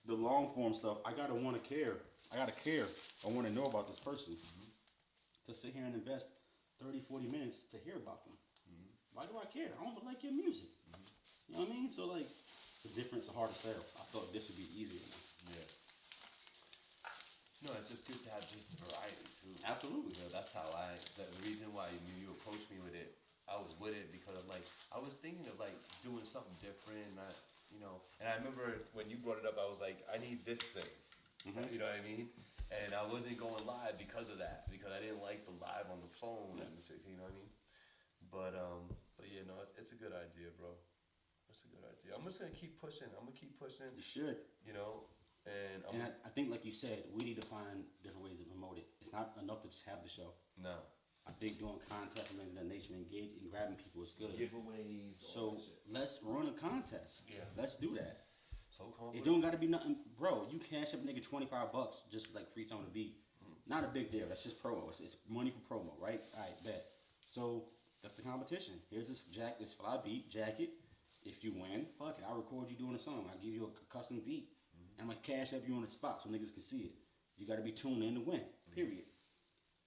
The long form stuff, I got to want to care. I got to care. I want to know about this person. To sit here and invest 30, 40 minutes to hear about them. Why do I care? I don't like your music. You know what I mean? So, like, the difference is hard to sell. I thought this would be easier. Yeah. No, it's just good to have just variety, too. Absolutely. You know, that's how the reason why you approached me with it, I was with it because I'm like, I was thinking of, like, doing something different, not, you know. And I remember when you brought it up, I was like, I need this thing. You know what I mean? And I wasn't going live because of that, because I didn't like the live on the phone and shit, you know what I mean? But yeah, no, it's a good idea, bro. It's a good idea. I'm just gonna keep pushing. I'm gonna keep pushing. You should. You know, and I think, like you said, we need to find different ways to promote it. It's not enough to just have the show. No. I think doing contests and things of that nature, engaging, grabbing people is good. Giveaways. So let's run a contest. Yeah. Let's do that. So it don't gotta be nothing, bro. You cash up a nigga $25 just like freestyle on the beat. Not a big deal. That's just promo. It's money for promo, right? All right, bet. So that's the competition. Here's this fly beat jacket. If you win, fuck it. I'll record you doing a song. I'll give you a custom beat. And I'm gonna cash up you on the spot so niggas can see it. You gotta be tuned in to win. Period.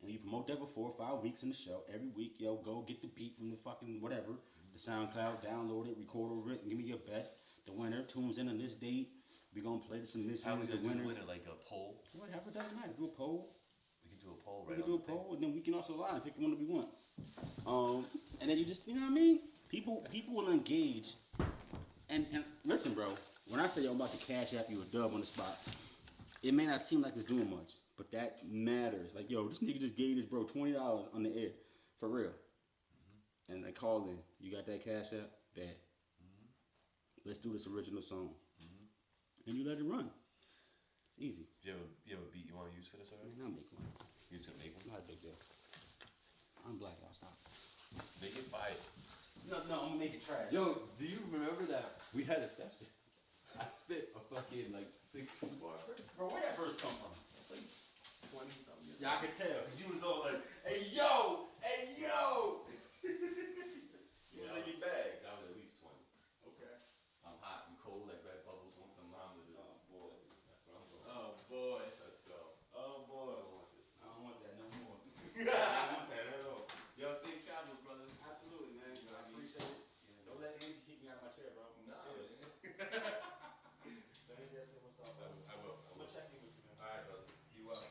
And you promote that for 4 or 5 weeks in the show. Every week, yo, go get the beat from the fucking whatever, the SoundCloud, download it, record over it, and give me your best. The winner tunes in on this date. We're gonna play the submissions. How are we gonna do the winner? Like a poll? Whatever, doesn't matter. Do a poll. We can do a poll, right? We can do a poll, and then we can also lie and pick the one that we want. And then you just, you know what I mean? People will engage. And listen, bro. When I say yo, I'm about to cash after you a dub on the spot, it may not seem like it's doing much, but that matters. Like, yo, this nigga just gave this bro $20 on the air, for real. And they called in. You got that cash app? Bad. Let's do this original song. And you let it run. It's easy. You have a beat you want to use for this already? I'll make one. You just gonna make one? Not a big deal. I'm black, I'll stop. Make it fire. No, I'm gonna make it trash. Yo, do you remember that we had a session? I spit a fucking like 16 bar verse. Bro, where that verse come from? Like 20 something. Yeah, I could tell. Cause you was all like, hey yo! You was in your bag. That was at least 20. Okay. I'm hot and cold like red bubbles on the mama. Oh boy. That's what I'm going. Oh boy. Let's go. Oh boy. I don't want this. I don't want that no more. I don't want that at all. Yo, safe travels, brother. Absolutely, man. I appreciate it. Don't let Angie kick me out of my chair, bro. No, Chill. man. What's up, bro? I will. I'm gonna check in with you, man. All right, brother. You up?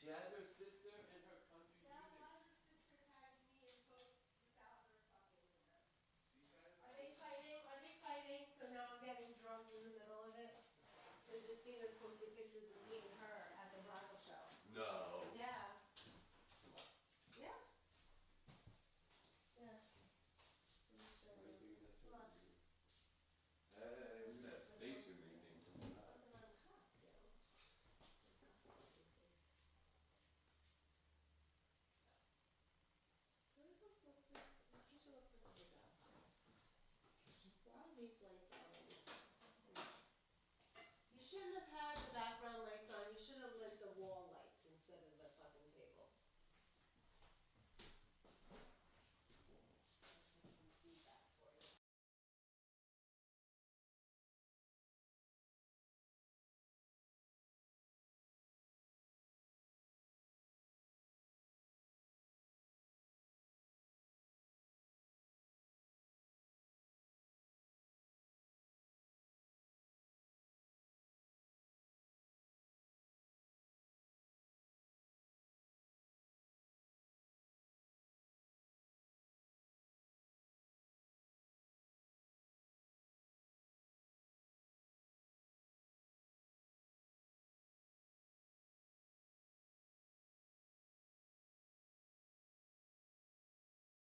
has her sister and her country Yeah, music. why does sister tagging me in posts without her fucking there? Are they fighting? Are they fighting? So now I'm getting drunk in the middle of it? Because Justina's posting pictures of me and her at the bridal show. No. Yeah. Yeah. Yes. Let me show you. Come on. Hey, what's that face you're making? Something on cocktails. Why are these lights on? You shouldn't have had